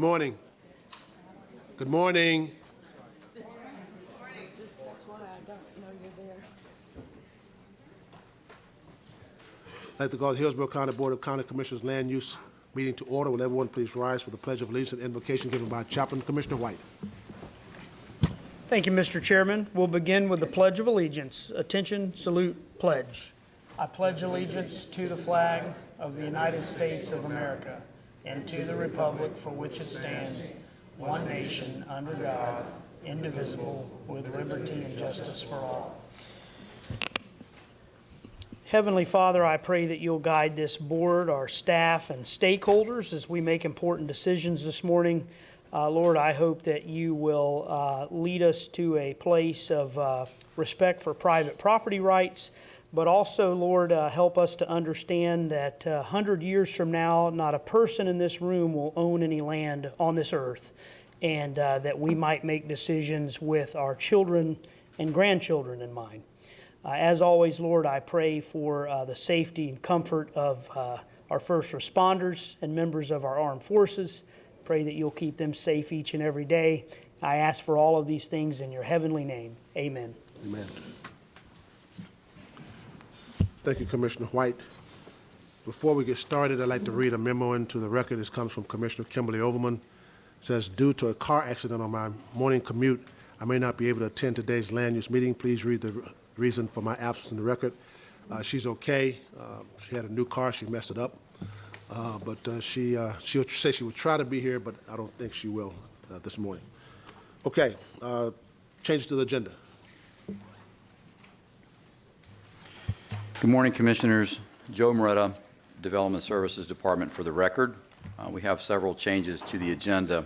morning. Good morning. That's why I don't know you're there. I'd like to call the Hillsborough County Board of County Commissioners Land Use meeting to order. Will everyone please rise for the Pledge of Allegiance and invocation given by Chaplain Commissioner White. Thank you, Mr. Chairman. We'll begin with the Pledge of Allegiance. Attention, salute, pledge. I pledge allegiance to the flag of the United States of America and to the republic for which it stands, one nation, under God, indivisible, with liberty and justice for all. Heavenly Father, I pray that you'll guide this board, our staff, and stakeholders as we make important decisions this morning. Lord, I hope that you will lead us to a place of respect for private property rights, but also, Lord, help us to understand that 100 years from now, not a person in this room will own any land on this earth, and that we might make decisions with our children and grandchildren in mind. As always, Lord, I pray for the safety and comfort of our first responders and members of our armed forces. Pray that you'll keep them safe each and every day. I ask for all of these things in your heavenly name. Amen. Amen. Thank you, Commissioner White. Before we get started, I'd like to read a memo into the record. This comes from Commissioner Kimberly Overman. It says, due to a car accident on my morning commute, I may not be able to attend today's land use meeting. Please read the reason for my absence in the record. She's okay. She had a new car. She messed it up. But she'll say she would try to be here, but I don't think she will this morning. Okay, changes to the agenda. Good morning, Commissioners. Joe Moretta, Development Services Department for the record. We have several changes to the agenda.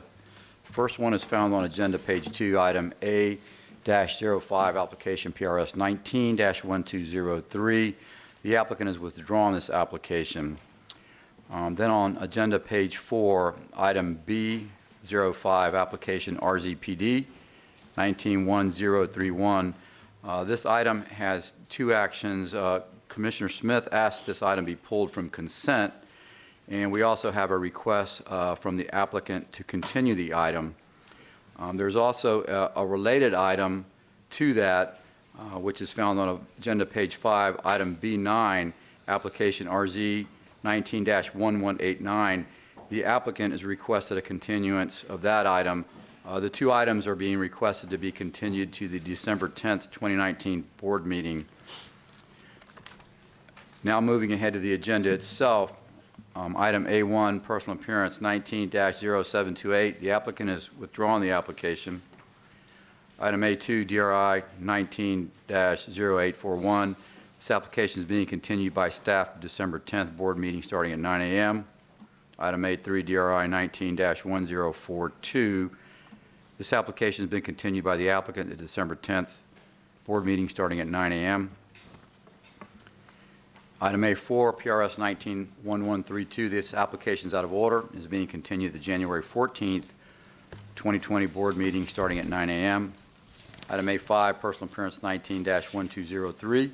First one is found on agenda page 2, item A-05, application PRS 19-1203. The applicant has withdrawn this application. Then on agenda page 4, item B-05, application RZPD 19-1031. This item has two actions. Commissioner Smith asked this item be pulled from consent, and we also have a request from the applicant to continue the item. There's also a related item to that, which is found on agenda page 5, item B9, application RZ 19-1189. The applicant has requested a continuance of that item. The two items are being requested to be continued to the December 10th, 2019 board meeting. Now moving ahead to the agenda itself, item A1, personal appearance 19-0728. The applicant has withdrawn the application. Item A2, DRI 19-0841. This application is being continued by staff to December 10th board meeting starting at 9 a.m. Item A3, DRI 19-1042. This application has been continued by the applicant to December 10th board meeting starting at 9 a.m. Item A4, PRS 19-1132. This application is out of order. It is being continued to the January 14th, 2020 board meeting starting at 9 a.m. Item A5, personal appearance 19-1203.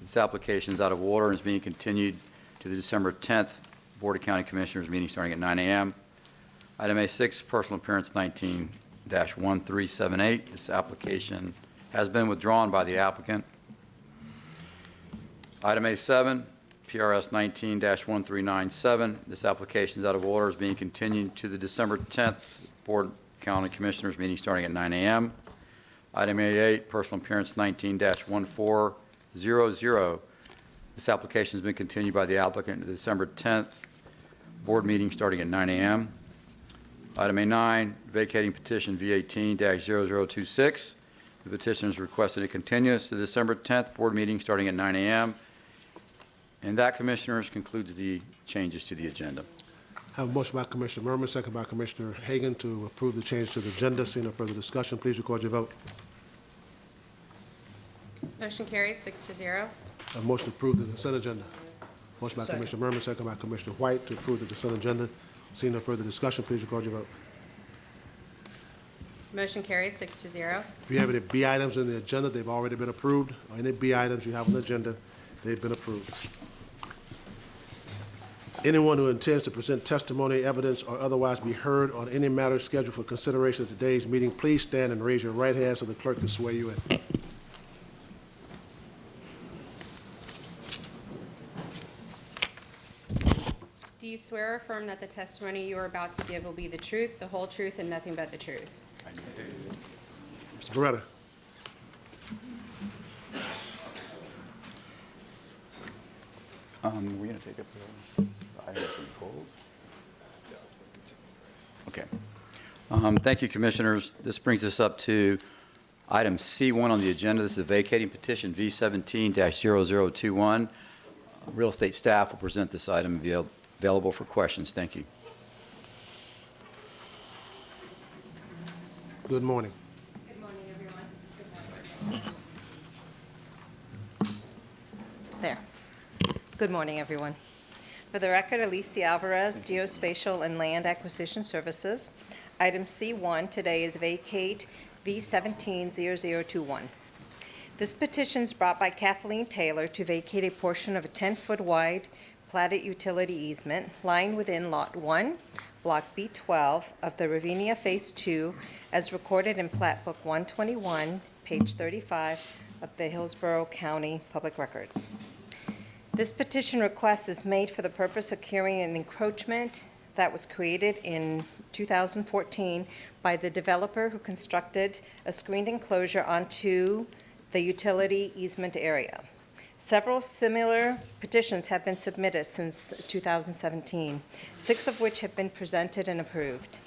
This application is out of order and is being continued to the December 10th Board of County Commissioners meeting starting at 9 a.m. Item A6, personal appearance 19-1378. This application has been withdrawn by the applicant. Item A7, PRS 19-1397. This application is out of order, is being continued to the December 10th Board of County Commissioners meeting starting at 9 a.m. Item A8, personal appearance 19-1400. This application has been continued by the applicant to the December 10th board meeting starting at 9 a.m. Item A9, vacating petition V18-0026. The petitioner has requested a continuance to the December 10th board meeting starting at 9 a.m. And that, Commissioners, concludes the changes to the agenda. I have a motion by Commissioner Merman, second by Commissioner Hagan to approve the change to the agenda. Seeing no further discussion, please record your vote. Motion carried, 6-0. A motion to approve the consent agenda. Motion by Commissioner Merman, second by Commissioner White to approve the consent agenda. Seeing no further discussion, please record your vote. Motion carried, 6-0. If you have any B items in the agenda, they've already been approved. Or any B items you have on the agenda, they've been approved. Anyone who intends to present testimony, evidence, or otherwise be heard on any matter scheduled for consideration at today's meeting, please stand and raise your right hand so the clerk can swear you in. Do you swear or affirm that the testimony you are about to give will be the truth, the whole truth, and nothing but the truth? Mr. Beretta. We're going to take up the item from polls. Okay. Thank you, Commissioners. This brings us up to item C1 on the agenda. This is a vacating petition V17-0021. Real estate staff will present this item and be available for questions. Thank you. Good morning. Good morning, everyone. There. Good morning, everyone. For the record, Alicia Alvarez, Geospatial and Land Acquisition Services. Item C1 today is vacate V17-0021. This petition is brought by Kathleen Taylor to vacate a portion of a 10-foot wide platted utility easement lying within Lot 1, Block B12 of the Ravinia Phase 2 as recorded in Plat Book 121, page 35 of the Hillsborough County Public Records. This petition request is made for the purpose of curing an encroachment that was created in 2014 by the developer who constructed a screened enclosure onto the utility easement area. Several similar petitions have been submitted since 2017, 6 of which have been presented and approved.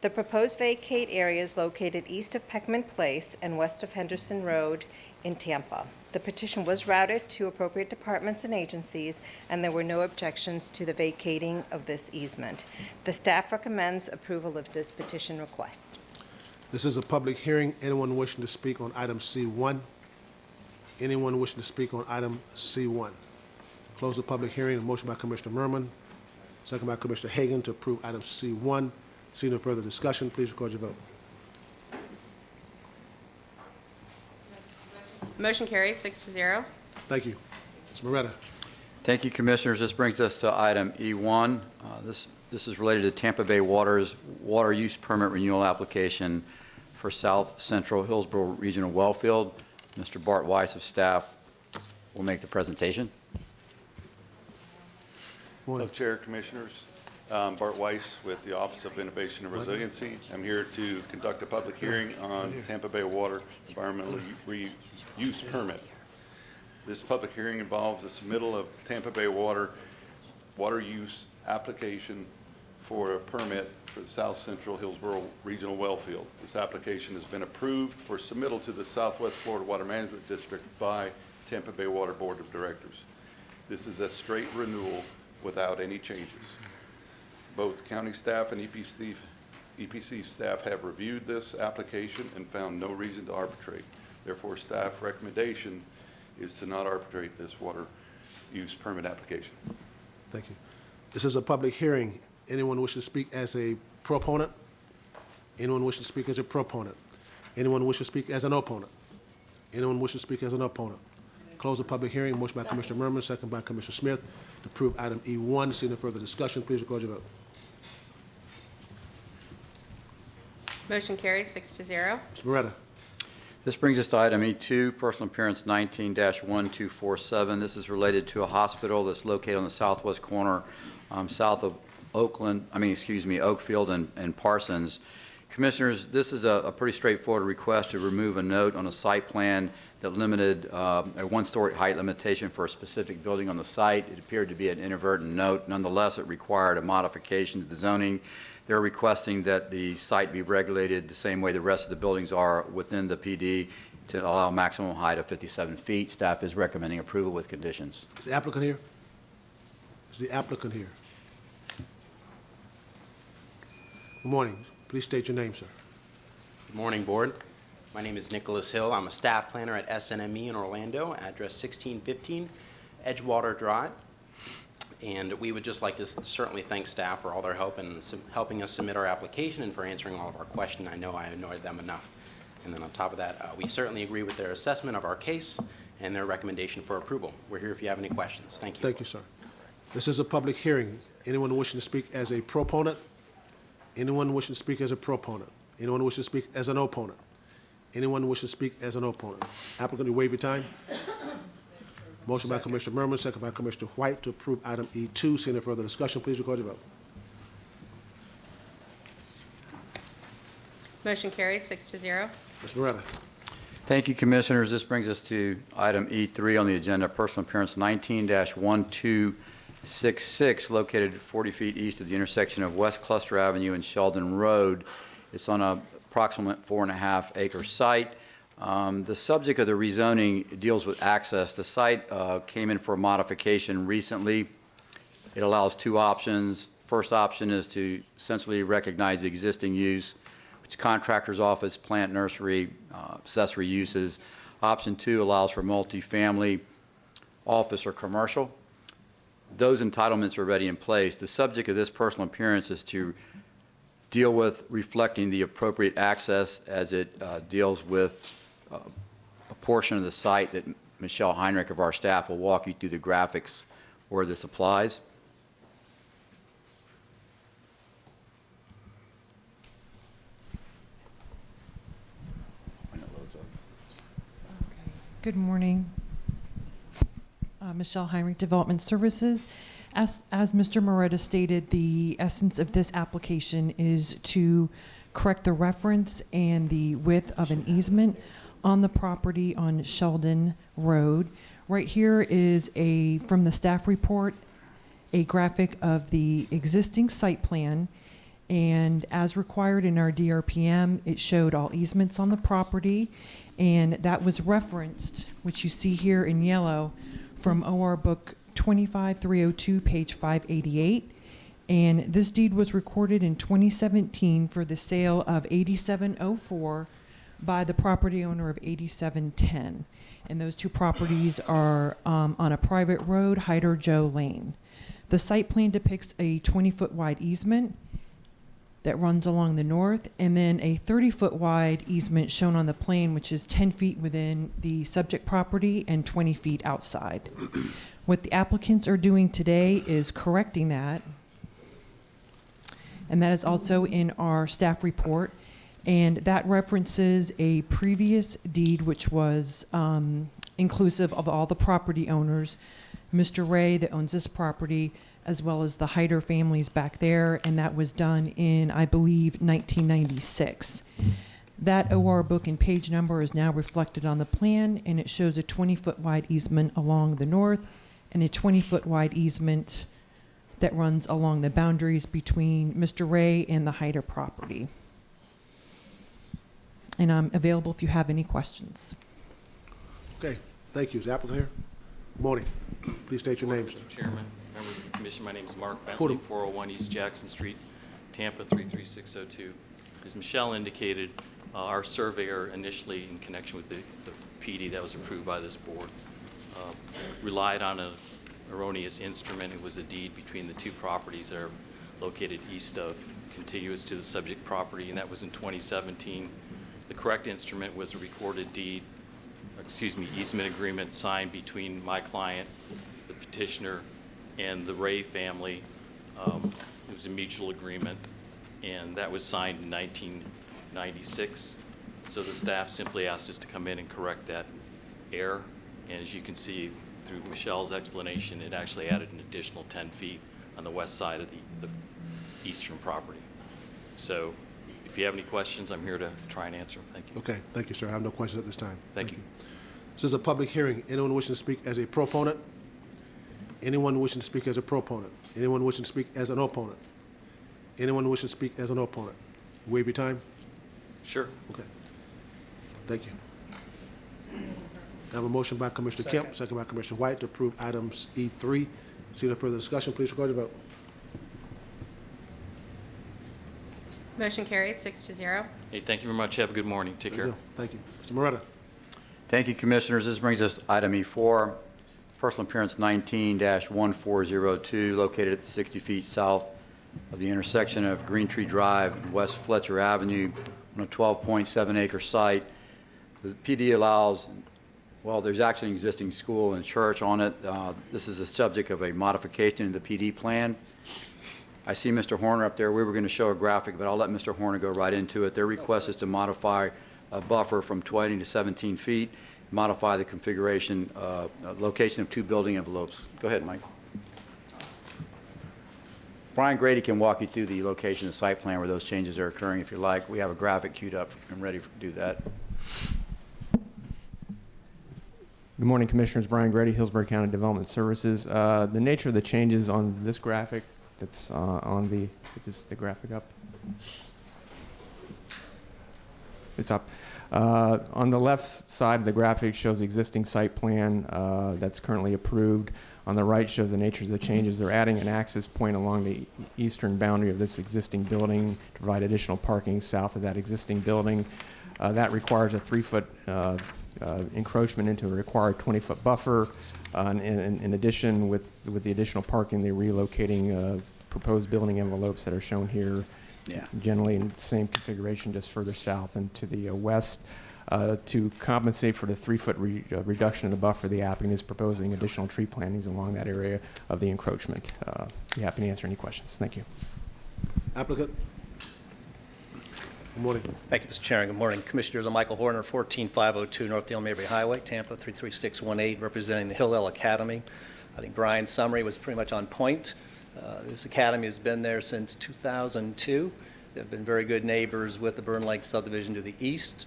The proposed vacate area is located east of Peckman Place and west of Henderson Road in Tampa. The petition was routed to appropriate departments and agencies, and there were no objections to the vacating of this easement. The staff recommends approval of this petition request. This is a public hearing. Anyone wishing to speak on item C1? Anyone wishing to speak on item C1? Close the public hearing. A motion by Commissioner Merman, second by Commissioner Hagan to approve item C1. Seeing no further discussion, please record your vote. Motion carried, 6-0. Thank you. Ms. Moretta. Thank you, Commissioners. This brings us to item E1. This is related to Tampa Bay Water's water use permit renewal application for South Central Hillsborough Regional Wellfield. Mr. Bart Weiss of staff will make the presentation. Morning. Hello, Chair, Commissioners. Bart Weiss with the Office of Innovation and Resiliency. I'm here to conduct a public hearing on Tampa Bay Water Environmental Reuse Permit. This public hearing involves the submittal of Tampa Bay Water use application for a permit for the South Central Hillsborough Regional Wellfield. This application has been approved for submittal to the Southwest Florida Water Management District by Tampa Bay Water Board of Directors. This is a straight renewal without any changes. Both county staff and EPC staff have reviewed this application and found no reason to arbitrate. Therefore, staff recommendation is to not arbitrate this water use permit application. Thank you. This is a public hearing. Anyone wishing to speak as a proponent? Anyone wishing to speak as a proponent? Anyone wishing to speak as an opponent? Anyone wishing to speak as an opponent? Close the public hearing. Motion by Commissioner Merman, second by Commissioner Smith to approve item E1. Seeing no further discussion, please record your vote. Motion carried, 6-0. Ms. Moretta. This brings us to item E2, personal appearance 19-1247. This is related to a hospital that's located on the southwest corner, south of Oakfield and Parsons. Commissioners, this is a pretty straightforward request to remove a note on a site plan that limited a one-story height limitation for a specific building on the site. It appeared to be an inadvertent note. Nonetheless, it required a modification to the zoning. They're requesting that the site be regulated the same way the rest of the buildings are within the PD to allow a maximum height of 57 feet. Staff is recommending approval with conditions. Is the applicant here? Is the applicant here? Good morning. Please state your name, sir. Good morning, Board. My name is Nicholas Hill. I'm a staff planner at SNME in Orlando, address 1615 Edgewater Drive. And we would just like to certainly thank staff for all their help in helping us submit our application and for answering all of our questions. I know I annoyed them enough. And then on top of that, we certainly agree with their assessment of our case and their recommendation for approval. We're here if you have any questions. Thank you. Thank you, sir. This is a public hearing. Anyone wishing to speak as a proponent? Anyone wishing to speak as a proponent? Anyone wishing to speak as an opponent? Anyone wishing to speak as an opponent? Applicant, you waive your time. Motion by Commissioner Merman, second by Commissioner White to approve item E2. Seeing no further discussion, please record your vote. Motion carried, 6-0. Mr. Moretta. Thank you, Commissioners. This brings us to item E3 on the agenda, personal appearance 19-1266, located 40 feet east of the intersection of West Cluster Avenue and Sheldon Road. It's on a approximate 4.5-acre site. The subject of the rezoning deals with access. The site came in for a modification recently. It allows two options. First option is to essentially recognize the existing use, which contractor's office, plant nursery, accessory uses. Option 2 allows for multifamily, office, or commercial. Those entitlements are already in place. The subject of this personal appearance is to deal with reflecting the appropriate access as it deals with a portion of the site that Michelle Heinrich of our staff will walk you through the graphics where this applies. Good morning. Michelle Heinrich, Development Services. As Mr. Moretta stated, the essence of this application is to correct the reference and the width of an easement on the property on Sheldon Road. Right here is from the staff report, a graphic of the existing site plan, and as required in our DRPM, it showed all easements on the property, and that was referenced, which you see here in yellow, from OR Book 25302, page 588. And this deed was recorded in 2017 for the sale of 8704 by the property owner of 8710. And those two properties are on a private road, Hyder Joe Lane. The site plan depicts a 20-foot wide easement that runs along the north, and then a 30-foot wide easement shown on the plan, which is 10 feet within the subject property and 20 feet outside. What the applicants are doing today is correcting that, and that is also in our staff report, and that references a previous deed which was inclusive of all the property owners, Mr. Ray that owns this property, as well as the Hyder families back there, and that was done in, I believe, 1996. That OR book and page number is now reflected on the plan, and it shows a 20-foot wide easement along the north and a 20-foot wide easement that runs along the boundaries between Mr. Ray and the Hyder property. And I'm available if you have any questions. Okay, thank you. Is the applicant here? Good morning. Please state your names. Mr. Chairman, members of the commission, my name is Mark Hold Bentley, 401 East Jackson Street, Tampa 33602. As Michelle indicated, our surveyor initially, in connection with the PD that was approved by this board, relied on an erroneous instrument. It was a deed between the two properties that are located east of, contiguous to the subject property, and that was in 2017. The correct instrument was a recorded deed, easement agreement signed between my client, the petitioner, and the Ray family. It was a mutual agreement, and that was signed in 1996. So the staff simply asked us to come in and correct that error. And as you can see through Michelle's explanation, it actually added an additional 10 feet on the west side of the eastern property. So if you have any questions, I'm here to try and answer them. Thank you. Okay, thank you, sir. I have no questions at this time. Thank you. This is a public hearing. Anyone wishing to speak as a proponent? Anyone wishing to speak as a proponent? Anyone wishing to speak as an opponent? Anyone wishing to speak as an opponent? Waive your time? Sure. Okay. Thank you. I have a motion by Commissioner Kemp, second by Commissioner White to approve items E3. See no further discussion. Please record your vote. Motion carried, 6-0. Hey, thank you very much. Have a good morning. Take care. Thank you. Mr. Moretta. Thank you, Commissioners. This brings us to item E4, personal appearance 19-1402, located at 60 feet south of the intersection of Green Tree Drive and West Fletcher Avenue on a 12.7-acre site. The PD allows Well, there's actually an existing school and church on it. This is the subject of a modification in the PD plan. I see Mr. Horner up there. We were going to show a graphic, but I'll let Mr. Horner go right into it. Their request is to modify a buffer from 20 to 17 feet, modify the configuration, location of 2 building envelopes. Go ahead, Mike. Brian Grady can walk you through the location of the site plan where those changes are occurring if you like. We have a graphic queued up and ready to do that. Good morning, Commissioners. Brian Grady, Hillsborough County Development Services. The nature of the changes on this graphic that's on the, is the graphic up? It's up. On the left side of the graphic shows the existing site plan that's currently approved. On the right shows the nature of the changes. They're adding an access point along the eastern boundary of this existing building to provide additional parking south of that existing building. That requires a 3-foot encroachment into a required 20-foot buffer. In addition, with the additional parking, they're relocating proposed building envelopes that are shown here, generally in the same configuration, just further south and to the west. To compensate for the 3-foot reduction in the buffer, the applicant is proposing additional tree plantings along that area of the encroachment. Be happy to answer any questions. Thank you. Applicant? Good morning. Thank you, Mr. Chairman. Good morning. Commissioners, I'm Michael Horner, 14502 North Dale Mabry Highway, Tampa 33618, representing the Hillel Academy. I think Brian's summary was pretty much on point. This academy has been there since 2002. They've been very good neighbors with the Burn Lake subdivision to the east.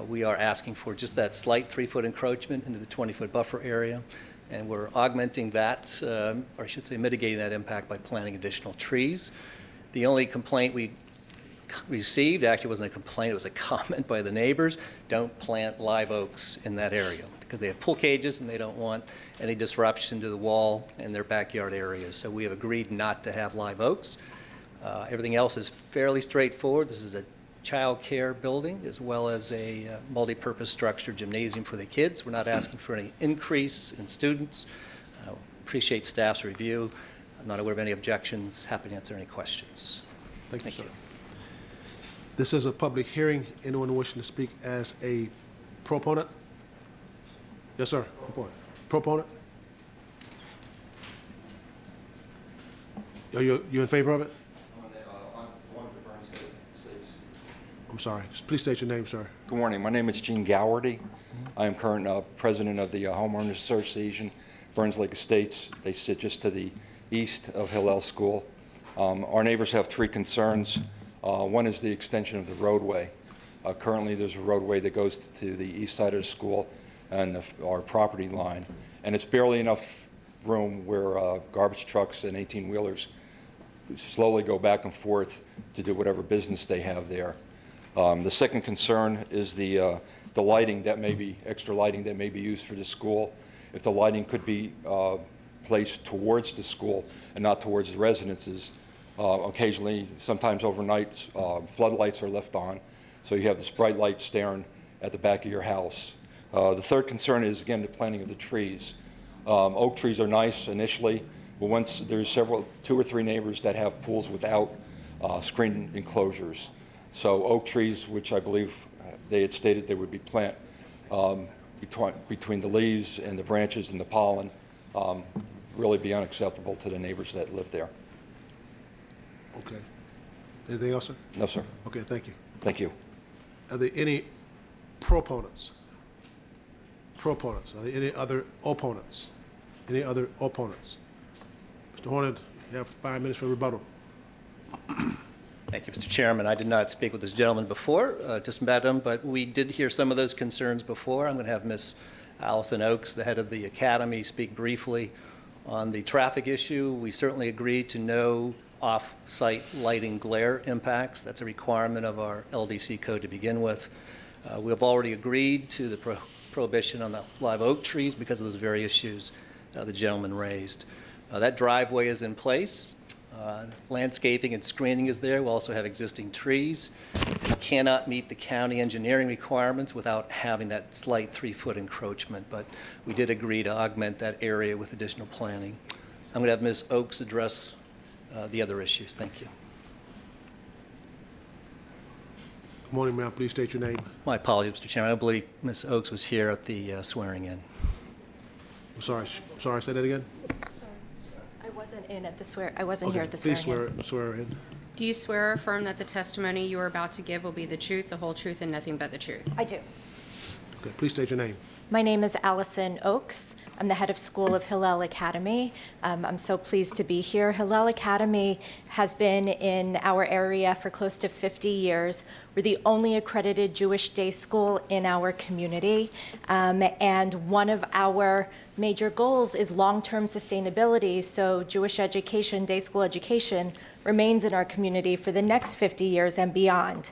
We are asking for just that slight 3-foot encroachment into the 20-foot buffer area, and we're augmenting that, or I should say mitigating that impact by planting additional trees. The only complaint we received, actually wasn't a complaint, it was a comment by the neighbors, don't plant live oaks in that area because they have pool cages and they don't want any disruption to the wall in their backyard areas. So we have agreed not to have live oaks. Everything else is fairly straightforward. This is a child care building as well as a multi-purpose structure gymnasium for the kids. We're not asking for any increase in students. Appreciate staff's review. I'm not aware of any objections. Happy to answer any questions. Thank you, sir. This is a public hearing. Anyone wishing to speak as a proponent? Yes, sir. Proponent? Are you in favor of it? I'm sorry. Please state your name, sir. Good morning. My name is Gene Gowardy. I am current president of the Homeowners Association, Burns Lake Estates. They sit just to the east of Hillel School. Our neighbors have 3 concerns. One is the extension of the roadway. Currently, there's a roadway that goes to the east side of the school and our property line, and it's barely enough room where garbage trucks and 18-wheelers slowly go back and forth to do whatever business they have there. The second concern is the lighting that may be, extra lighting that may be used for the school. If the lighting could be placed towards the school and not towards the residences. Occasionally, sometimes overnight, floodlights are left on, so you have this bright light staring at the back of your house. The third concern is, again, the planting of the trees. Oak trees are nice initially, but once there's 2 or 3 neighbors that have pools without screen enclosures. So oak trees, which I believe they had stated they would be plant between the leaves and the branches and the pollen, really be unacceptable to the neighbors that live there. Okay. Anything else, sir? No, sir. Okay, thank you. Thank you. Are there any proponents? Proponents. Are there any other opponents? Any other opponents? Mr. Horner, you have 5 minutes for rebuttal. Thank you, Mr. Chairman. I did not speak with this gentleman before, just met him, but we did hear some of those concerns before. I'm going to have Ms. Allison Oakes, the head of the Academy, speak briefly on the traffic issue. We certainly agreed to no off-site lighting glare impacts. That's a requirement of our LDC code to begin with. We have already agreed to the prohibition on the live oak trees because of those very issues the gentleman raised. That driveway is in place. Landscaping and screening is there. We'll also have existing trees. We cannot meet the county engineering requirements without having that slight 3-foot encroachment, but we did agree to augment that area with additional planning. I'm going to have Ms. Oakes address the other issues. Thank you. Good morning, ma'am. Please state your name. My apologies, Mr. Chairman. I believe Ms. Oaks was here at the swearing-in. I'm sorry. Sorry, say that again? I wasn't in at the swear, I wasn't here Okay, at the please swearing-in. swear in. Do you swear or affirm that the testimony you are about to give will be the truth, the whole truth, and nothing but the truth? I do. Okay, please state your name. My name is Allison Oaks. I'm the head of school of Hillel Academy. I'm so pleased to be here. Hillel Academy has been in our area for close to 50 years. We're the only accredited Jewish day school in our community. And one of our major goals is long-term sustainability, so Jewish education, day school education, remains in our community for the next 50 years and beyond.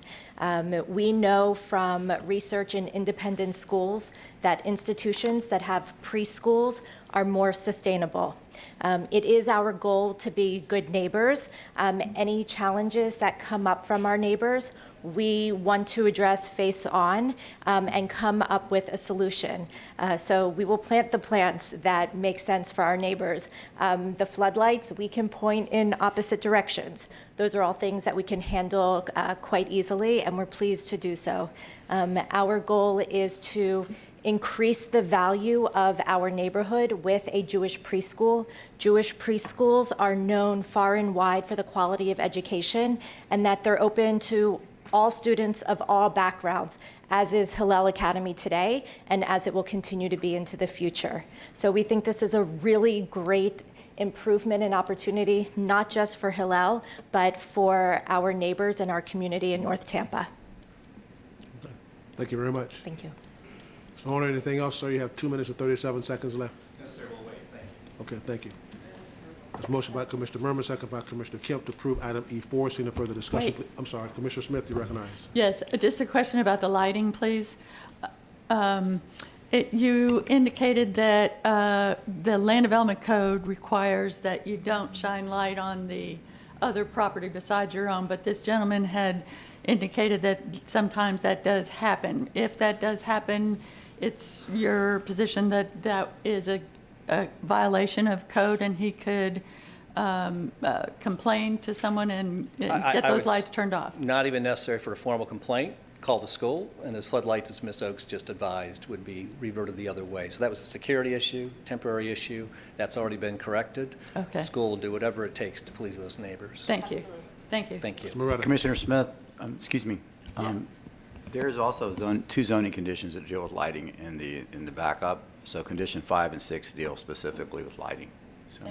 We know from research in independent schools that institutions that have preschools are more sustainable. It is our goal to be good neighbors. Any challenges that come up from our neighbors, we want to address face on and come up with a solution. So we will plant the plants that make sense for our neighbors. The floodlights, we can point in opposite directions. Those are all things that we can handle quite easily, and we're pleased to do so. Our goal is to increase the value of our neighborhood with a Jewish preschool. Jewish preschools are known far and wide for the quality of education and that they're open to all students of all backgrounds, as is Hillel Academy today and as it will continue to be into the future. So we think this is a really great improvement and opportunity, not just for Hillel, but for our neighbors and our community in North Tampa. Thank you very much. Thank you. Mr. Horner, anything else, sir? You have 2 minutes and 37 seconds left. No, sir, we'll wait. Thank you. Okay, thank you. There's a motion by Commissioner Murman, second by Commissioner Kemp to approve item E4. Seeing no further discussion, Wait. please. I'm sorry, Commissioner Smith, you recognize. Yes, just a question about the lighting, please. You indicated that the Land Development Code requires that you don't shine light on the other property besides your own, but this gentleman had indicated that sometimes that does happen. If that does happen, it's your position that that is a violation of code and he could complain to someone and get those lights turned off? Not even necessary for a formal complaint. Call the school, and those floodlights, as Ms. Oaks just advised, would be reverted the other way. So that was a security issue, temporary issue. That's already been corrected. Okay. The school will do whatever it takes to please those neighbors. Thank you. Thank you. Thank you. Moretta. Commissioner Smith, excuse me. There's also two zoning conditions that deal with lighting in the backup. So condition 5 and 6 deal specifically with lighting. So.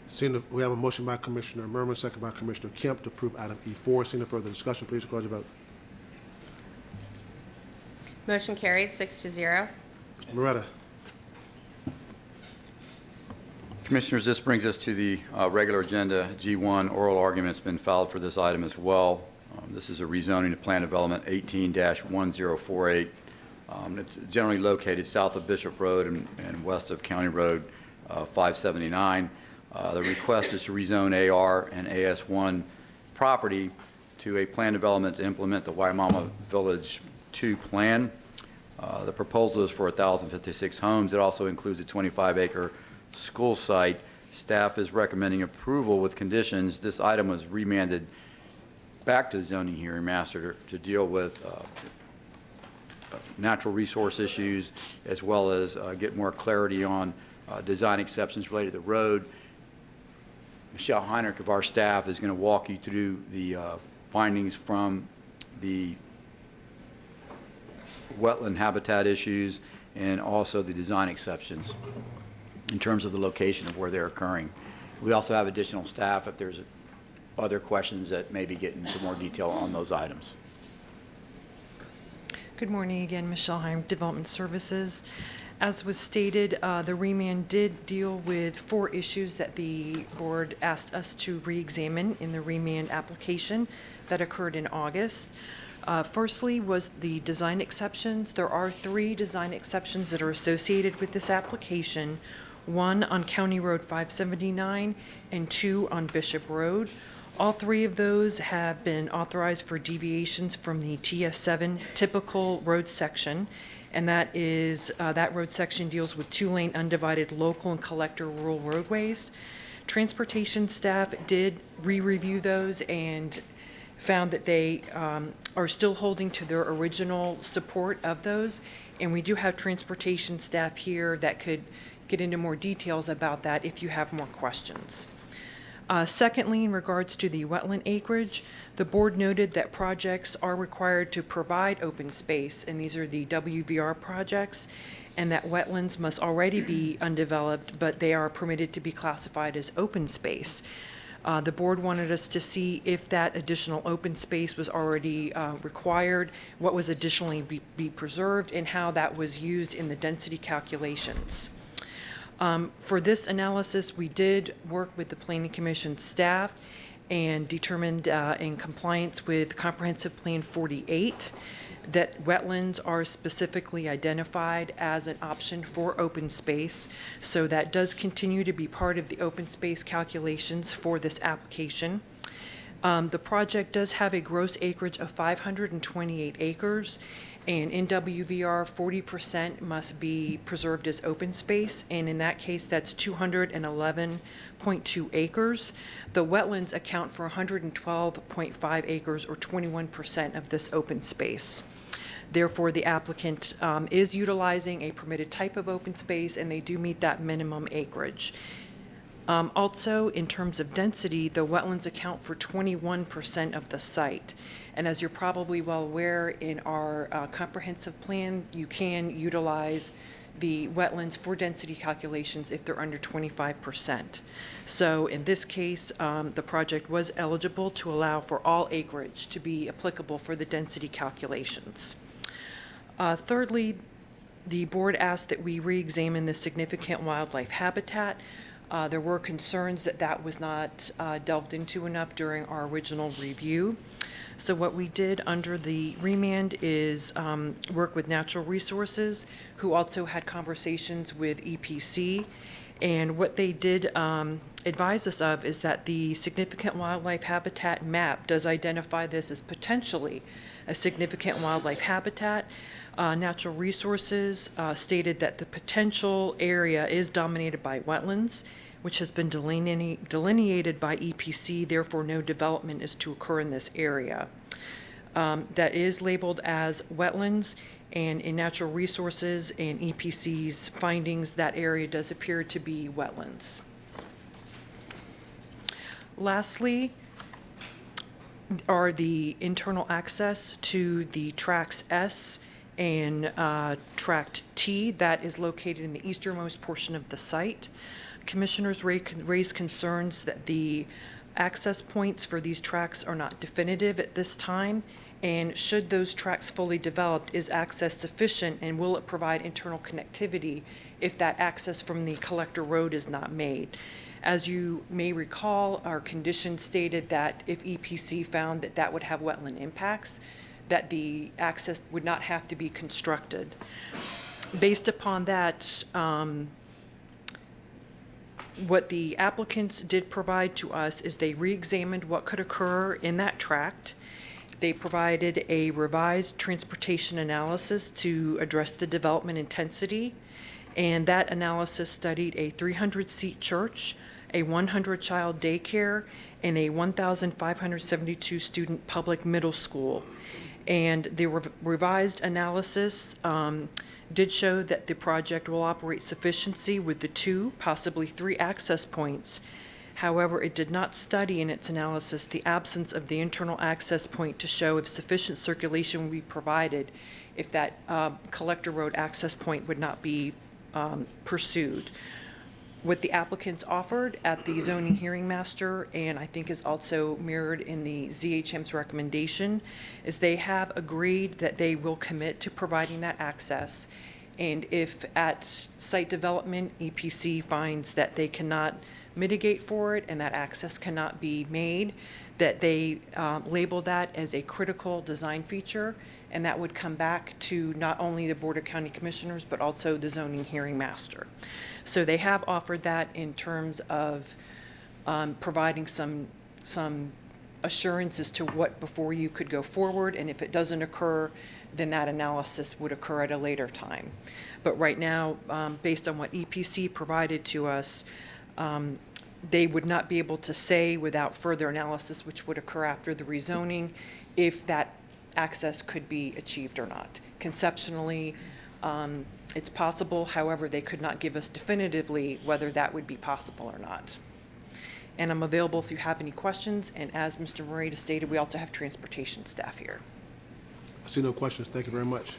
Seeing that we have a motion by Commissioner Murman, second by Commissioner Kemp to approve item E4. Seeing no further discussion, please record your vote. Motion carried, 6-0. Moretta. Commissioners, this brings us to the regular agenda. G1, oral argument's been filed for this item as well. This is a rezoning to plan development 18-1048. It's generally located south of Bishop Road and west of County Road 579. The request is to rezone AR and AS1 property to a plan development to implement the Waimama Village 2 plan. The proposal is for 1,056 homes. It also includes a 25-acre school site. Staff is recommending approval with conditions. This item was remanded back to the zoning hearing master to deal with natural resource issues as well as get more clarity on design exceptions related to the road. Michelle Heinrich of our staff is going to walk you through the findings from the wetland habitat issues and also the design exceptions in terms of the location of where they're occurring. We also have additional staff if there's other questions that maybe get into more detail on those items. Good morning again, Michelle Heim, Development Services. As was stated, the remand did deal with 4 issues that the board asked us to re-examine in the remand application that occurred in August. Firstly was the design exceptions. There are 3 design exceptions that are associated with this application, 1 on County Road 579 and 2 on Bishop Road. All 3 of those have been authorized for deviations from the TS7 typical road section, and that is that road section deals with 2-lane undivided local and collector rural roadways. Transportation staff did re-review those and found that they are still holding to their original support of those, and we do have transportation staff here that could get into more details about that if you have more questions. Secondly, in regards to the wetland acreage, the board noted that projects are required to provide open space, and these are the WVR projects, and that wetlands must already be undeveloped, but they are permitted to be classified as open space. The board wanted us to see if that additional open space was already required, what was additionally be preserved, and how that was used in the density calculations. For this analysis, we did work with the Planning Commission staff and determined in compliance with Comprehensive Plan 48 that wetlands are specifically identified as an option for open space. So that does continue to be part of the open space calculations for this application. The project does have a gross acreage of 528 acres, and in WVR, 40% must be preserved as open space, and in that case, that's 211.2 acres. The wetlands account for 112.5 acres, or 21% of this open space. Therefore, the applicant is utilizing a permitted type of open space, and they do meet that minimum acreage. Also, in terms of density, the wetlands account for 21% of the site. And as you're probably well aware, in our comprehensive plan, you can utilize the wetlands for density calculations if they're under 25%. So in this case, the project was eligible to allow for all acreage to be applicable for the density calculations. Thirdly, the board asked that we re-examine the significant wildlife habitat. There were concerns that that was not delved into enough during our original review. So what we did under the remand is work with Natural Resources, who also had conversations with EPC. And what they did advise us of is that the significant wildlife habitat map does identify this as potentially a significant wildlife habitat. Natural Resources stated that the potential area is dominated by wetlands, which has been delineated by EPC, therefore no development is to occur in this area. That is labeled as wetlands, and in Natural Resources and EPC's findings, that area does appear to be wetlands. Lastly, are the internal access to the tracts S and tract T that is located in the easternmost portion of the site. Commissioners raised concerns that the access points for these tracts are not definitive at this time, and should those tracts fully developed, is access sufficient, and will it provide internal connectivity if that access from the collector road is not made? As you may recall, our condition stated that if EPC found that that would have wetland impacts, that the access would not have to be constructed. Based upon that, what the applicants did provide to us is they re-examined what could occur in that tract. They provided a revised transportation analysis to address the development intensity, and that analysis studied a 300-seat church, a 100-child daycare, and a 1,572-student public middle school. And the revised analysis did show that the project will operate sufficiency with the 2, possibly 3 access points. However, it did not study in its analysis the absence of the internal access point to show if sufficient circulation would be provided if that collector road access point would not be pursued. What the applicants offered at the zoning hearing master, and I think is also mirrored in the ZHM's recommendation, is they have agreed that they will commit to providing that access. And if at site development, EPC finds that they cannot mitigate for it and that access cannot be made, that they label that as a critical design feature, and that would come back to not only the Board of County Commissioners, but also the zoning hearing master. So they have offered that in terms of providing some assurance as to what before you could go forward, and if it doesn't occur, then that analysis would occur at a later time. But right now, based on what EPC provided to us, they would not be able to say without further analysis, which would occur after the rezoning, if that access could be achieved or not. Conceptually, it's possible, however, they could not give us definitively whether that would be possible or not. And I'm available if you have any questions, and as Mr. Morita stated, we also have transportation staff here. I see no questions. Thank you very much.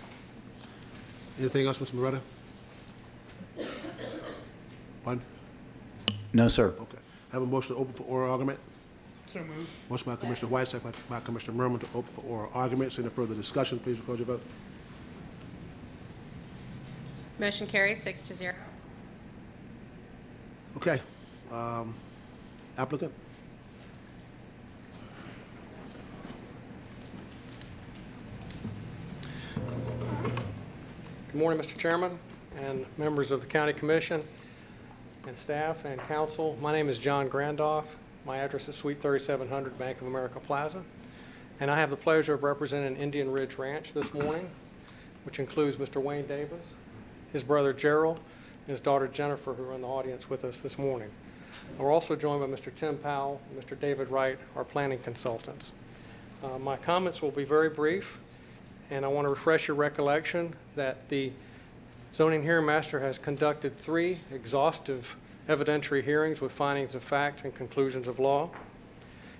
Anything else, Mr. Moretta? Pardon? No, sir. Okay. Have a motion to open for oral argument? So moved. Motion by Commissioner White, second by Commissioner Merman to open for oral arguments. Any further discussion? Please record your vote. Motion carries 6-0. Okay. Applicant? Good morning, Mr. Chairman and members of the County Commission and staff and council. My name is John Grandoff. My address is Suite 3700 Bank of America Plaza. And I have the pleasure of representing Indian Ridge Ranch this morning, which includes Mr. Wayne Davis, his brother Gerald, and his daughter Jennifer, who are in the audience with us this morning. We're also joined by Mr. Tim Powell and Mr. David Wright, our planning consultants. My comments will be very brief, and I want to refresh your recollection that the Zoning Hearing Master has conducted 3 exhaustive evidentiary hearings with findings of fact and conclusions of law,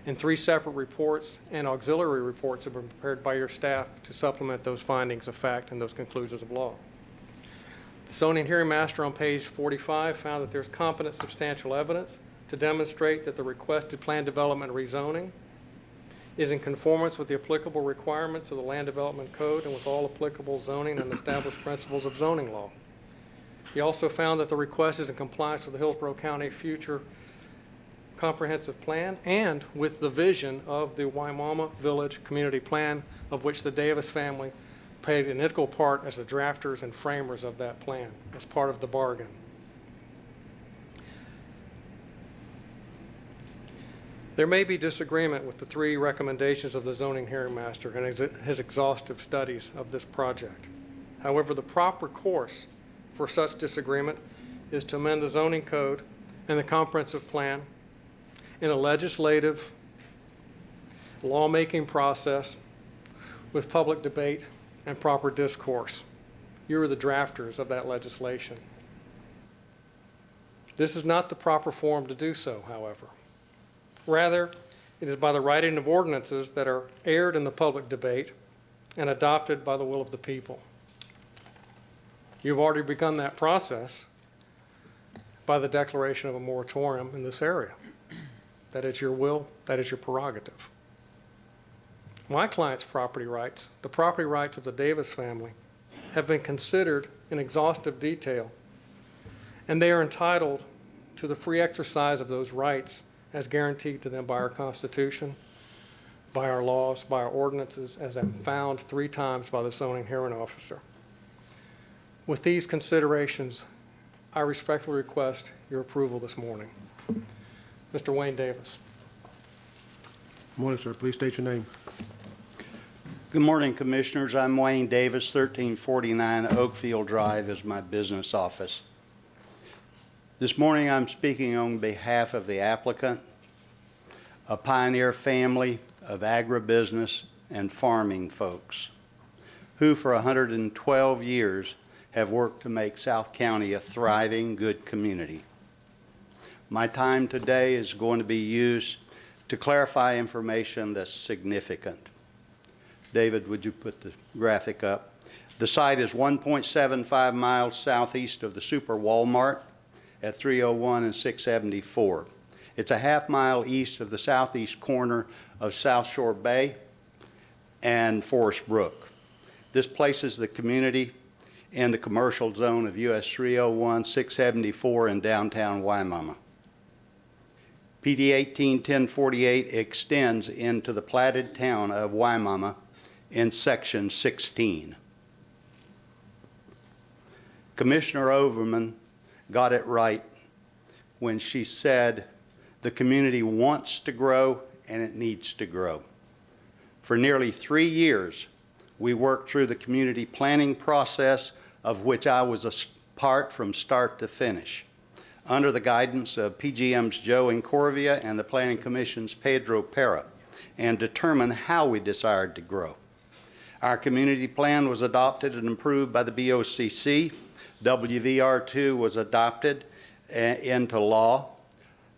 and 3 separate reports and auxiliary reports have been prepared by your staff to supplement those findings of fact and those conclusions of law. The Zoning Hearing Master on page 45 found that there's competent substantial evidence to demonstrate that the requested plan development rezoning is in conformance with the applicable requirements of the Land Development Code and with all applicable zoning and established principles of zoning law. He also found that the request is in compliance with the Hillsborough County Future Comprehensive Plan and with the vision of the Waimama Village Community Plan, of which the Davis family played an integral part as the drafters and framers of that plan as part of the bargain. There may be disagreement with the 3 recommendations of the Zoning Hearing Master and his exhaustive studies of this project. However, the proper course for such disagreement is to amend the zoning code and the comprehensive plan in a legislative lawmaking process with public debate and proper discourse. You are the drafters of that legislation. This is not the proper forum to do so, however. Rather, it is by the writing of ordinances that are aired in the public debate and adopted by the will of the people. You've already begun that process by the declaration of a moratorium in this area. That is your will, that is your prerogative. My client's property rights, the property rights of the Davis family, have been considered in exhaustive detail, and they are entitled to the free exercise of those rights as guaranteed to them by our Constitution, by our laws, by our ordinances, as found 3 times by the zoning hearing officer. With these considerations, I respectfully request your approval this morning. Mr. Wayne Davis. Good morning, sir. Please state your name. Good morning, Commissioners. I'm Wayne Davis, 1349 Oakfield Drive is my business office. This morning I'm speaking on behalf of the applicant, a pioneer family of agribusiness and farming folks who for 112 years have worked to make South County a thriving, good community. My time today is going to be used to clarify information that's significant. David, would you put the graphic up? The site is 1.75 miles southeast of the Super Walmart at 301 and 674. It's a half mile east of the southeast corner of South Shore Bay and Forest Brook. This places the community in the commercial zone of US 301, 674 in downtown Waimama. PD 18-1048 extends into the platted town of Waimama in section 16. Commissioner Overman got it right when she said the community wants to grow and it needs to grow. For nearly 3 years, we worked through the community planning process of which I was a part from start to finish. under the guidance of PGM's Joe Incorvia and the Planning Commission's Pedro Pera, and determine how we desired to grow. Our community plan was adopted and approved by the BOCC. WVR2 was adopted into law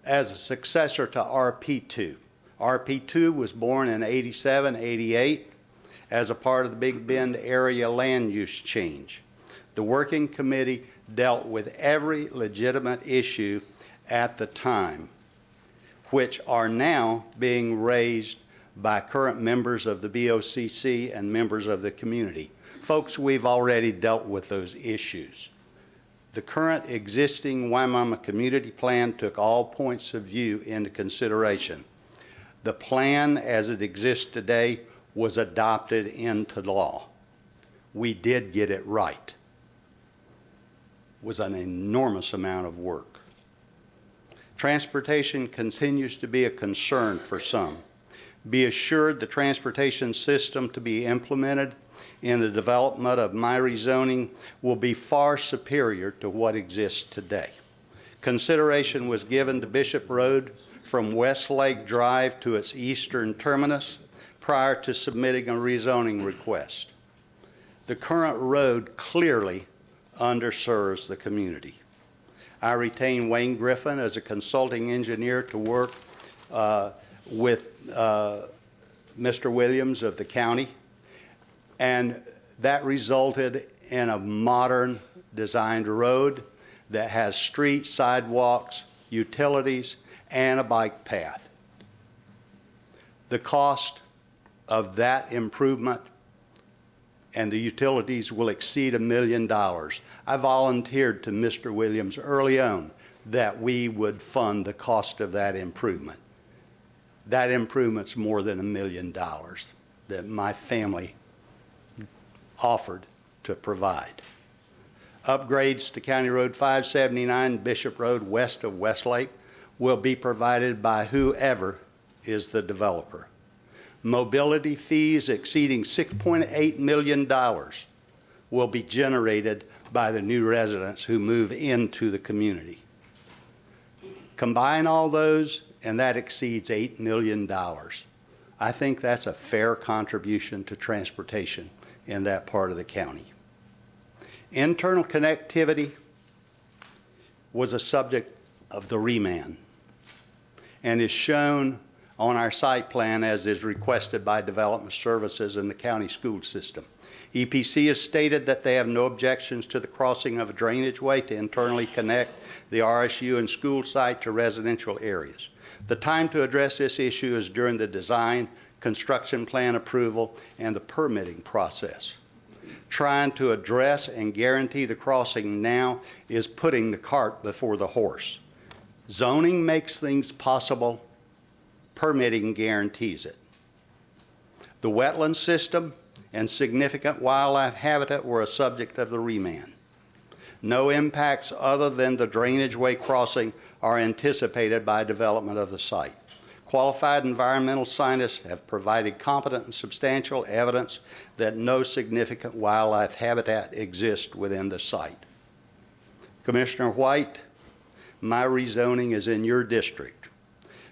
as a successor to RP2. RP2 was born in 87, 88 as a part of the Big Bend area land use change. The working committee dealt with every legitimate issue at the time, which are now being raised by current members of the BOCC and members of the community. Folks, we've already dealt with those issues. The current existing Wimauma community plan took all points of view into consideration. The plan as it exists today was adopted into law. We did get it right. It was an enormous amount of work. Transportation continues to be a concern for some. Be assured the transportation system to be implemented in the development of my rezoning will be far superior to what exists today. Consideration was given to Bishop Road from Westlake Drive to its eastern terminus prior to submitting a rezoning request. The current road clearly underserves the community. I retained Wayne Griffin as a consulting engineer to work with Mr. Williams of the county, and that resulted in a modern designed road that has streets, sidewalks, utilities, and a bike path. The cost of that improvement and the utilities will exceed $1 million. I volunteered to Mr. Williams early on that we would fund the cost of that improvement. That improvement's more than $1 million that my family offered to provide. Upgrades to County Road 579, Bishop Road west of Westlake will be provided by whoever is the developer. Mobility fees exceeding $6.8 million will be generated by the new residents who move into the community. Combine all those, and that exceeds $8 million. I think that's a fair contribution to transportation in that part of the county. Internal connectivity was a subject of the remand and is shown on our site plan as is requested by Development Services in the county school system. EPC has stated that they have no objections to the crossing of a drainage way to internally connect the RSU and school site to residential areas. The time to address this issue is during the design, construction plan approval, and the permitting process. Trying to address and guarantee the crossing now is putting the cart before the horse. Zoning makes things possible. Permitting guarantees it. The wetland system and significant wildlife habitat were a subject of the remand. No impacts other than the drainage way crossing are anticipated by development of the site. Qualified environmental scientists have provided competent and substantial evidence that no significant wildlife habitat exists within the site. Commissioner White, my rezoning is in your district.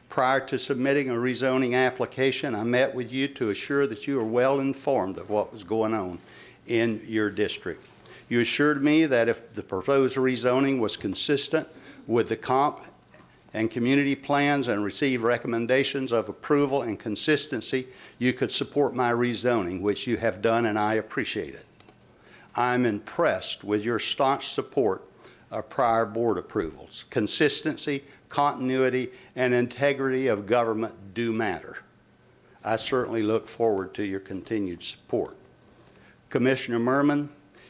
Prior to submitting a rezoning application, I met with you to assure that you are well informed of what was going on in your district. You assured me that if the proposed rezoning was consistent with the comp and community plans and received recommendations of approval and consistency, you could support my rezoning, which you have done, and I appreciate it. I'm impressed with your staunch support of prior board approvals. Consistency, continuity, and integrity of government do matter. I certainly look forward to your continued support. Commissioner Merman,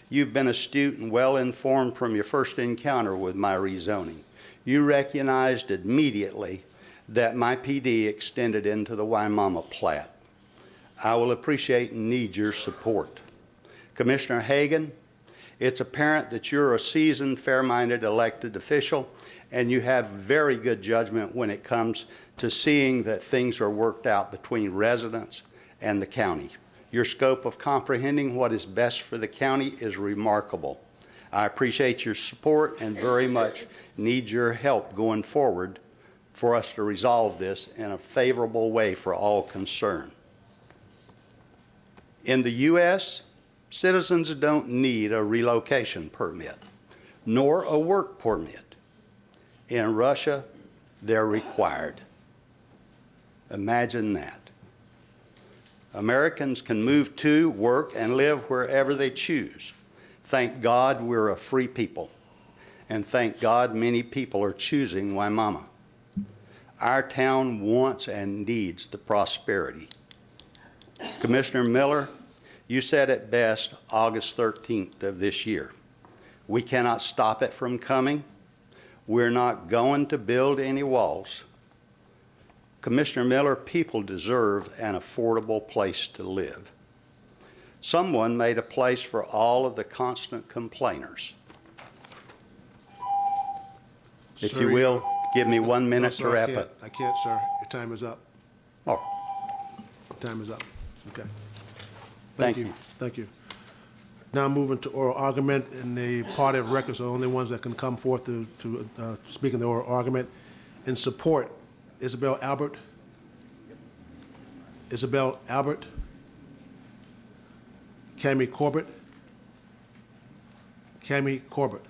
you've been astute and well informed from your first encounter with my rezoning. You recognized immediately that my PD extended into the Wimauma plat. I will appreciate and need your support. Commissioner Hagan, it's apparent that you're a seasoned, fair-minded elected official, and you have very good judgment when it comes to seeing that things are worked out between residents and the county. Your scope of comprehending what is best for the county is remarkable. I appreciate your support and very much need your help going forward for us to resolve this in a favorable way for all concerned. In the U.S., citizens don't need a relocation permit, nor a work permit. In Russia, they're required. Imagine that. Americans can move to, work, and live wherever they choose. Thank God we're a free people. And thank God many people are choosing Waimama. Our town wants and needs the prosperity. Commissioner Miller, you said it best August 13th of this year. We cannot stop it from coming. We're not going to build any walls. Commissioner Miller, people deserve an affordable place to live. Someone made a place for all of the constant complainers. If Sir, you will, give me 1 minute No, sir, to wrap up. I can't, sir. Your time is up. Oh, Your time is up. Okay. Thank you. Thank you. Now moving to oral argument, and the party of records are the only ones that can come forth to speak in the oral argument. In support, Isabel Albert. Isabel Albert. Cammie Corbett. Cammie Corbett.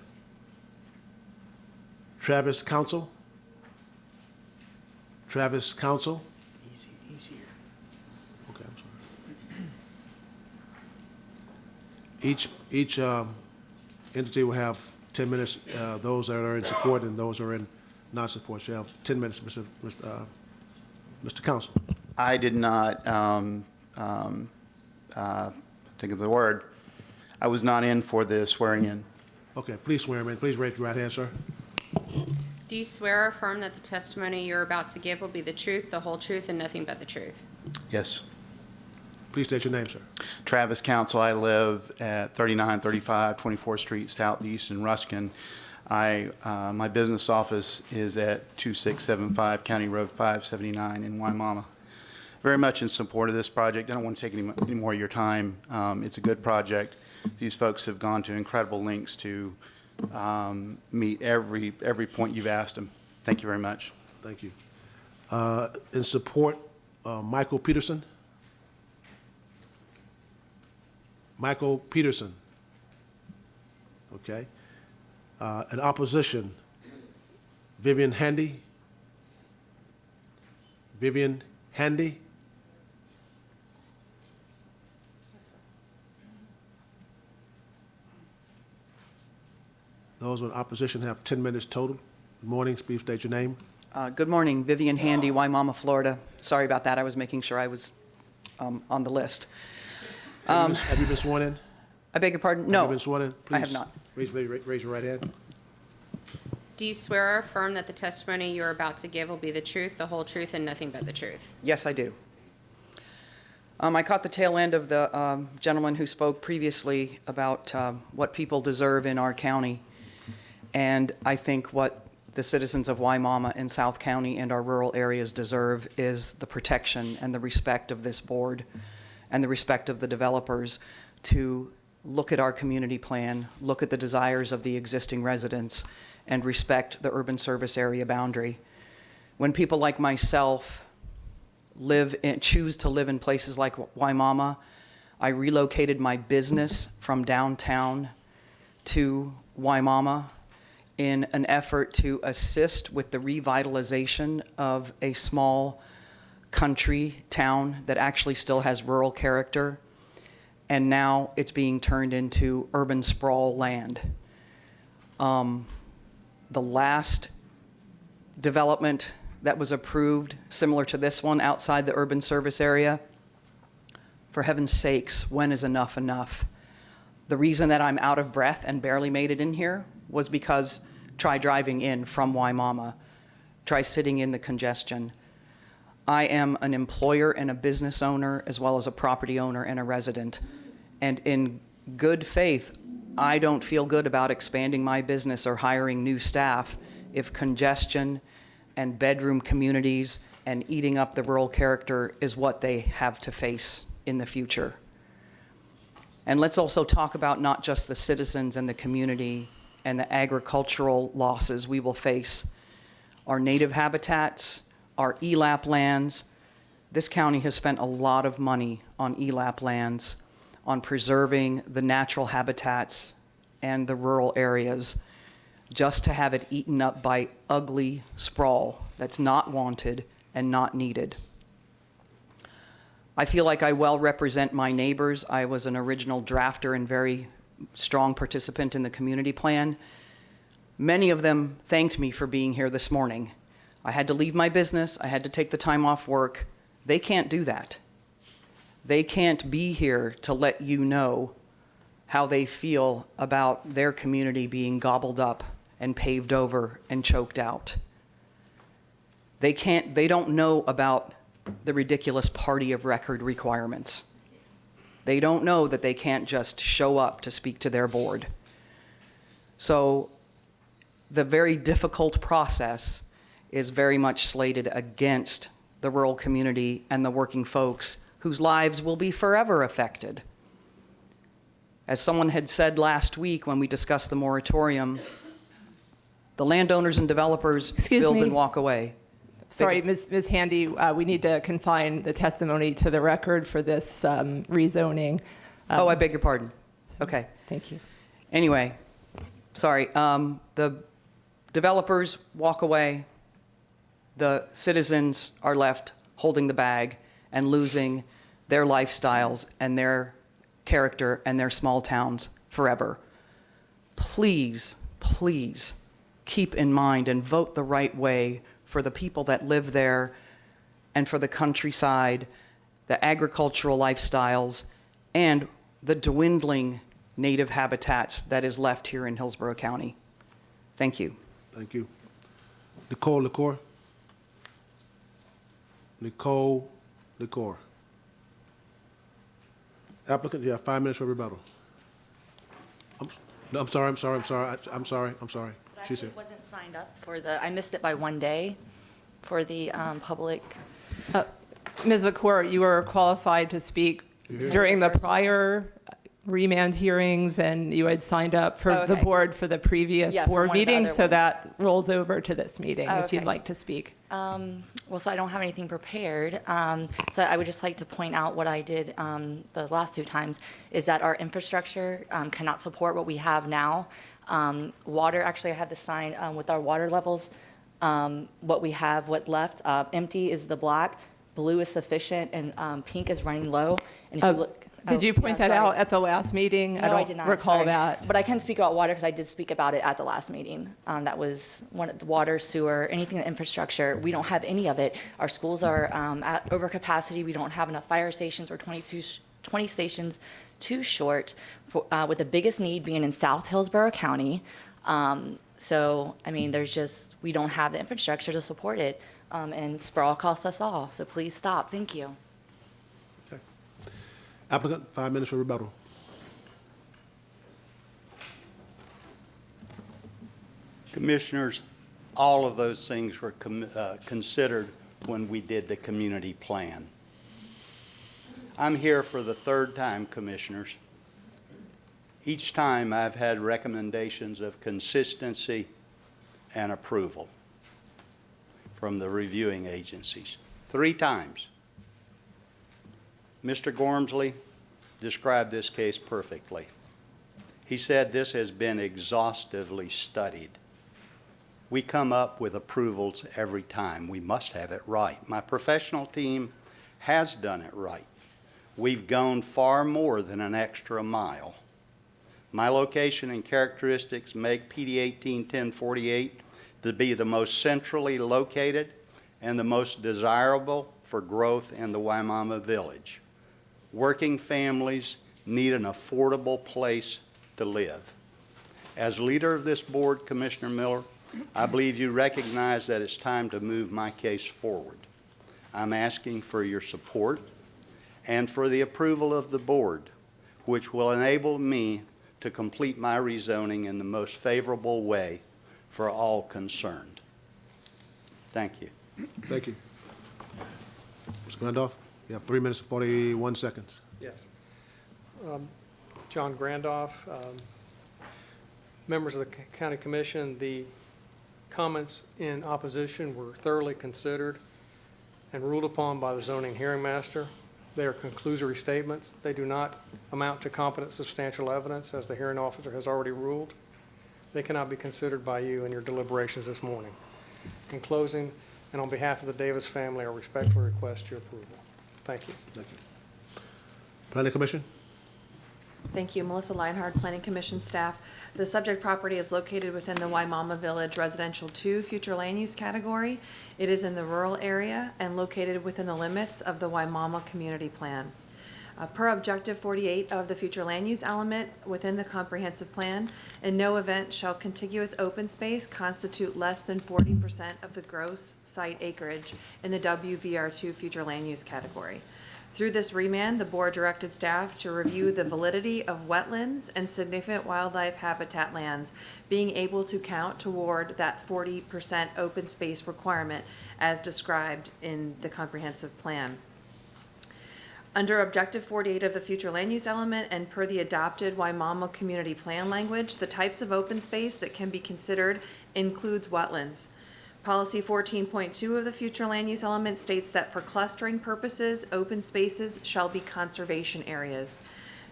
Travis Council. Travis Council. Okay, I'm sorry. Each entity will have 10 minutes, those that are in support and those that are in non-support. So you have 10 minutes, Mr. Council. I did not think of the word. I was not in for the swearing in. Okay, please swear him in. Please raise your right hand, sir. Do you swear or affirm that the testimony you're about to give will be the truth, the whole truth, and nothing but the truth? Yes. Please state your name, sir. Travis Council. I live at 3935 24th Street Southeast in Ruskin. My business office is at 2675 County Road 579 in Waimama. Very much in support of this project. I don't want to take any more of your time. It's a good project. These folks have gone to incredible lengths to meet every point you've asked them. Thank you very much. Thank you. In support, Michael Peterson. Michael Peterson. Okay. In opposition, Vivian Handy. Vivian Handy. Those in opposition have 10 minutes total. Good morning. Please state your name. Good morning. Vivian Handy, Waimama, Florida. Sorry about that. I was making sure I was on the list. Have you been sworn in? I beg your pardon? Have No, you been sworn in? I have Please not. Raise your right hand. Do you swear or affirm that the testimony you're about to give will be the truth, the whole truth, and nothing but the truth? Yes, I do. I caught the tail end of the gentleman who spoke previously about what people deserve in our county. And I think what the citizens of Waimama and South County and our rural areas deserve is the protection and the respect of this board and the respect of the developers to look at our community plan, look at the desires of the existing residents, and respect the urban service area boundary. When people like myself choose to live in places like Waimama, I relocated my business from downtown to Waimama in an effort to assist with the revitalization of a small country town that actually still has rural character. And now it's being turned into urban sprawl land. The last development that was approved, similar to this one, outside the urban service area, for heaven's sakes, when is enough enough? The reason that I'm out of breath and barely made it in here was because try driving in from Waimama, try sitting in the congestion. I am an employer and a business owner, as well as a property owner and a resident. And in good faith, I don't feel good about expanding my business or hiring new staff if congestion and bedroom communities and eating up the rural character is what they have to face in the future. And let's also talk about not just the citizens and the community and the agricultural losses we will face. Our native habitats, our ELAP lands. This county has spent a lot of money on ELAP lands, on preserving the natural habitats and the rural areas, just to have it eaten up by ugly sprawl that's not wanted and not needed. I feel like I well represent my neighbors. I was an original drafter and very strong participant in the community plan. Many of them thanked me for being here this morning. I had to leave my business. I had to take the time off work. They can't do that. They can't be here to let you know how they feel about their community being gobbled up and paved over and choked out. They don't know about the ridiculous party of record requirements. They don't know that they can't just show up to speak to their board. So the very difficult process is very much slated against the rural community and the working folks whose lives will be forever affected. As someone had said last week when we discussed the moratorium, the landowners and developers build and walk away. Sorry, Ms. Handy, we need to confine the testimony to the record for this rezoning. Oh, I beg your pardon. Okay. Thank you. Anyway, sorry. The developers walk away. The citizens are left holding the bag and losing their lifestyles and their character and their small towns forever. Please, please keep in mind and vote the right way for the people that live there and for the countryside, the agricultural lifestyles, and the dwindling native habitats that is left here in Hillsborough County. Thank you. Thank you. Nicole LaCour. Nicole LaCour. Applicant, you have 5 minutes for rebuttal. I'm sorry. I actually wasn't signed up for I missed it by 1 day for the public. Ms. LaCour, you were qualified to speak during the prior remand hearings, and you had signed up for the board for the previous board meeting, so that rolls over to this meeting if you'd like to speak. Well, so I don't have anything prepared. So I would just like to point out what I did the last 2 times, is that our infrastructure cannot support what we have now. Water, actually I have the sign with our water levels, what we have, what left. Empty is the black, blue is sufficient, and pink is running low. And if you look, did you point that out at the last meeting? No, I don't did not, recall sorry. that. But I can speak about water because I did speak about it at the last meeting. That was one of the water, sewer, anything in infrastructure. We don't have any of it. Our schools are at overcapacity. We don't have enough fire stations. We're 20 stations too short, with the biggest need being in South Hillsborough County. So, I mean, we don't have the infrastructure to support it. And sprawl costs us all. So please stop. Thank you. Applicant, 5 minutes for rebuttal. Commissioners, all of those things were considered when we did the community plan. I'm here for the 3rd time, Commissioners. Each time I've had recommendations of consistency and approval from the reviewing agencies. 3 times. Mr. Gormsley described this case perfectly. He said this has been exhaustively studied. We come up with approvals every time. We must have it right. My professional team has done it right. We've gone far more than an extra mile. My location and characteristics make PD 181048 to be the most centrally located and the most desirable for growth in the Waimama Village. Working families need an affordable place to live. As leader of this board, Commissioner Miller, I believe you recognize that it's time to move my case forward. I'm asking for your support and for the approval of the board, which will enable me to complete my rezoning in the most favorable way for all concerned. Thank you. Thank you. Mr. Glandorf, you have 3 minutes and 41 seconds. Yes. John Grandoff, members of the County Commission. The comments in opposition were thoroughly considered and ruled upon by the zoning hearing master. They are conclusory statements. They do not amount to competent substantial evidence, as the hearing officer has already ruled. They cannot be considered by you in your deliberations this morning. In closing, and on behalf of the Davis family, I respectfully request your approval. Thank you. Thank you. Planning Commission? Thank you. Melissa Leinhardt, Planning Commission staff. The subject property is located within the Waimama Village Residential 2 future land use category. It is in the rural area and located within the limits of the Waimama Community Plan. Per Objective 48 of the future land use element within the comprehensive plan, in no event shall contiguous open space constitute less than 40% of the gross site acreage in the WVR2 future land use category. Through this remand, the board directed staff to review the validity of wetlands and significant wildlife habitat lands being able to count toward that 40% open space requirement as described in the comprehensive plan. Under Objective 48 of the future land use element and per the adopted Waimama community plan language, the types of open space that can be considered includes wetlands. Policy 14.2 of the future land use element states that for clustering purposes, open spaces shall be conservation areas.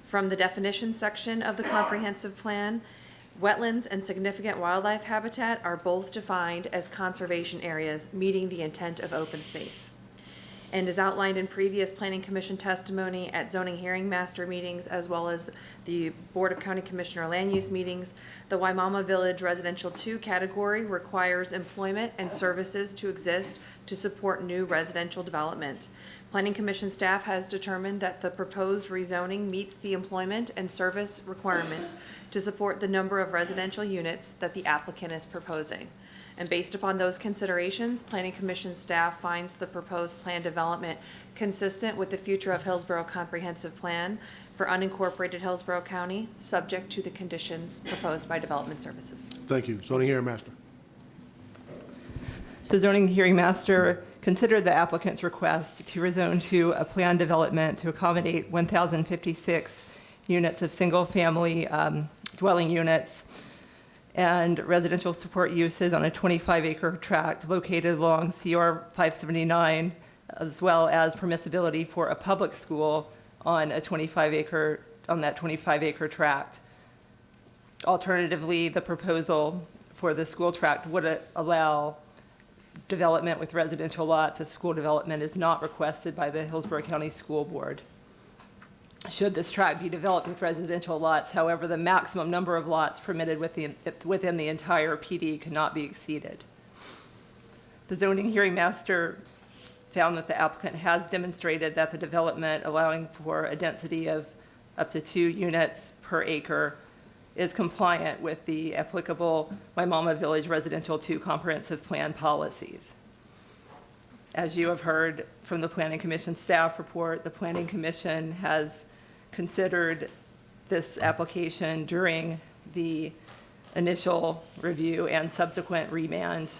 From the definition section of the comprehensive plan, wetlands and significant wildlife habitat are both defined as conservation areas, meeting the intent of open space. And as outlined in previous Planning Commission testimony at zoning hearing master meetings, as well as the Board of County Commissioner land use meetings, the Waimama Village Residential 2 category requires employment and services to exist to support new residential development. Planning Commission staff has determined that the proposed rezoning meets the employment and service requirements to support the number of residential units that the applicant is proposing. And based upon those considerations, Planning Commission staff finds the proposed plan development consistent with the future of Hillsborough Comprehensive Plan for unincorporated Hillsborough County, subject to the conditions proposed by Development Services. Thank you. Zoning Hearing Master. The zoning hearing master considered the applicant's request to rezone to a planned development to accommodate 1,056 units of single-family dwelling units and residential support uses on a 25-acre tract located along CR 579, as well as permissibility for a public school on that 25-acre tract. Alternatively, the proposal for the school tract would allow development with residential lots if school development is not requested by the Hillsborough County School Board. Should this tract be developed with residential lots, however, the maximum number of lots permitted within the entire PD cannot be exceeded. The zoning hearing master found that the applicant has demonstrated that the development allowing for a density of up to 2 units per acre is compliant with the applicable Waimama Village Residential 2 Comprehensive Plan policies. As you have heard from the Planning Commission staff report, the Planning Commission has considered this application during the initial review and subsequent remand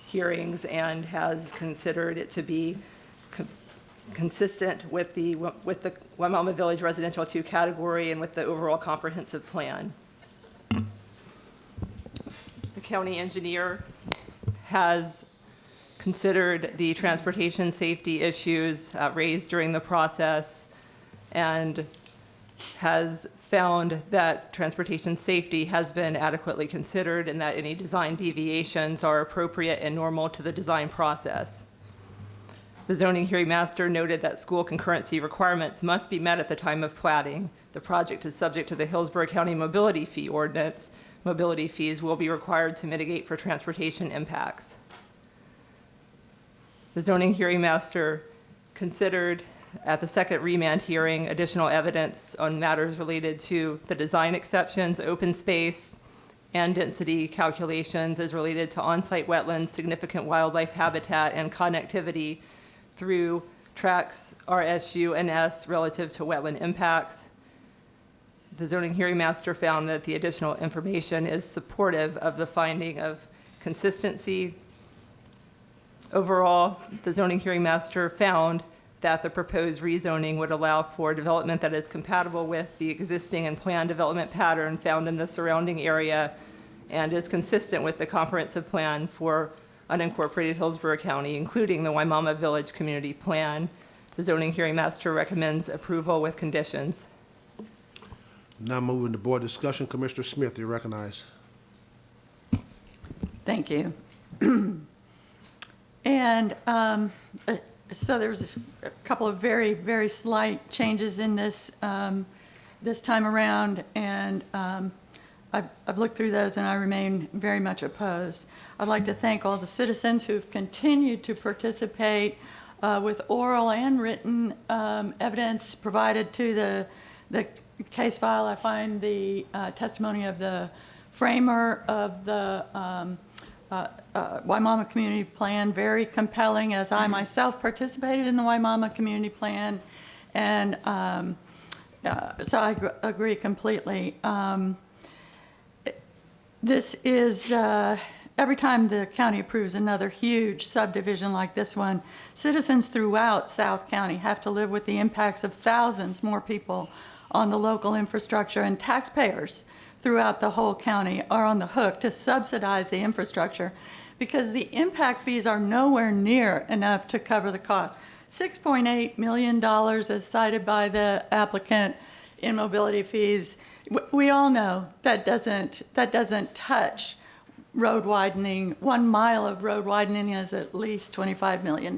hearings and has considered it to be consistent with the Waimama Village Residential 2 category and with the overall comprehensive plan. The county engineer has considered the transportation safety issues raised during the process and has found that transportation safety has been adequately considered and that any design deviations are appropriate and normal to the design process. The zoning hearing master noted that school concurrency requirements must be met at the time of platting. The project is subject to the Hillsborough County Mobility Fee Ordinance. Mobility fees will be required to mitigate for transportation impacts. The zoning hearing master considered at the second remand hearing additional evidence on matters related to the design exceptions, open space, and density calculations as related to on-site wetlands, significant wildlife habitat, and connectivity through tracts RSU and S relative to wetland impacts. The zoning hearing master found that the additional information is supportive of the finding of consistency. Overall, the zoning hearing master found that the proposed rezoning would allow for development that is compatible with the existing and planned development pattern found in the surrounding area and is consistent with the comprehensive plan for unincorporated Hillsborough County, including the Waimama Village Community Plan. The zoning hearing master recommends approval with conditions. Now moving to board discussion. Commissioner Smith, you recognize. Thank you. And so there was a couple of very, very slight changes in this this time around, and I've looked through those and I remain very much opposed. I'd like to thank all the citizens who've continued to participate with oral and written evidence provided to the case file. I find the testimony of the framer of the Waimama Community Plan very compelling, as I myself participated in the Waimama Community Plan, and so I agree completely. This is, every time the county approves another huge subdivision like this one, citizens throughout South County have to live with the impacts of thousands more people on the local infrastructure, and taxpayers throughout the whole county are on the hook to subsidize the infrastructure because the impact fees are nowhere near enough to cover the cost. $6.8 million as cited by the applicant in mobility fees. We all know that doesn't touch road widening. 1 mile of road widening is at least $25 million.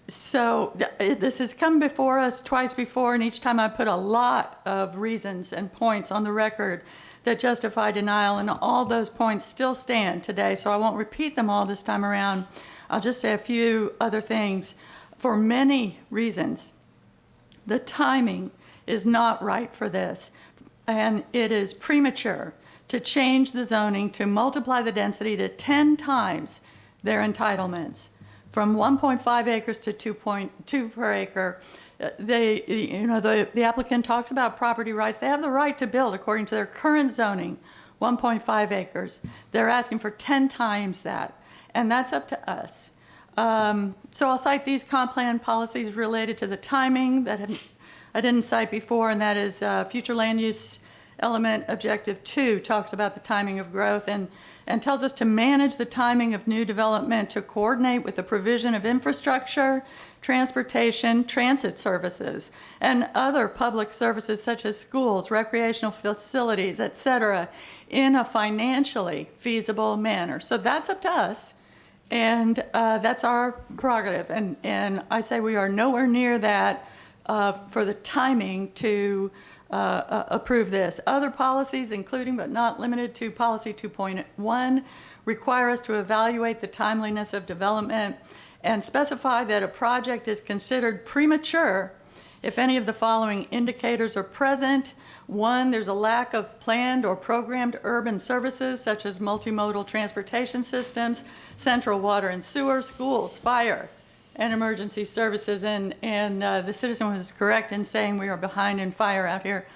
So this has come before us twice before, and each time I put a lot of reasons and points on the record that justify denial, and all those points still stand today, so I won't repeat them all this time around. I'll just say a few other things. For many reasons, the timing is not right for this, and it is premature to change the zoning to multiply the density to 10 times their entitlements, from 1.5 acres to 2.2 per acre. The applicant talks about property rights. They have the right to build according to their current zoning, 1.5 acres. They're asking for 10 times that, and that's up to us. So I'll cite these comp plan policies related to the timing that I didn't cite before, and that is future land use element objective 2 talks about the timing of growth and tells us to manage the timing of new development to coordinate with the provision of infrastructure, transportation, transit services, and other public services such as schools, recreational facilities, et cetera, in a financially feasible manner. So that's up to us, and that's our prerogative. And I say we are nowhere near that for the timing to approve this. Other policies, including but not limited to policy 2.1, require us to evaluate the timeliness of development and specify that a project is considered premature if any of the following indicators are present. 1, there's a lack of planned or programmed urban services such as multimodal transportation systems, central water and sewer, schools, fire, and emergency services, and the citizen was correct in saying we are behind in fire out here.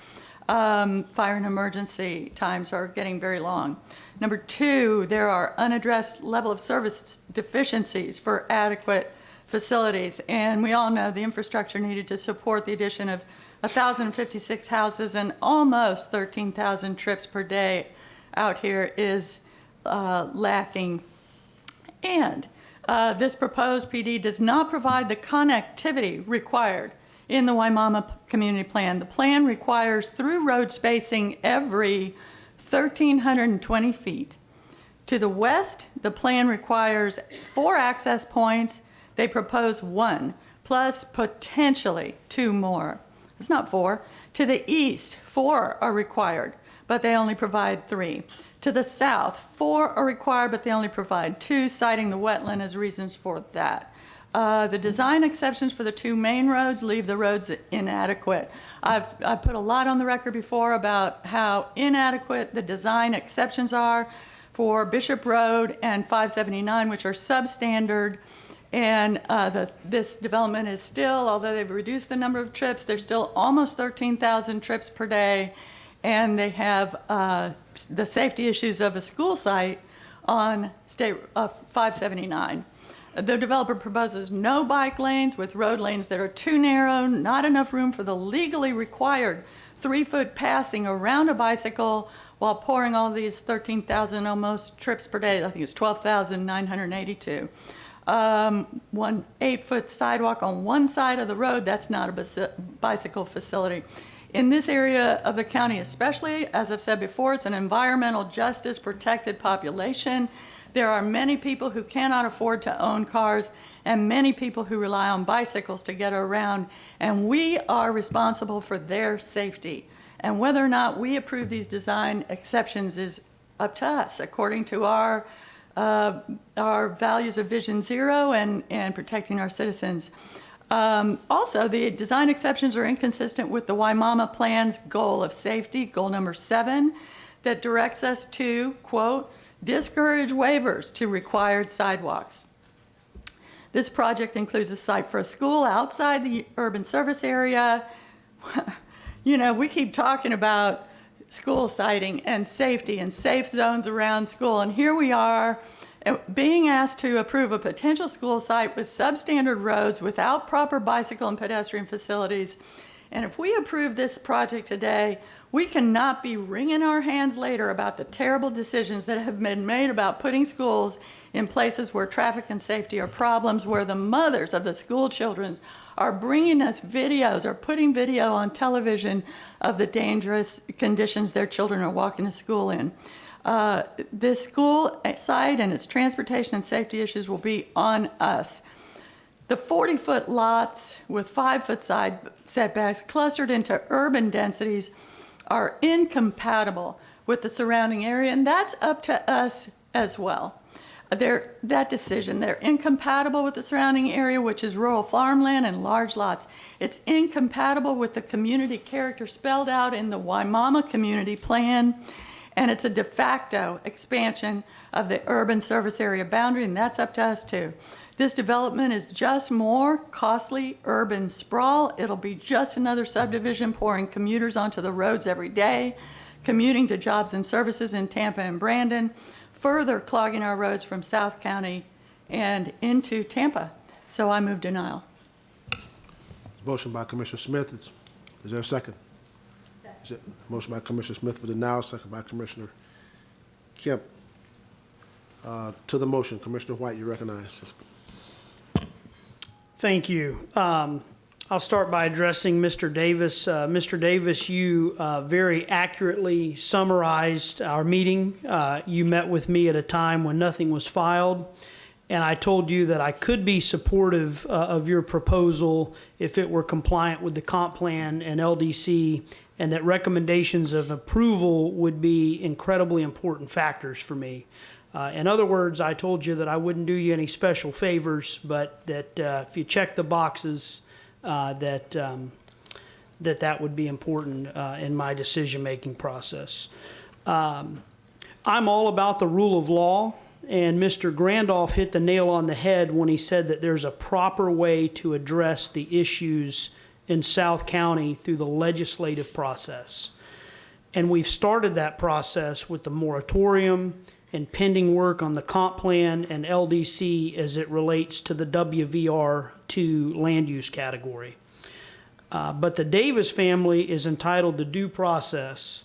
Fire and emergency times are getting very long. Number 2, there are unaddressed level of service deficiencies for adequate facilities, and we all know the infrastructure needed to support the addition of 1,056 houses and almost 13,000 trips per day out here is lacking. And this proposed PD does not provide the connectivity required in the Waimama Community Plan. The plan requires through road spacing every 1,320 feet. To the west, the plan requires 4 access points. They propose 1, plus potentially 2 more. It's not 4. To the east, 4 are required, but they only provide 3. To the south, 4 are required, but they only provide 2, citing the wetland as reasons for that. The design exceptions for the 2 main roads leave the roads inadequate. I've put a lot on the record before about how inadequate the design exceptions are for Bishop Road and 579, which are substandard. And this development is still, although they've reduced the number of trips, they're still almost 13,000 trips per day. And they have the safety issues of a school site on State 579. The developer proposes no bike lanes with road lanes that are too narrow, not enough room for the legally required 3-foot passing around a bicycle while pouring all these 13,000 almost trips per day. I think it's 12,982. 1 8-foot sidewalk on one side of the road, that's not a bicycle facility. In this area of the county especially, as I've said before, it's an environmental justice protected population. There are many people who cannot afford to own cars and many people who rely on bicycles to get around, and we are responsible for their safety. And whether or not we approve these design exceptions is up to us, according to our values of Vision Zero and protecting our citizens. Also, the design exceptions are inconsistent with the Waimama Plan's goal of safety, goal number 7, that directs us to, quote, discourage waivers to required sidewalks. This project includes a site for a school outside the urban service area. You know, we keep talking about school siting and safety and safe zones around school, and here we are being asked to approve a potential school site with substandard roads without proper bicycle and pedestrian facilities. And if we approve this project today, we cannot be wringing our hands later about the terrible decisions that have been made about putting schools in places where traffic and safety are problems, where the mothers of the school children are bringing us videos or putting video on television of the dangerous conditions their children are walking to school in. This school site and its transportation and safety issues will be on us. The 40-foot lots with 5-foot side setbacks clustered into urban densities are incompatible with the surrounding area, and that's up to us as well. That decision, they're incompatible with the surrounding area, which is rural farmland and large lots. It's incompatible with the community character spelled out in the Waimama Community Plan, and it's a de facto expansion of the urban service area boundary, and that's up to us too. This development is just more costly urban sprawl. It'll be just another subdivision pouring commuters onto the roads every day, commuting to jobs and services in Tampa and Brandon, further clogging our roads from South County and into Tampa. So I move denial. Motion by Commissioner Smith. Is there a second? Second. Motion by Commissioner Smith for denial, second by Commissioner Kemp. To the motion, Commissioner White, you recognize. Thank you. I'll start by addressing Mr. Davis. Mr. Davis, you very accurately summarized our meeting. You met with me at a time when nothing was filed, and I told you that I could be supportive of your proposal if it were compliant with the comp plan and LDC, and that recommendations of approval would be incredibly important factors for me. In other words, I told you that I wouldn't do you any special favors, but that if you check the boxes, that would be important in my decision-making process. I'm all about the rule of law, and Mr. Grandoff hit the nail on the head when he said that there's a proper way to address the issues in South County through the legislative process. And we've started that process with the moratorium and pending work on the comp plan and LDC as it relates to the WVR2 land use category. But the Davis family is entitled to due process,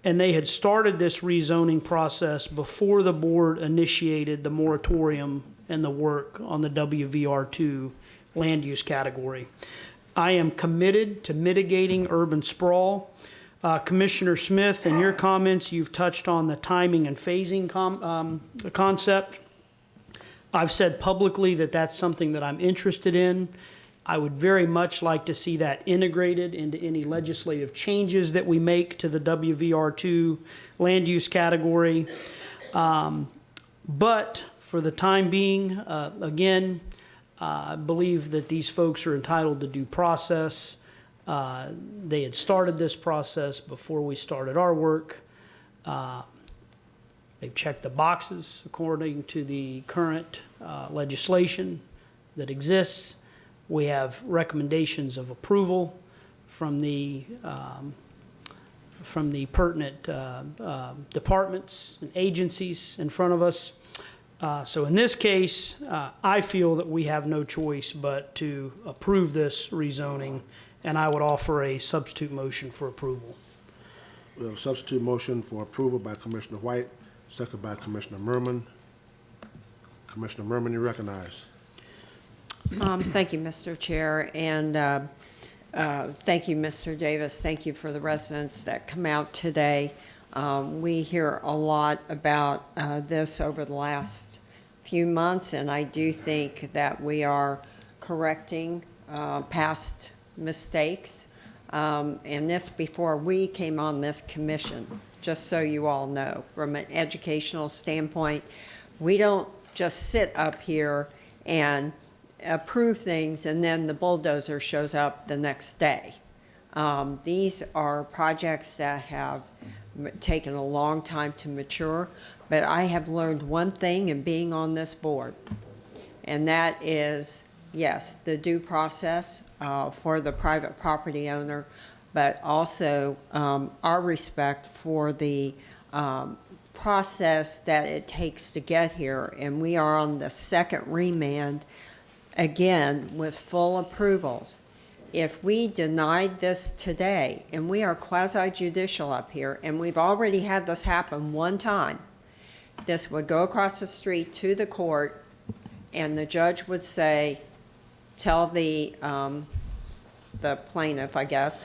and they had started this rezoning process before the board initiated the moratorium and the work on the WVR2 land use category. I am committed to mitigating urban sprawl. Commissioner Smith, in your comments, you've touched on the timing and phasing concept. I've said publicly that that's something that I'm interested in. I would very much like to see that integrated into any legislative changes that we make to the WVR2 land use category. But for the time being, again, I believe that these folks are entitled to due process. They had started this process before we started our work. They've checked the boxes according to the current legislation that exists. We have recommendations of approval from the pertinent departments and agencies in front of us. So in this case, I feel that we have no choice but to approve this rezoning, and I would offer a substitute motion for approval. We have a substitute motion for approval by Commissioner White, second by Commissioner Merman. Commissioner Merman, you recognize. Thank you, Mr. Chair, and thank you, Mr. Davis. Thank you for the residents that come out today. We hear a lot about this over the last few months, and I do think that we are correcting past mistakes. And this before we came on this commission, just so you all know. From an educational standpoint, we don't just sit up here and approve things and then the bulldozer shows up the next day. These are projects that have taken a long time to mature, but I have learned one thing in being on this board, and that is, yes, the due process for the private property owner, but also our respect for the process that it takes to get here. And we are on the second remand, again, with full approvals. If we denied this today, and we are quasi-judicial up here, and we've already had this happen one time, this would go across the street to the court, and the judge would say, tell the plaintiff, I guess,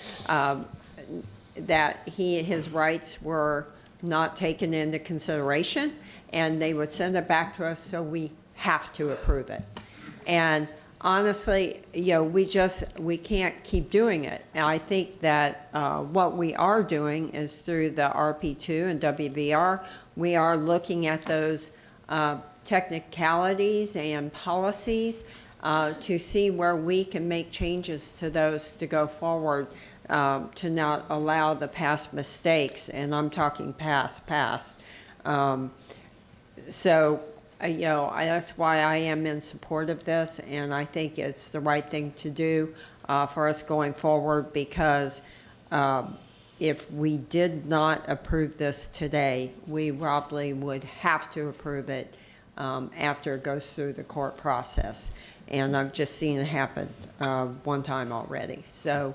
that his rights were not taken into consideration, and they would send it back to us, so we have to approve it. And honestly, you know, we can't keep doing it. And I think that what we are doing is through the RP2 and WVR, we are looking at those technicalities and policies to see where we can make changes to those to go forward, to not allow the past mistakes, and I'm talking past. So, you know, that's why I am in support of this, and I think it's the right thing to do for us going forward, because if we did not approve this today, we probably would have to approve it after it goes through the court process. And I've just seen it happen one time already. So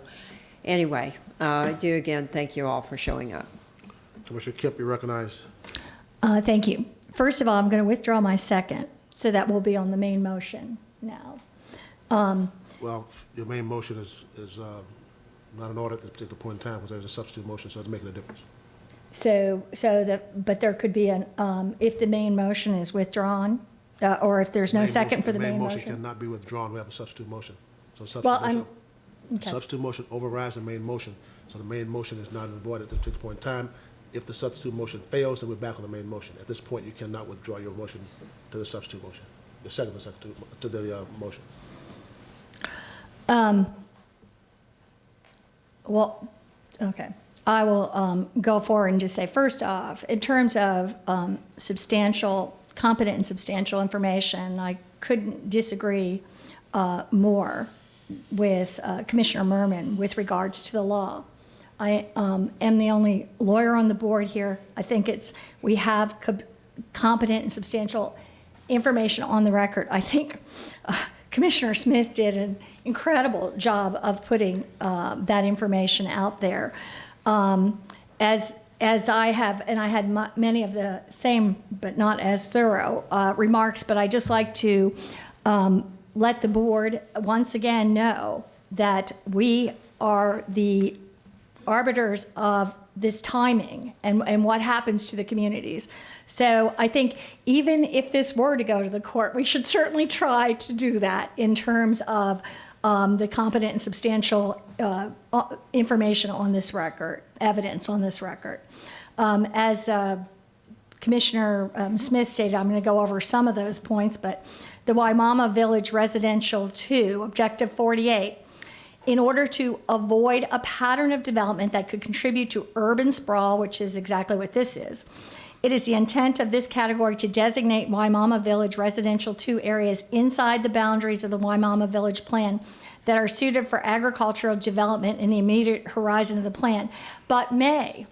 anyway, I do again thank you all for showing up. Commissioner Kipp, you recognize. Thank you. First of all, I'm going to withdraw my second, so that will be on the main motion now. Well, your main motion is not in order at this particular point in time, because there's a substitute motion, so it's making a difference. But there could be an, if the main motion is withdrawn, or if there's no second for the main motion. The main motion cannot be withdrawn. We have a substitute motion. So substitute motion overrides the main motion. So the main motion is not in void at this particular point in time. If the substitute motion fails, then we're back on the main motion. At this point, you cannot withdraw your motion to the substitute motion, your second to the motion. Well, okay. I will go forward and just say, first off, in terms of competent and substantial information, I couldn't disagree more with Commissioner Merman with regards to the law. I am the only lawyer on the board here. I think we have competent and substantial information on the record. I think Commissioner Smith did an incredible job of putting that information out there. As I have, and I had many of the same, but not as thorough remarks, but I just like to let the board once again know that we are the arbiters of this timing and what happens to the communities. So I think even if this were to go to the court, we should certainly try to do that in terms of the competent and substantial information on this record, evidence on this record. As Commissioner Smith stated, I'm going to go over some of those points, but the Waimama Village Residential 2, Objective 48, in order to avoid a pattern of development that could contribute to urban sprawl, which is exactly what this is, it is the intent of this category to designate Waimama Village Residential 2 areas inside the boundaries of the Waimama Village Plan that are suited for agricultural development in the immediate horizon of the plan, but may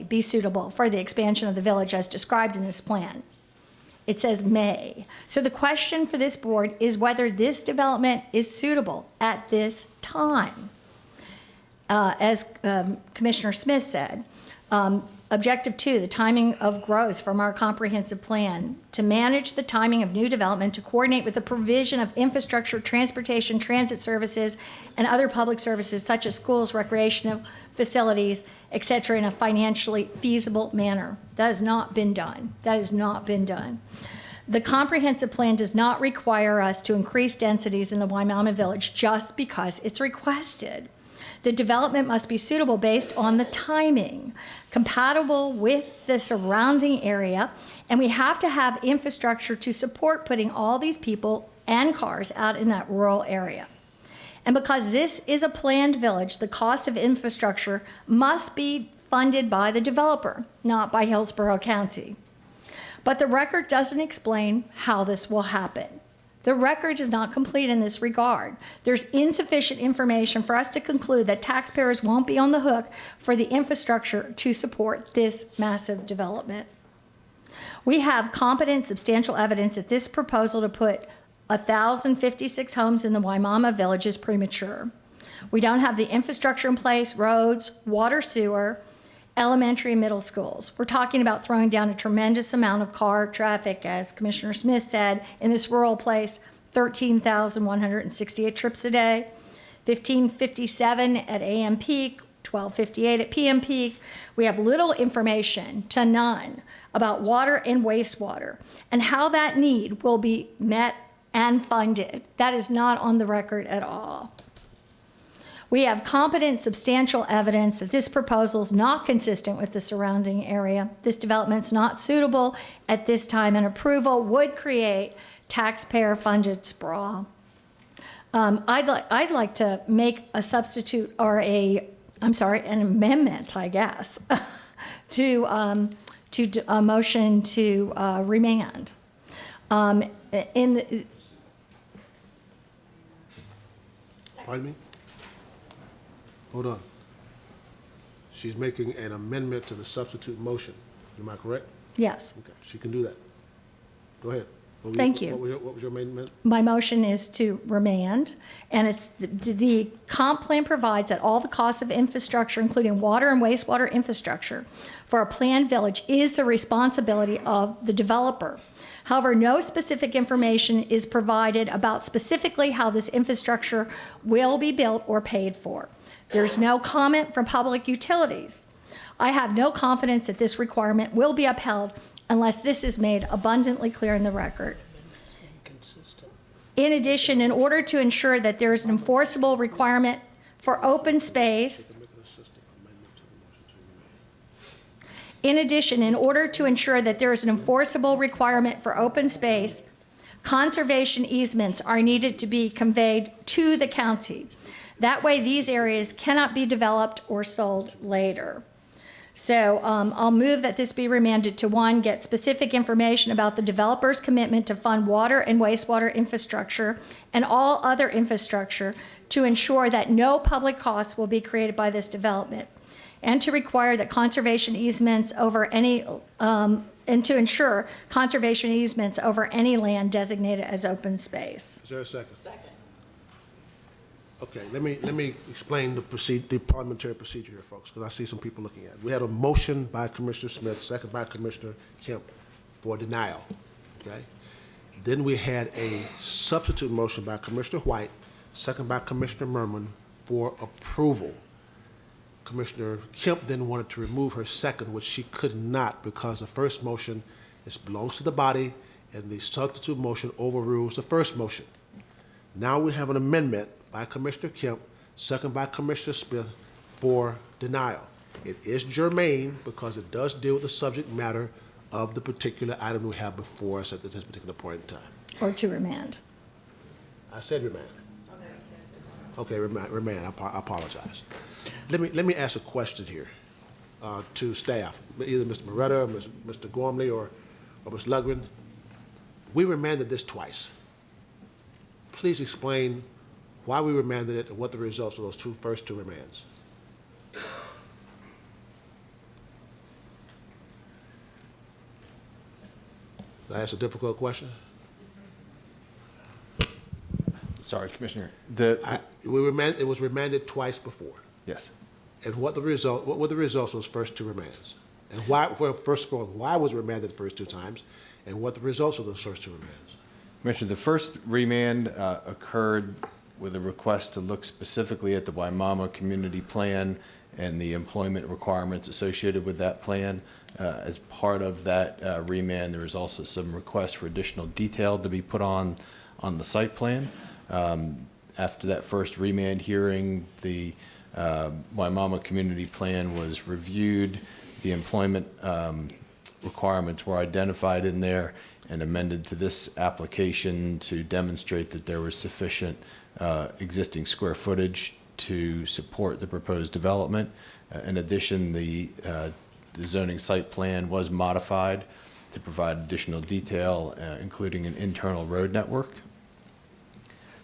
be suitable for the expansion of the village as described in this plan. It says may. So the question for this board is whether this development is suitable at this time. As Commissioner Smith said, Objective 2, the timing of growth from our comprehensive plan to manage the timing of new development to coordinate with the provision of infrastructure, transportation, transit services, and other public services such as schools, recreational facilities, etc., in a financially feasible manner. That has not been done. That has not been done. The comprehensive plan does not require us to increase densities in the Waimama Village just because it's requested. The development must be suitable based on the timing, compatible with the surrounding area, and we have to have infrastructure to support putting all these people and cars out in that rural area. And because this is a planned village, the cost of infrastructure must be funded by the developer, not by Hillsborough County. But the record doesn't explain how this will happen. The record is not complete in this regard. There's insufficient information for us to conclude that taxpayers won't be on the hook for the infrastructure to support this massive development. We have competent, substantial evidence that this proposal to put 1,056 homes in the Waimama Village is premature. We don't have the infrastructure in place, roads, water, sewer, elementary and middle schools. We're talking about throwing down a tremendous amount of car traffic, as Commissioner Smith said, in this rural place, 13,168 trips a day, 1557 at AM peak, 1258 at PM peak. We have little information to none about water and wastewater and how that need will be met and funded. That is not on the record at all. We have competent, substantial evidence that this proposal is not consistent with the surrounding area. This development's not suitable at this time, and approval would create taxpayer-funded sprawl. I'd like to make a substitute or an amendment, I guess, to a motion to remand. Pardon me? Hold on. She's making an amendment to the substitute motion. Am I correct? Yes. Okay, she can do that. Go ahead. Thank you. What was your amendment? My motion is to remand, and it's the comp plan provides that all the costs of infrastructure, including water and wastewater infrastructure, for a planned village is the responsibility of the developer. However, no specific information is provided about specifically how this infrastructure will be built or paid for. There's no comment from public utilities. I have no confidence that this requirement will be upheld unless this is made abundantly clear in the record. In addition, in order to ensure that there is an enforceable requirement for open space, conservation easements are needed to be conveyed to the county. That way, these areas cannot be developed or sold later. So I'll move that this be remanded to, one, get specific information about the developer's commitment to fund water and wastewater infrastructure and all other infrastructure to ensure that no public costs will be created by this development, and to require that conservation easements over any, and to ensure conservation easements over any land designated as open space. Is there a second? Second. Okay, let me explain the parliamentary procedure here, folks, because I see some people looking at it. We had a motion by Commissioner Smith, second by Commissioner Kemp, for denial, okay? Then we had a substitute motion by Commissioner White, second by Commissioner Merman, for approval. Commissioner Kemp then wanted to remove her second, which she could not because the first motion belongs to the body, and the substitute motion overrules the first motion. Now we have an amendment by Commissioner Kemp, second by Commissioner Smith, for denial. It is germane because it does deal with the subject matter of the particular item we have before us at this particular point in time. Or to remand. I said remand. Okay, remand. I apologize. Let me ask a question here to staff, either Mr. Moretta, Mr. Gormley, or Ms. Lugren. We remanded this twice. Please explain why we remanded it and what the results of those first two remands. Did I ask a difficult question? Sorry, Commissioner. It was remanded twice before. Yes. And what were the results of those first two remands? And why, well, first of all, why was it remanded the first two times? And what the results of those first two remands? Commissioner, the first remand occurred with a request to look specifically at the Waimama Community Plan and the employment requirements associated with that plan. As part of that remand, there was also some requests for additional detail to be put on the site plan. After that first remand hearing, the Waimama Community Plan was reviewed. The employment requirements were identified in there and amended to this application to demonstrate that there was sufficient existing square footage to support the proposed development. In addition, the zoning site plan was modified to provide additional detail, including an internal road network.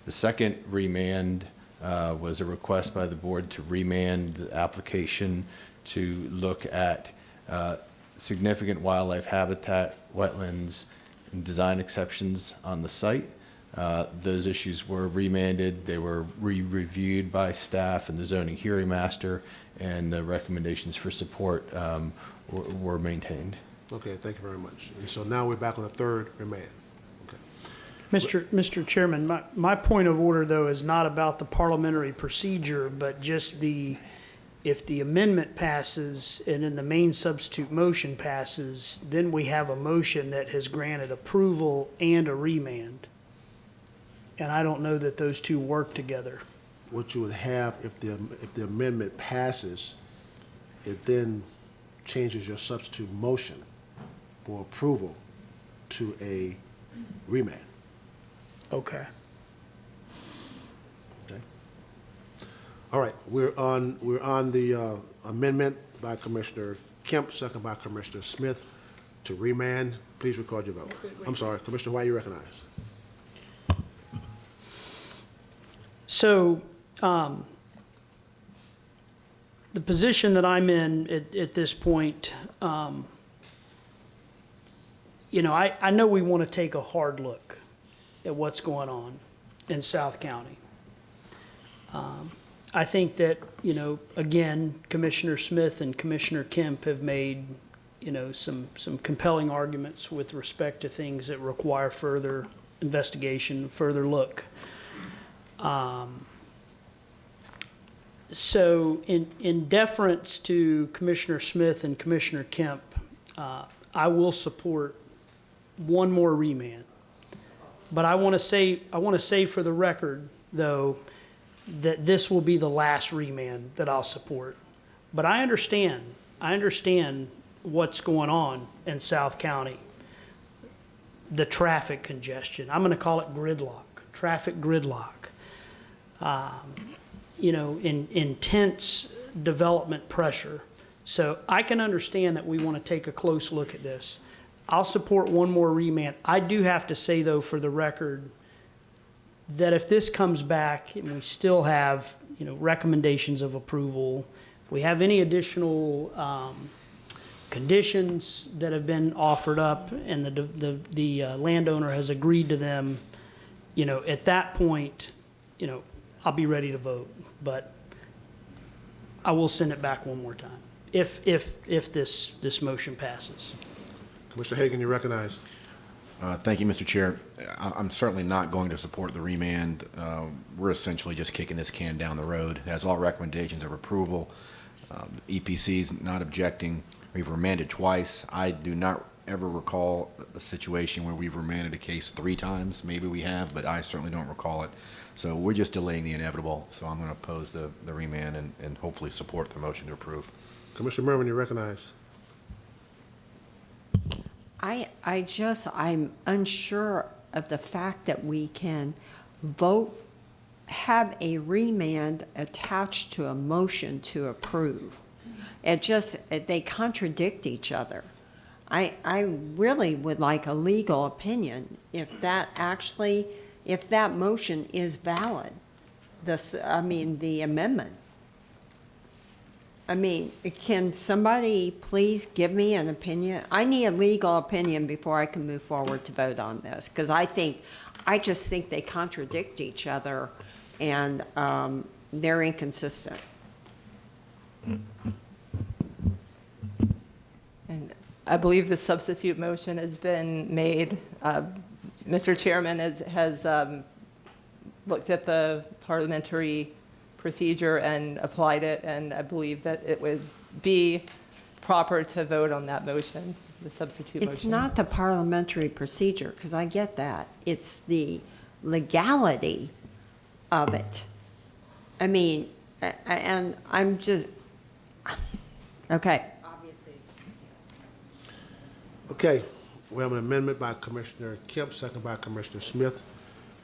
The second remand was a request by the board to remand the application to look at significant wildlife habitat, wetlands, and design exceptions on the site. Those issues were remanded. They were re-reviewed by staff and the zoning hearing master, and the recommendations for support were maintained. Okay, thank you very much. And so now we're back on the third remand. Mr. Chairman, my point of order, though, is not about the parliamentary procedure, but just if the amendment passes and then the main substitute motion passes, then we have a motion that has granted approval and a remand. And I don't know that those two work together. What you would have, if the amendment passes, it then changes your substitute motion for approval to a remand. Okay. Okay. All right, we're on the amendment by Commissioner Kemp, second by Commissioner Smith to remand. Please record your vote. I'm sorry, Commissioner White, you recognize. So, the position that I'm in at this point, I know we want to take a hard look at what's going on in South County. I think that, again, Commissioner Smith and Commissioner Kemp have made, some compelling arguments with respect to things that require further investigation, further look. So in deference to Commissioner Smith and Commissioner Kemp, I will support one more remand. But I want to say for the record, though, that this will be the last remand that I'll support. But I understand what's going on in South County. The traffic congestion. I'm going to call it gridlock, traffic gridlock. Intense development pressure. So I can understand that we want to take a close look at this. I'll support one more remand. I do have to say, though, for the record, that if this comes back and we still have, recommendations of approval, if we have any additional conditions that have been offered up and the landowner has agreed to them, at that point, I'll be ready to vote. But I will send it back one more time if this motion passes. Commissioner Hagan, you recognize. Thank you, Mr. Chair. I'm certainly not going to support the remand. We're essentially just kicking this can down the road. It has all recommendations of approval. EPC's not objecting. We've remanded twice. I do not ever recall a situation where we've remanded a case 3 times. Maybe we have, but I certainly don't recall it. So we're just delaying the inevitable. So I'm going to oppose the remand and hopefully support the motion to approve. Commissioner Merwin, you recognize. I'm unsure of the fact that we can have a remand attached to a motion to approve. They contradict each other. I really would like a legal opinion if that motion is valid, the amendment. I mean, can somebody please give me an opinion? I need a legal opinion before I can move forward to vote on this, because I just think they contradict each other, and they're inconsistent. And I believe the substitute motion has been made. Mr. Chairman has looked at the parliamentary procedure and applied it, and I believe that it would be proper to vote on that motion, the substitute motion. It's not the parliamentary procedure, because I get that. It's the legality of it. I mean, and I'm just, okay. Okay, we have an amendment by Commissioner Kemp, second by Commissioner Smith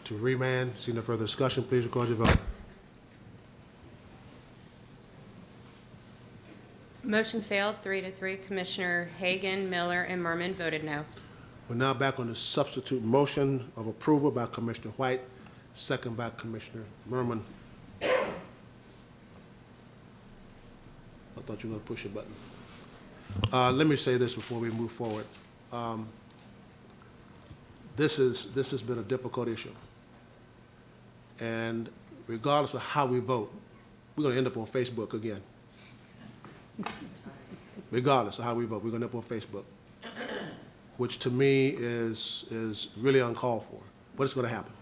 to remand. See no further discussion, please record your vote. Motion failed, 3-3. Commissioner Hagan, Miller, and Merman voted no. We're now back on the substitute motion of approval by Commissioner White, second by Commissioner Merman. I thought you were going to push a button. Let me say this before we move forward. This has been a difficult issue. And regardless of how we vote, we're going to end up on Facebook again. Regardless of how we vote, we're going to end up on Facebook, which to me is really uncalled for. But it's going to happen.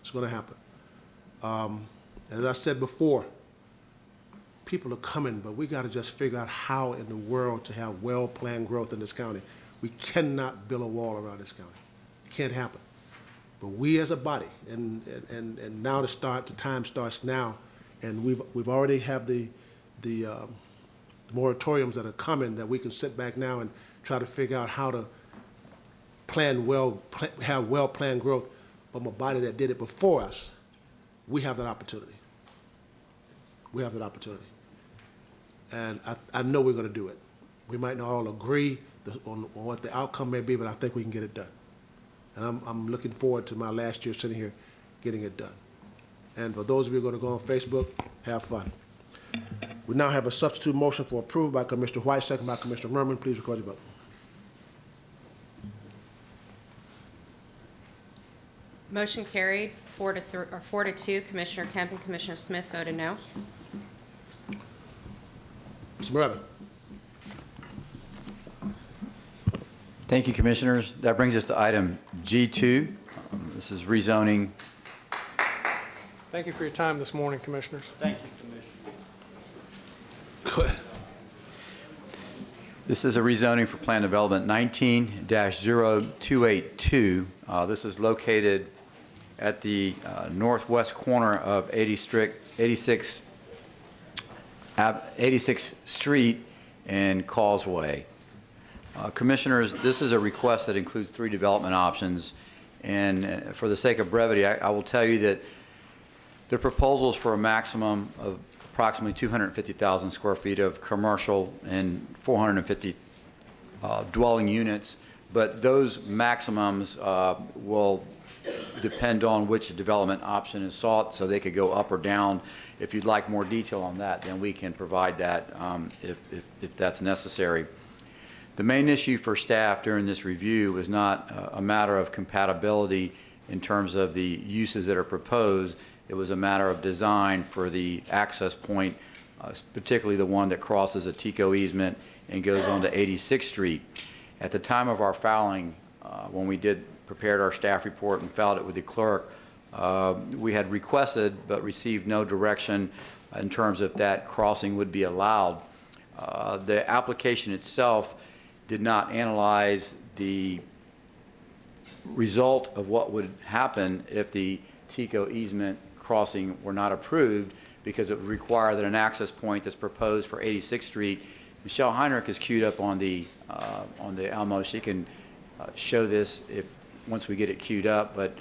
It's going to happen. As I said before, people are coming, but we got to just figure out how in the world to have well-planned growth in this county. We cannot build a wall around this county. It can't happen. But we as a body, and now the time starts now, and we've already have the moratoriums that are coming, that we can sit back now and try to figure out how to have well-planned growth from a body that did it before us. We have that opportunity. We have that opportunity. And I know we're going to do it. We might not all agree on what the outcome may be, but I think we can get it done. And I'm looking forward to my last year sitting here getting it done. And for those of you who are going to go on Facebook, have fun. We now have a substitute motion for approval by Commissioner White, second by Commissioner Merman. Please record your vote. Motion carried, 4-2. Commissioner Kemp and Commissioner Smith voted no. Mr. Moretta. Thank you, Commissioners. That brings us to item G2. This is rezoning. Thank you for your time this morning, Commissioners. Thank you, Commissioner. Go ahead. This is a rezoning for plan development 19-0282. This is located at the northwest corner of 86th Street and Causeway. Commissioners, this is a request that includes 3 development options, and for the sake of brevity, I will tell you that the proposal is for a maximum of approximately 250,000 square feet of commercial and 450 dwelling units, but those maximums will depend on which development option is sought, so they could go up or down. If you'd like more detail on that, then we can provide that if that's necessary. The main issue for staff during this review was not a matter of compatibility in terms of the uses that are proposed. It was a matter of design for the access point, particularly the one that crosses a TICO easement and goes on to 86th Street. At the time of our filing, when we prepared our staff report and filed it with the clerk, we had requested but received no direction in terms of that crossing would be allowed. The application itself did not analyze the result of what would happen if the TICO easement crossing were not approved, because it would require that an access point that's proposed for 86th Street. Michelle Heinrich is queued up on the Elmo. She can show this once we get it queued up. But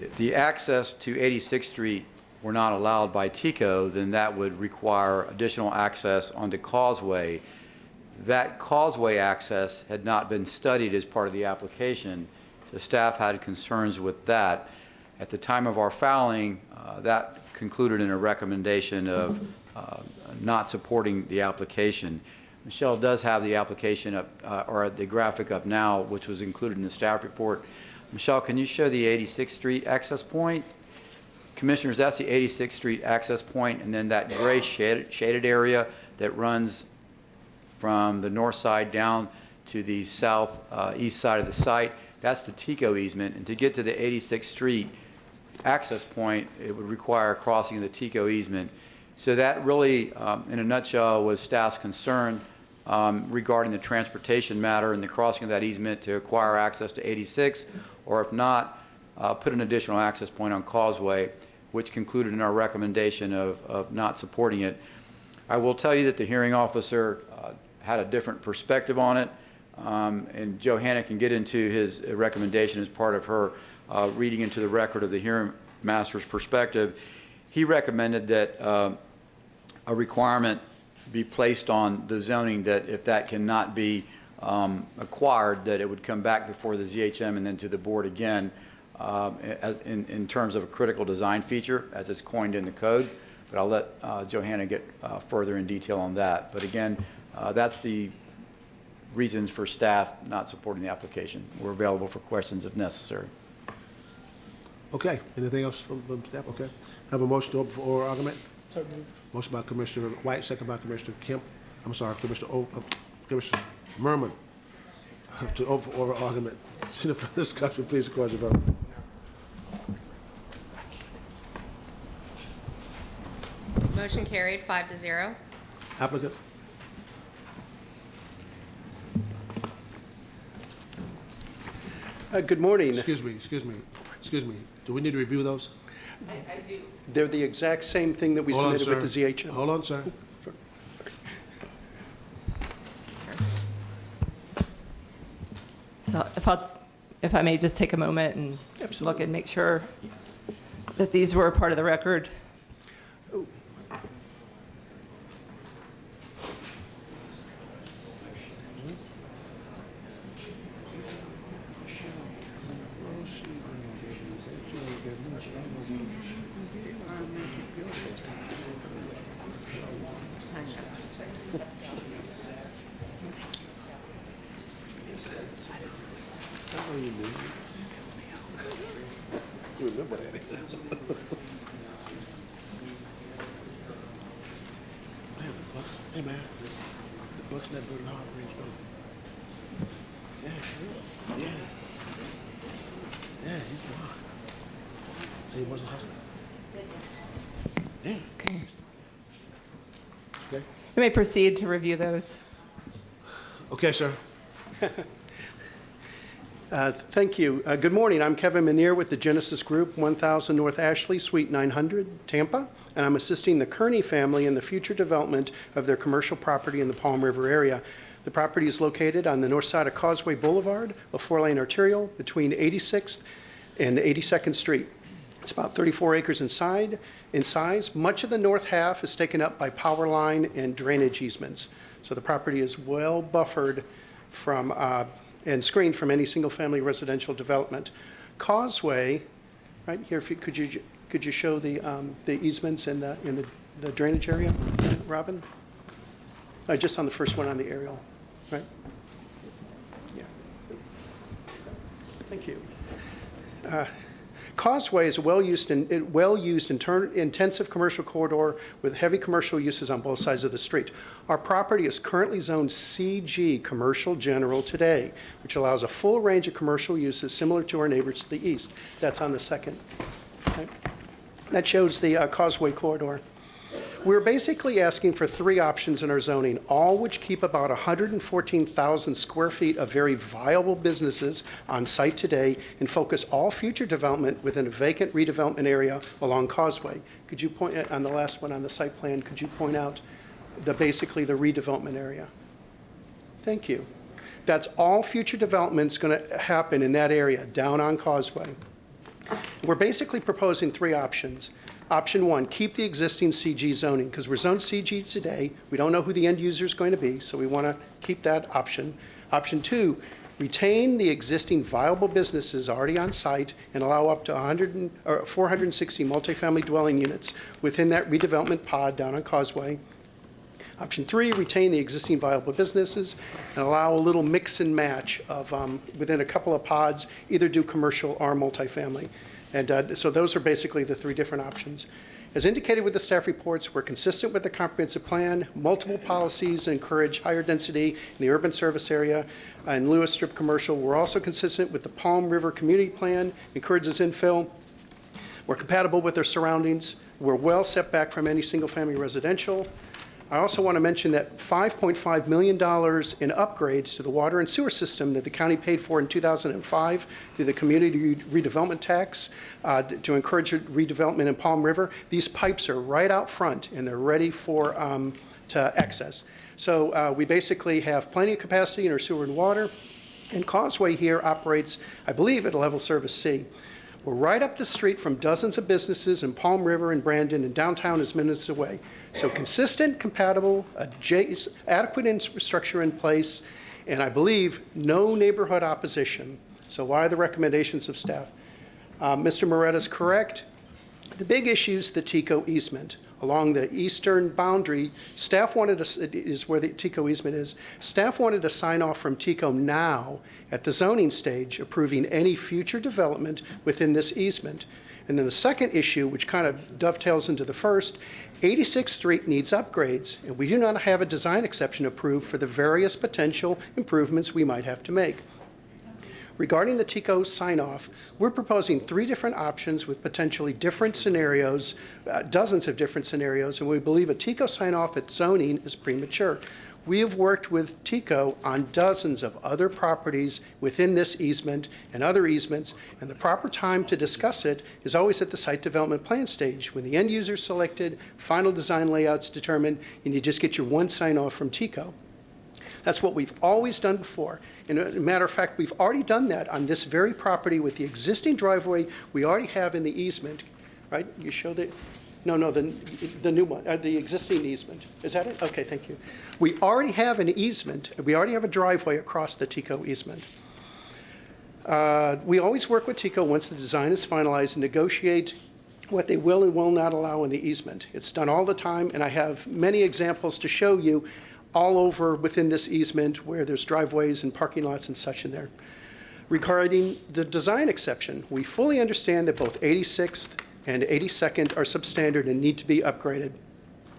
if the access to 86th Street were not allowed by TICO, then that would require additional access onto Causeway. That Causeway access had not been studied as part of the application, so staff had concerns with that. At the time of our filing, that concluded in a recommendation of not supporting the application. Michelle does have the application up, or the graphic up now, which was included in the staff report. Michelle, can you show the 86th Street access point? Commissioners, that's the 86th Street access point, and then that gray shaded area that runs from the north side down to the south east side of the site, that's the TICO easement. And to get to the 86th Street access point, it would require crossing the TICO easement. So that really, in a nutshell, was staff's concern regarding the transportation matter and the crossing of that easement to acquire access to 86, or if not, put an additional access point on Causeway, which concluded in our recommendation of not supporting it. I will tell you that the hearing officer had a different perspective on it, and Johanna can get into his recommendation as part of her reading into the record of the hearing master's perspective. He recommended that a requirement be placed on the zoning that if that cannot be acquired, that it would come back before the ZHM and then to the board again in terms of a critical design feature as it's coined in the code. But I'll let Johanna get further in detail on that. But again, that's the reasons for staff not supporting the application. We're available for questions if necessary. Okay, anything else from staff? Okay. Have a motion to open for oral argument? So moved. Motion by Commissioner White, second by Commissioner Kemp. I'm sorry, Commissioner Merman. Have to open for oral argument. Seeing for discussion, please record your vote. Motion carried, 5-0. Applicant? Good morning. Excuse me. Do we need to review those? I do. They're the exact same thing that we Hold on, submitted with the sir. ZHM. Hold on, sir. So if I may just take a moment and look and make sure that these were part of the record. You remember that. Hey, man, the Bucks never go to the hard range, bro. Yeah, he's gone. So he wasn't hustling. Yeah. Okay. Okay. You may proceed to review those. Okay, sir. Thank you. Good morning. I'm Kevin Manier with the Genesis Group, 1000 North Ashley, Suite 900, Tampa, and I'm assisting the Kearney family in the future development of their commercial property in the Palm River area. The property is located on the north side of Causeway Boulevard, a 4-lane arterial between 86th and 82nd Street. It's about 34 acres in size. Much of the north half is taken up by power line and drainage easements. So the property is well buffered from and screened from any single-family residential development. Causeway, right here, if you, could you show the easements in the drainage area, Robin? Just on the first one on the aerial, right? Yeah. Thank you. Causeway is a well-used intensive commercial corridor with heavy commercial uses on both sides of the street. Our property is currently zoned CG, Commercial General today, which allows a full range of commercial uses similar to our neighbors to the east. That's on the second. Okay. That shows the Causeway corridor. We're basically asking for 3 options in our zoning, all which keep about 114,000 square feet of very viable businesses on site today and focus all future development within a vacant redevelopment area along Causeway. Could you point out on the last one on the site plan, could you point out basically the redevelopment area? Thank you. That's all future development's going to happen in that area down on Causeway. We're basically proposing 3 options. Option 1, keep the existing CG zoning, because we're zoned CG today. We don't know who the end user is going to be, so we want to keep that option. Option 2, retain the existing viable businesses already on site and allow up to 460 multifamily dwelling units within that redevelopment pod down on Causeway. Option 3, retain the existing viable businesses and allow a little mix and match of, within a couple of pods, either do commercial or multifamily. And so those are basically the 3 different options. As indicated with the staff reports, we're consistent with the comprehensive plan. Multiple policies encourage higher density in the urban service area and Lewis Strip commercial. We're also consistent with the Palm River Community Plan, encourages infill. We're compatible with their surroundings. We're well set back from any single-family residential. I also want to mention that $5.5 million in upgrades to the water and sewer system that the county paid for in 2005 through the community redevelopment tax to encourage redevelopment in Palm River. These pipes are right out front and they're ready for to access. So we basically have plenty of capacity in our sewer and water. And Causeway here operates, I believe, at a level service C. We're right up the street from dozens of businesses in Palm River and Brandon, and downtown is minutes away. So consistent, compatible, adequate infrastructure in place, and I believe no neighborhood opposition. So why the recommendations of staff? Mr. Moretta's correct. The big issue is the TICO easement. Along the eastern boundary, staff wanted to, is where the TICO easement is, staff wanted to sign off from TICO now at the zoning stage, approving any future development within this easement. And then the second issue, which kind of dovetails into the first, 86th Street needs upgrades, and we do not have a design exception approved for the various potential improvements we might have to make. Regarding the TICO sign-off, we're proposing 3 different options with potentially different scenarios, dozens of different scenarios, and we believe a TICO sign-off at zoning is premature. We have worked with TICO on dozens of other properties within this easement and other easements, and the proper time to discuss it is always at the site development plan stage, when the end user is selected, final design layout's determined, and you just get your one sign-off from TICO. That's what we've always done before. And as a matter of fact, we've already done that on this very property with the existing driveway we already have in the easement, right? You show the, no, the new one, the existing easement. Is that it? Okay, thank you. We already have an easement. We already have a driveway across the TICO easement. We always work with TICO once the design is finalized and negotiate what they will and will not allow in the easement. It's done all the time, and I have many examples to show you all over within this easement where there's driveways and parking lots and such in there. Regarding the design exception, we fully understand that both 86th and 82nd are substandard and need to be upgraded.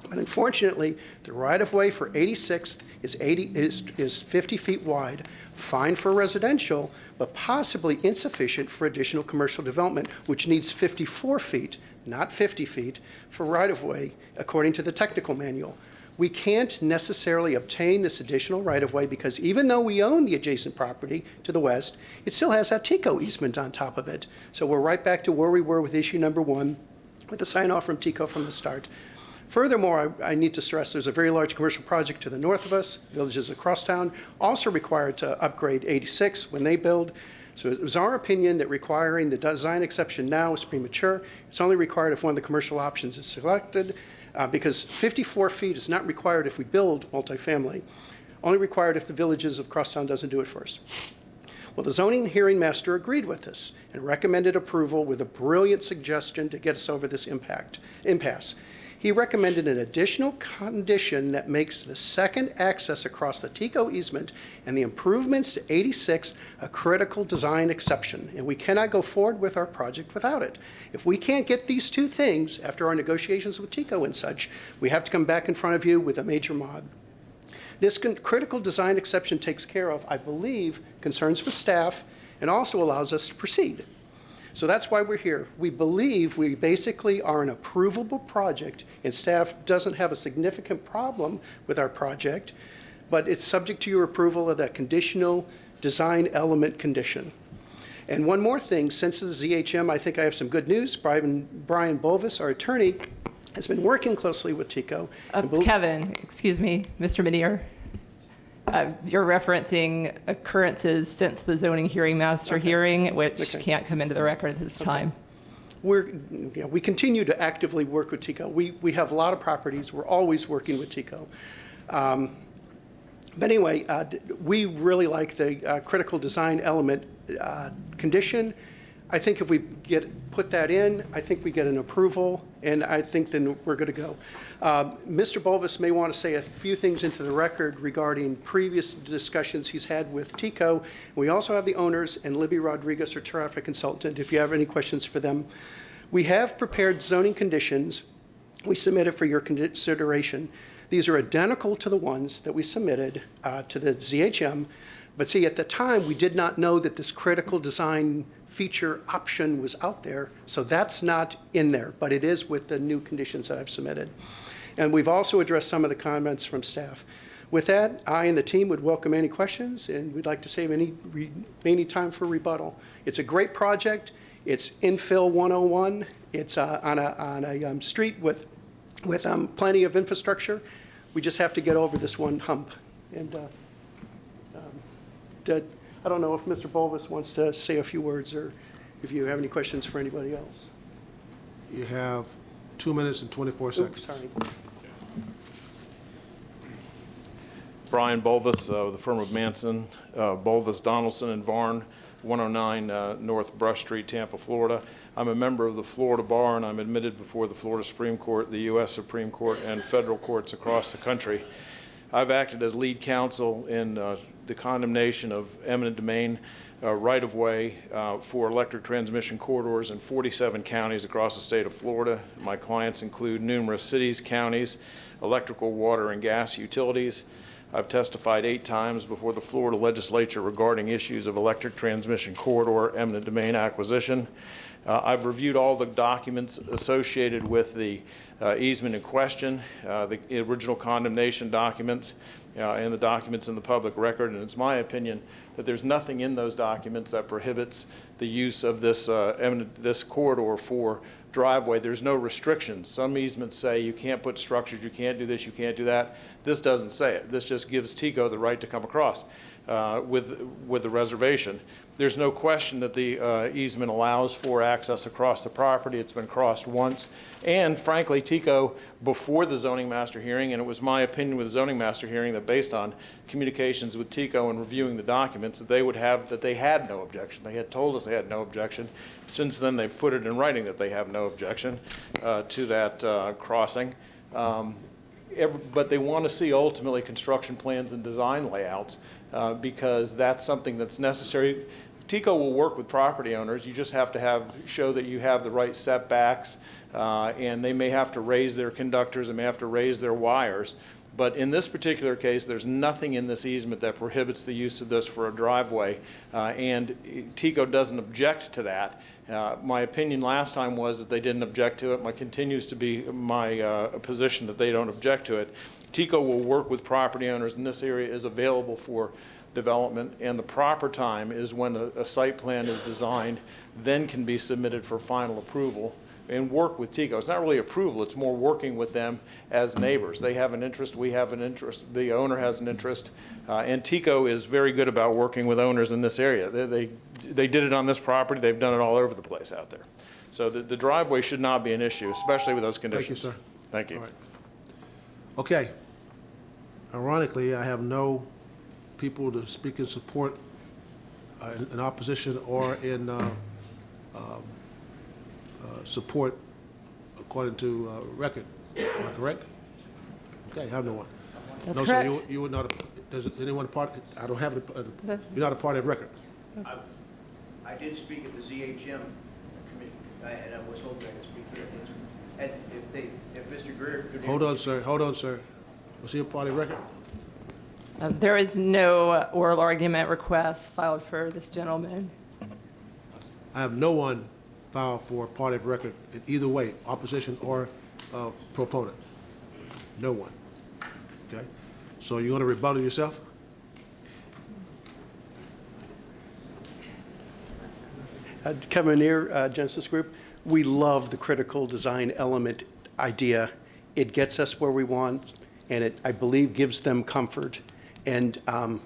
But unfortunately, the right-of-way for 86th is 50 feet wide, fine for residential, but possibly insufficient for additional commercial development, which needs 54 feet, not 50 feet, for right-of-way, according to the technical manual. We can't necessarily obtain this additional right-of-way because even though we own the adjacent property to the west, it still has that TICO easement on top of it. So we're right back to where we were with issue number 1, with the sign-off from TICO from the start. Furthermore, I need to stress there's a very large commercial project to the north of us, villages across town, also required to upgrade 86 when they build. So it was our opinion that requiring the design exception now is premature. It's only required if one of the commercial options is selected. Because 54 feet is not required if we build multifamily, only required if the villages of Crosstown doesn't do it first. Well, the zoning hearing master agreed with us and recommended approval with a brilliant suggestion to get us over this impasse. He recommended an additional condition that makes the second access across the TICO easement and the improvements to 86th a critical design exception, and we cannot go forward with our project without it. If we can't get these 2 things after our negotiations with TICO and such, we have to come back in front of you with a major mod. This critical design exception takes care of, I believe, concerns with staff and also allows us to proceed. So that's why we're here. We believe we basically are an approvable project, and staff doesn't have a significant problem with our project, but it's subject to your approval of that conditional design element condition. And one more thing, since the ZHM, I think I have some good news. Brian Bolvis, our attorney, has been working closely with TICO. Kevin, excuse me, Mr. Menier. You're referencing occurrences since the zoning hearing master hearing, which can't come into the record at this time. We continue to actively work with TICO. We have a lot of properties. We're always working with TICO. But anyway, we really like the critical design element condition. I think if we put that in, I think we get an approval, and I think then we're good to go. Mr. Bolvis may want to say a few things into the record regarding previous discussions he's had with TICO. We also have the owners and Libby Rodriguez, our traffic consultant, if you have any questions for them. We have prepared zoning conditions. We submitted for your consideration. These are identical to the ones that we submitted to the ZHM. But see, at the time, we did not know that this critical design feature option was out there, so that's not in there, but it is with the new conditions that I've submitted. And we've also addressed some of the comments from staff. With that, I and the team would welcome any questions, and we'd like to save any time for rebuttal. It's a great project. It's infill 101. It's on a street with plenty of infrastructure. We just have to get over this one hump. And I don't know if Mr. Bolvis wants to say a few words or if you have any questions for anybody else. You have 2 minutes and 24 seconds. Oops, sorry. Brian Bolvis with the firm of Manson, Bolvis, Donaldson, and Varn, 109 North Brush Street, Tampa, Florida. I'm a member of the Florida Bar, and I'm admitted before the Florida Supreme Court, the U.S. Supreme Court, and federal courts across the country. I've acted as lead counsel in the condemnation of eminent domain right-of-way for electric transmission corridors in 47 counties across the state of Florida. My clients include numerous cities, counties, electrical, water, and gas utilities. I've testified 8 times before the Florida legislature regarding issues of electric transmission corridor eminent domain acquisition. I've reviewed all the documents associated with the easement in question, the original condemnation documents, and the documents in the public record, and it's my opinion that there's nothing in those documents that prohibits the use of this this corridor for driveway. There's no restrictions. Some easements say you can't put structures, you can't do this, you can't do that. This doesn't say it. This just gives TICO the right to come across with the reservation. There's no question that the easement allows for access across the property. It's been crossed once. And frankly, TICO, before the zoning master hearing, and it was my opinion with the zoning master hearing that based on communications with TICO and reviewing the documents, that they had no objection. They had told us they had no objection. Since then, they've put it in writing that they have no objection to that crossing. But they want to see ultimately construction plans and design layouts because that's something that's necessary. TICO will work with property owners. You just have to show that you have the right setbacks, and they may have to raise their conductors, they may have to raise their wires. But in this particular case, there's nothing in this easement that prohibits the use of this for a driveway, and TICO doesn't object to that. My opinion last time was that they didn't object to it. Continues to be my position that they don't object to it. TICO will work with property owners, and this area is available for development, and the proper time is when a site plan is designed, then can be submitted for final approval and work with TICO. It's not really approval, it's more working with them as neighbors. They have an interest, we have an interest, the owner has an interest, and TICO is very good about working with owners in this area. They did it on this property, they've done it all over the place out there. So the driveway should not be an issue, especially with those conditions. Thank you, sir. Thank you. All right. Okay. Ironically, I have no people to speak in support, in opposition, or in support according to record. Am I correct? Okay, I have no one. That's no, correct. So you would not, does anyone part, I don't have, you're not a party of record. I did speak at the ZHM commission, and I was hoping I could speak here. And if Mr. Greer could... Hold on, sir. Was he a party of record? There is no oral argument request filed for this gentleman. I have no one filed for party of record in either way, opposition or proponent. No one. Okay? So you're going to rebuttal yourself? Kevin Neer, Genesis Group. We love the critical design element idea. It gets us where we want, and it, I believe, gives them comfort. And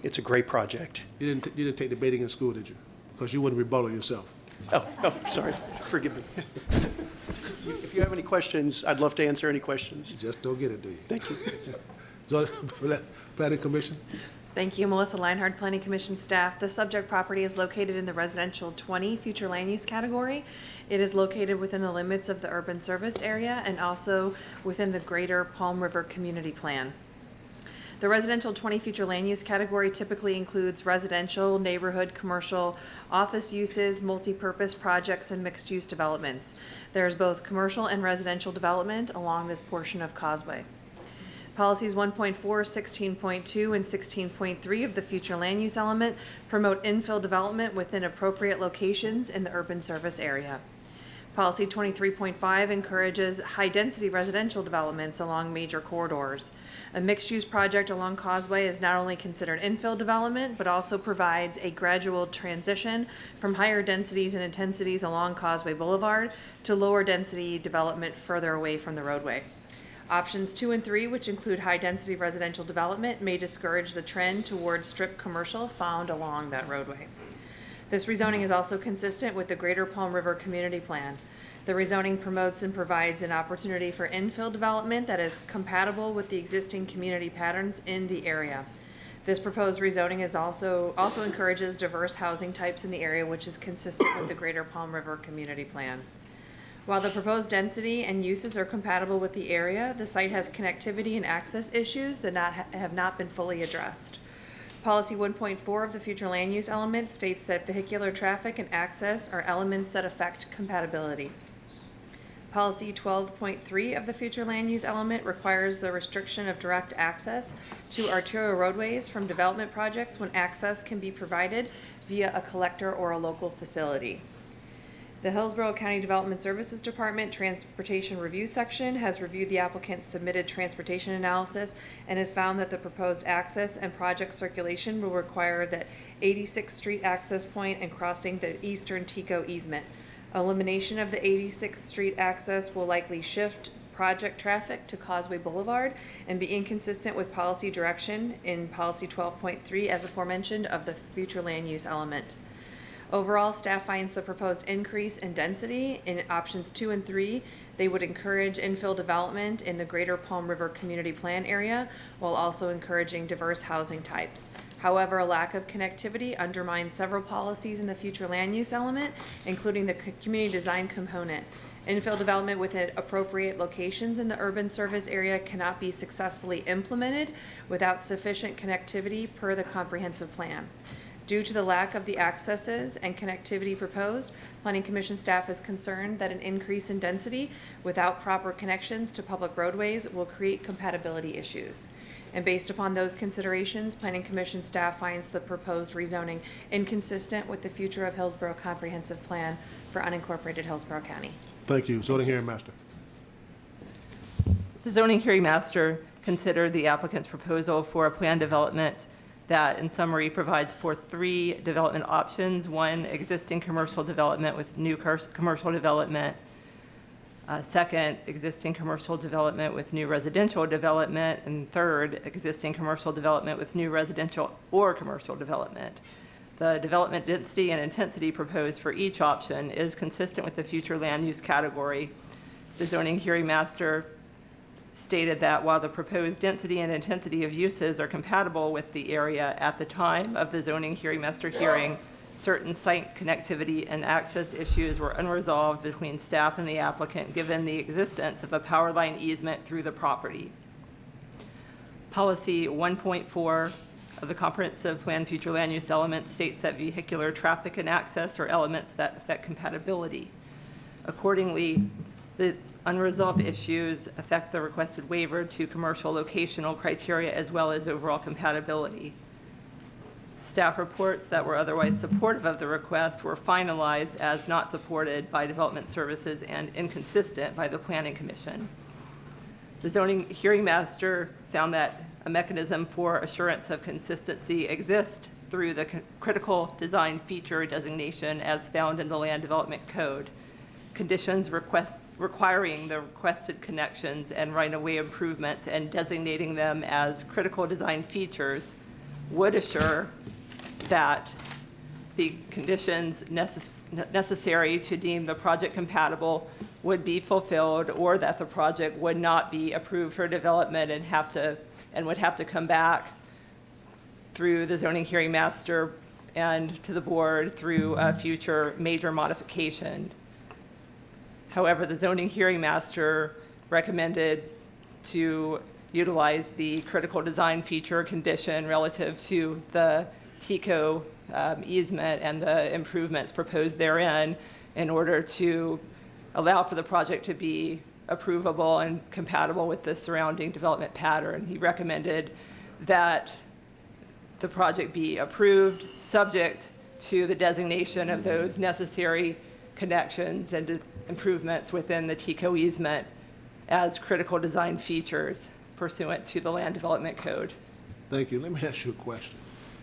it's a great project. You didn't take debating in school, did you? Because you wouldn't rebuttal yourself. Oh, sorry. Forgive me. If you have any questions, I'd love to answer any questions. You just don't get it, do you? Thank you. So, for that planning commission? Thank you. Melissa Leinhardt, Planning Commission staff. The subject property is located in the residential 20 future land use category. It is located within the limits of the urban service area and also within the greater Palm River community plan. The residential 20 future land use category typically includes residential, neighborhood, commercial, office uses, multi-purpose projects, and mixed-use developments. There's both commercial and residential development along this portion of Causeway. Policies 1.4, 16.2, and 16.3 of the future land use element promote infill development within appropriate locations in the urban service area. Policy 23.5 encourages high-density residential developments along major corridors. A mixed-use project along Causeway is not only considered infill development, but also provides a gradual transition from higher densities and intensities along Causeway Boulevard to lower density development further away from the roadway. Options 2 and 3, which include high-density residential development, may discourage the trend towards strip commercial found along that roadway. This rezoning is also consistent with the Greater Palm River Community Plan. The rezoning promotes and provides an opportunity for infill development that is compatible with the existing community patterns in the area. This proposed rezoning is also encourages diverse housing types in the area, which is consistent with the Greater Palm River Community Plan. While the proposed density and uses are compatible with the area, the site has connectivity and access issues that have not been fully addressed. Policy 1.4 of the future land use element states that vehicular traffic and access are elements that affect compatibility. Policy 12.3 of the future land use element requires the restriction of direct access to arterial roadways from development projects when access can be provided via a collector or a local facility. The Hillsborough County Development Services Department Transportation Review Section has reviewed the applicant's submitted transportation analysis and has found that the proposed access and project circulation will require the 86th Street access point and crossing the eastern Tico easement. Elimination of the 86th Street access will likely shift project traffic to Causeway Boulevard and be inconsistent with policy direction in Policy 12.3 as aforementioned of the future land use element. Overall, staff finds the proposed increase in density in options 2 and 3. They would encourage infill development in the Greater Palm River Community Plan area while also encouraging diverse housing types. However, a lack of connectivity undermines several policies in the future land use element, including the community design component. Infill development within appropriate locations in the urban service area cannot be successfully implemented without sufficient connectivity per the comprehensive plan. Due to the lack of the accesses and connectivity proposed, Planning Commission staff is concerned that an increase in density without proper connections to public roadways will create compatibility issues. And based upon those considerations, Planning Commission staff finds the proposed rezoning inconsistent with the future of Hillsborough Comprehensive Plan for unincorporated Hillsborough County. Thank you. Zoning Hearing Master. The zoning hearing master considered the applicant's proposal for a plan development that, in summary, provides for 3 development options. 1, existing commercial development with new commercial development. 2nd, existing commercial development with new residential development. And 3rd, existing commercial development with new residential or commercial development. The development density and intensity proposed for each option is consistent with the future land use category. The zoning hearing master stated that while the proposed density and intensity of uses are compatible with the area at the time of the zoning hearing master hearing, certain site connectivity and access issues were unresolved between staff and the applicant given the existence of a power line easement through the property. Policy 1.4 of the comprehensive plan future land use element states that vehicular traffic and access are elements that affect compatibility. Accordingly, the unresolved issues affect the requested waiver to commercial locational criteria as well as overall compatibility. Staff reports that were otherwise supportive of the request were finalized as not supported by Development Services and inconsistent by the Planning Commission. The zoning hearing master found that a mechanism for assurance of consistency exists through the critical design feature designation as found in the Land Development Code. Conditions requiring the requested connections and right-of-way improvements and designating them as critical design features would assure that the conditions necessary to deem the project compatible would be fulfilled, or that the project would not be approved for development and would have to come back through the zoning hearing master and to the board through a future major modification. However, the zoning hearing master recommended to utilize the critical design feature condition relative to the TICO easement and the improvements proposed therein in order to allow for the project to be approvable and compatible with the surrounding development pattern. He recommended that the project be approved subject to the designation of those necessary connections and improvements within the TICO easement as critical design features pursuant to the Land Development Code. Thank you. Let me ask you a question.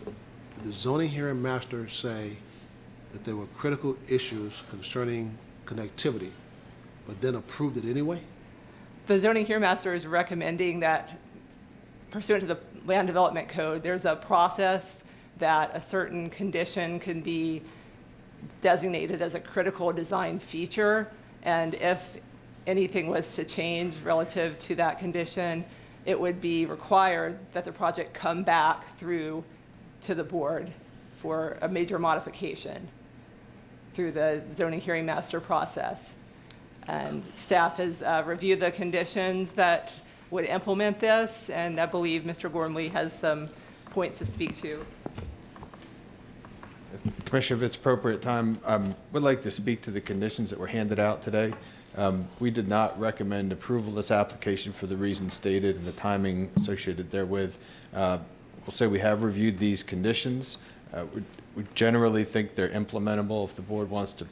Did the zoning hearing master say that there were critical issues concerning connectivity, but then approved it anyway? The zoning hearing master is recommending that pursuant to the Land Development Code, there's a process that a certain condition can be designated as a critical design feature, and if anything was to change relative to that condition, it would be required that the project come back through to the board for a major modification through the zoning hearing master process. And staff has reviewed the conditions that would implement this, and I believe Mr. Gormley has some points to speak to. Commissioner, if it's appropriate time, would like to speak to the conditions that were handed out today. We did not recommend approval of this application for the reasons stated and the timing associated therewith. We'll say we have reviewed these conditions. We generally think they're implementable if the board wants to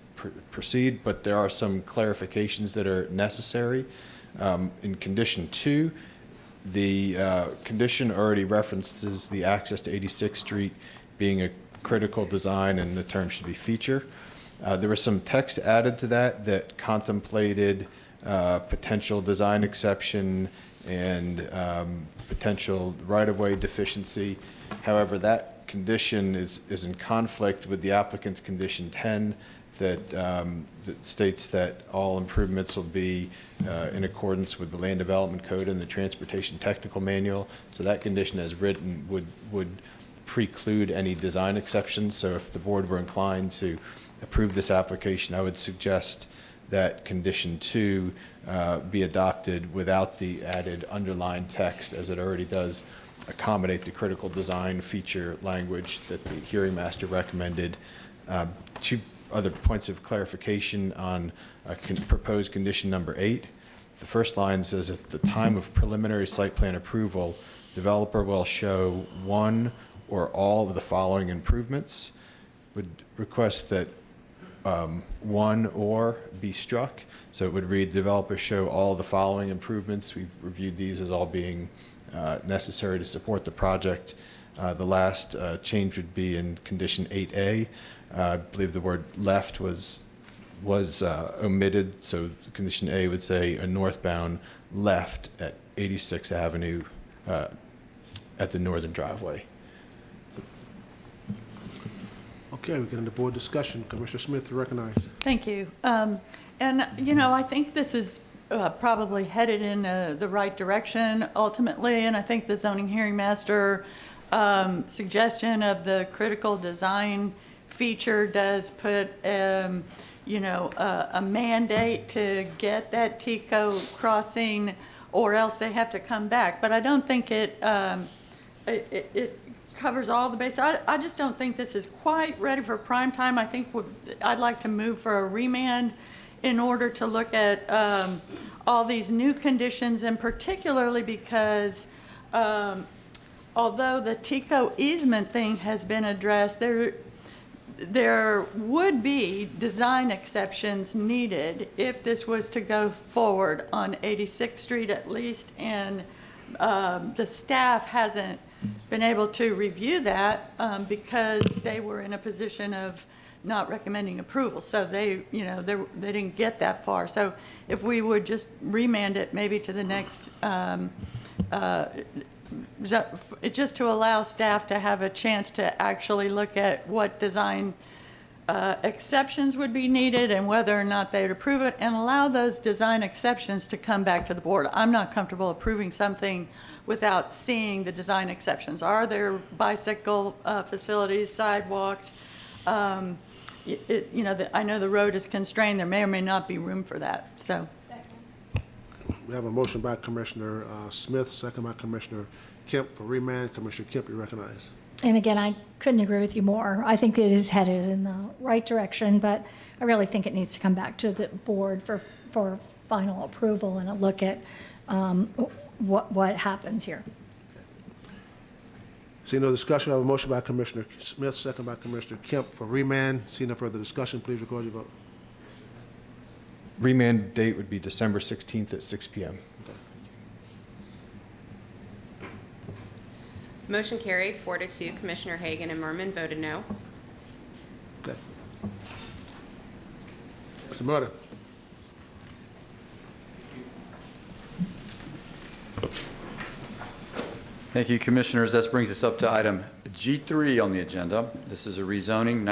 proceed, but there are some clarifications that are necessary. In condition 2, the condition already references the access to 86th Street being a critical design, and the term should be feature. There was some text added to that contemplated potential design exception and potential right-of-way deficiency. However, that condition is in conflict with the applicant's condition 10 that states that all improvements will be in accordance with the Land Development Code and the Transportation Technical Manual. So that condition as written would preclude any design exceptions. So if the board were inclined to approve this application, I would suggest that condition 2 be adopted without the added underlined text, as it already does accommodate the critical design feature language that the hearing master recommended. Two other points of clarification on proposed condition number 8. The first line says, at the time of preliminary site plan approval, developer will show one or all of the following improvements. Would request that one or be struck. So it would read, developer show all the following improvements. We've reviewed these as all being necessary to support the project. The last change would be in condition 8A. I believe the word left was omitted, so condition A would say a northbound left at 86th Avenue at the northern driveway. Okay, we get into board discussion. Commissioner Smith, you recognize. Thank you. And, you know, I think this is probably headed in the right direction ultimately, and I think the zoning hearing master suggestion of the critical design feature does put, you know, a mandate to get that TICO crossing, or else they have to come back. But I don't think it covers all the bases. I just don't think this is quite ready for prime time. I think I'd like to move for a remand in order to look at all these new conditions, and particularly because although the TICO easement thing has been addressed, there would be design exceptions needed if this was to go forward on 86th Street at least, and the staff hasn't been able to review that because they were in a position of not recommending approval. So they, you know, they didn't get that far. So if we would just remand it maybe to the next, just to allow staff to have a chance to actually look at what design exceptions would be needed and whether or not they would approve it, and allow those design exceptions to come back to the board. I'm not comfortable approving something without seeing the design exceptions. Are there bicycle facilities, sidewalks? I know the road is constrained. There may or may not be room for that, so. We have a motion by Commissioner Smith, second by Commissioner Kemp for remand. Commissioner Kemp, you recognize. And again, I couldn't agree with you more. I think it is headed in the right direction, but I really think it needs to come back to the board for final approval and a look at what happens here. See no discussion, I have a motion by Commissioner Smith, second by Commissioner Kemp for remand. See no further discussion, please record your vote. Remand date would be December 16th at 6 p.m. Motion carried, 4-2. Commissioner Hagan and Merman voted no. Okay. Mr. Murder. Thank you, Commissioners. That brings us up to item G3 on the agenda. This is a rezoning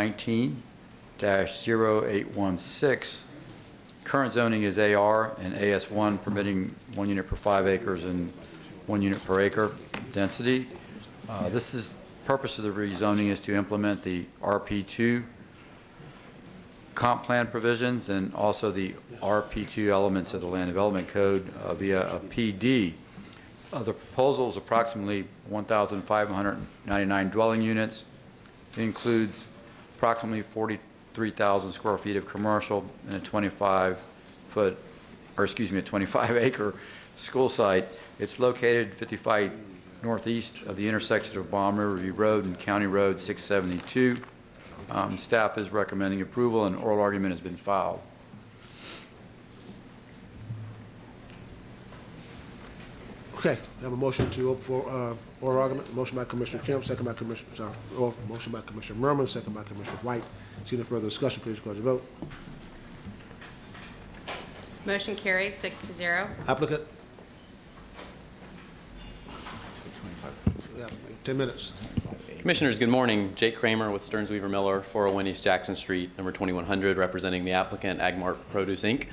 19-0816. Current zoning is AR and AS1, permitting 1 unit per 5 acres and 1 unit per acre density. Purpose of the rezoning is to implement the RP2 comp plan provisions and also the RP2 elements of the Land Development Code via a PD. The proposal is approximately 1,599 dwelling units. It includes approximately 43,000 square feet of commercial and a 25-acre school site. It's located 55 northeast of the intersection of Balm River View Road and County Road 672. Staff is recommending approval, and oral argument has been filed. Okay, we have a motion to open for oral argument. Motion by Commissioner Kemp, second by motion by Commissioner Merman, second by Commissioner White. See no further discussion, please record your vote. Motion carried, 6-0. Applicant? We have 10 minutes. Commissioners, good morning. Jake Kramer with Stearns Weaver Miller, 401 East Jackson Street, number 2100, representing the applicant, Agmart Produce, Inc.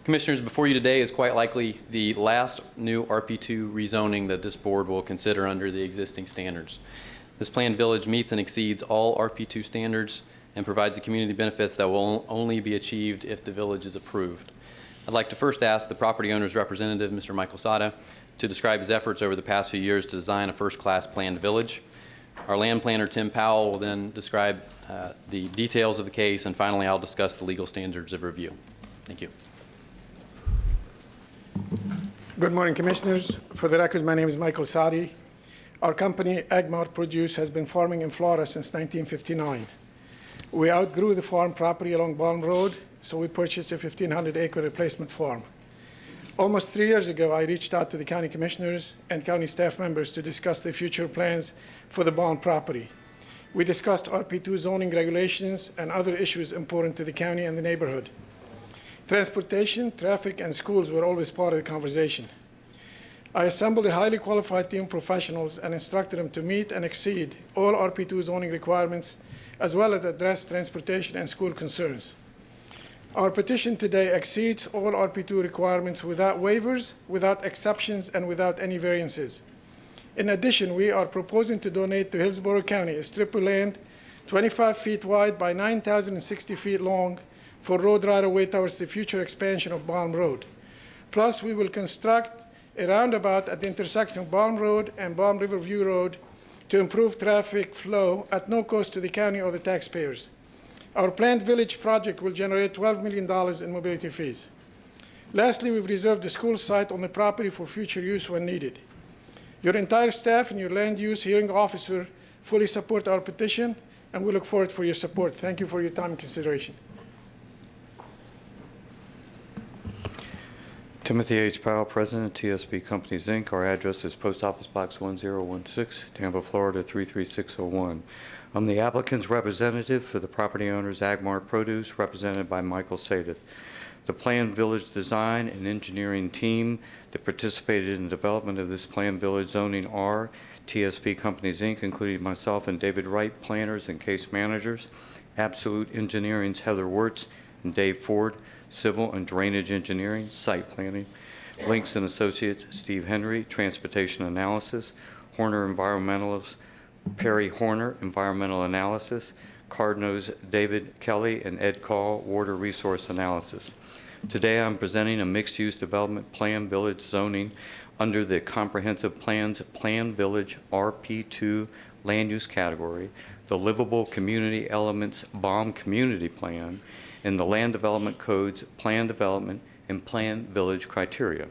Commissioners, before you today is quite likely the last new RP2 rezoning that this board will consider under the existing standards. This planned village meets and exceeds all RP2 standards and provides the community benefits that will only be achieved if the village is approved. I'd like to first ask the property owner's representative, Mr. Michael Sada, to describe his efforts over the past few years to design a first-class planned village. Our land planner, Tim Powell, will then describe the details of the case, and finally I'll discuss the legal standards of review. Thank you. Good morning, Commissioners. For the record, my name is Michael Sadi. Our company, Agmart Produce, has been farming in Florida since 1959. We outgrew the farm property along Balm Road, so we purchased a 1,500-acre replacement farm. Almost 3 years ago, I reached out to the county commissioners and county staff members to discuss the future plans for the Balm property. We discussed RP2 zoning regulations and other issues important to the county and the neighborhood. Transportation, traffic, and schools were always part of the conversation. I assembled a highly qualified team of professionals and instructed them to meet and exceed all RP2 zoning requirements, as well as address transportation and school concerns. Our petition today exceeds all RP2 requirements without waivers, without exceptions, and without any variances. In addition, we are proposing to donate to Hillsborough County a strip of land 25 feet wide by 9,060 feet long for road right-of-way towards the future expansion of Balm Road. Plus, we will construct a roundabout at the intersection of Balm Road and Balm River View Road to improve traffic flow at no cost to the county or the taxpayers. Our planned village project will generate $12 million in mobility fees. Lastly, we've reserved the school site on the property for future use when needed. Your entire staff and your land use hearing officer fully support our petition, and we look forward for your support. Thank you for your time and consideration. Timothy H. Powell, President, TSB Companies, Inc. Our address is Post Office Box 1016, Tampa, Florida 33601. I'm the applicant's representative for the property owners, Agmart Produce, represented by Michael Sadeth. The planned village design and engineering team that participated in the development of this planned village zoning are TSB Companies, Inc., including myself and David Wright, planners and case managers, Absolute Engineering's Heather Wirtz and Dave Ford, Civil and Drainage Engineering, Site Planning, Links and Associates, Steve Henry, Transportation Analysis, Horner Environmentalist, Perry Horner, Environmental Analysis, Cardinals David Kelly and Ed Call, Water Resource Analysis. Today I'm presenting a mixed-use development plan village zoning under the Comprehensive Plans Plan Village RP2 land use category, the Livable Community Elements BOM Community Plan, and the Land Development Code's Plan Development and Plan Village criteria.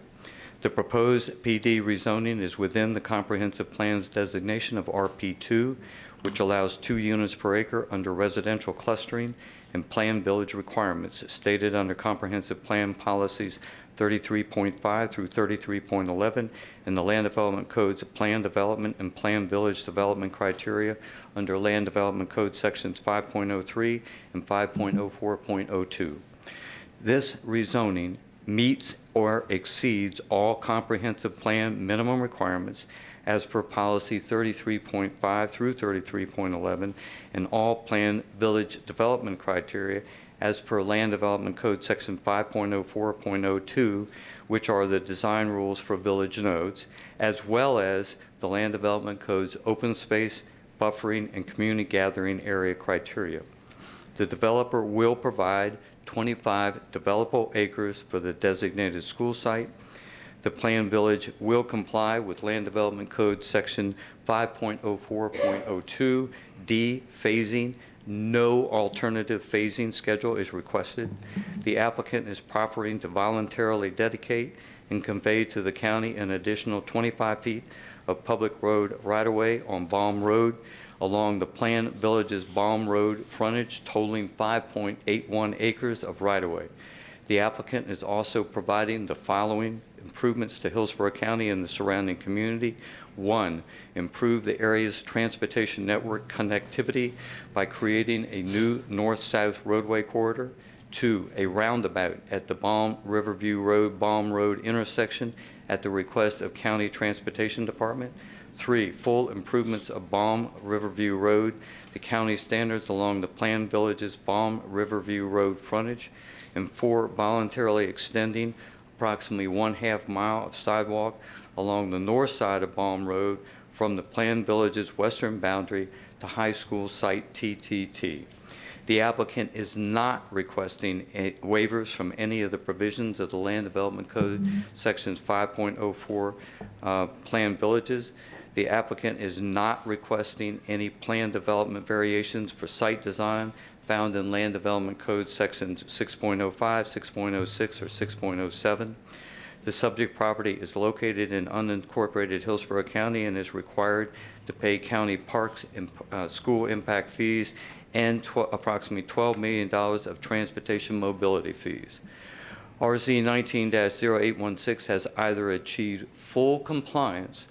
The proposed PD rezoning is within the Comprehensive Plan's designation of RP2, which allows 2 units per acre under residential clustering and Plan Village requirements stated under Comprehensive Plan Policies 33.5 through 33.11 and the Land Development Code's Plan Development and Plan Village development criteria under Land Development Code Sections 5.03 and 5.04.02. This rezoning meets or exceeds all comprehensive plan minimum requirements as per policy 33.5 through 33.11 and all plan village development criteria as per Land Development Code Section 5.04.02, which are the design rules for village nodes, as well as the Land Development Code's open space, buffering, and community gathering area criteria. The developer will provide 25 developable acres for the designated school site. The planned village will comply with Land Development Code Section 5.04.02 D phasing. No alternative phasing schedule is requested. The applicant is proffering to voluntarily dedicate and convey to the county an additional 25 feet of public road right-of-way on Baum Road along the planned village's Baum Road frontage, totaling 5.81 acres of right-of-way. The applicant is also providing the following improvements to Hillsborough County and the surrounding community. 1, improve the area's transportation network connectivity by creating a new north-south roadway corridor. 2, a roundabout at the Baum Riverview Road, Baum Road intersection at the request of County Transportation Department. 3, full improvements of Baum Riverview Road to county standards along the planned village's Baum Riverview Road frontage. And 4, voluntarily extending approximately 1/2 mile of sidewalk along the north side of Baum Road from the planned village's western boundary to high school site TTT. The applicant is not requesting waivers from any of the provisions of the Land Development Code Sections 5.04 planned villages. The applicant is not requesting any plan development variations for site design found in Land Development Code Sections 6.05, 6.06, or 6.07. The subject property is located in unincorporated Hillsborough County and is required to pay county parks and school impact fees and approximately $12 million of transportation mobility fees. RZ 19-0816 has either achieved full compliance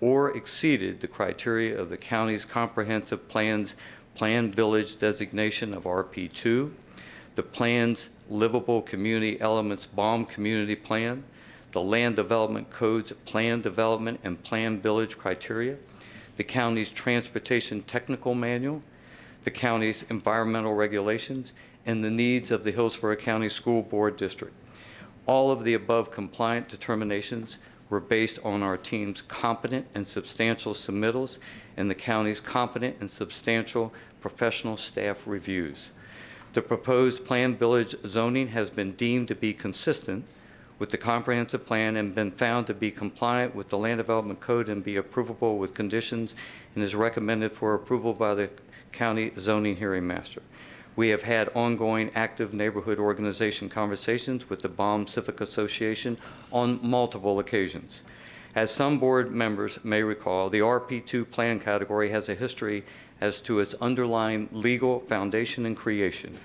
or exceeded the criteria of the county's comprehensive planned village designation of RP2, the plan's livable community elements BOM community plan, the Land Development Code's plan development and plan village criteria, the county's transportation technical manual, the county's environmental regulations, and the needs of the Hillsborough County School Board District. All of the above compliant determinations were based on our team's competent and substantial submittals and the county's competent and substantial professional staff reviews. The proposed planned village zoning has been deemed to be consistent with the comprehensive plan and been found to be compliant with the Land Development Code and be approvable with conditions and is recommended for approval by the county zoning hearing master. We have had ongoing active neighborhood organization conversations with the Baum Civic Association on multiple occasions. As some board members may recall, the RP2 plan category has a history as to its underlying legal foundation and creation.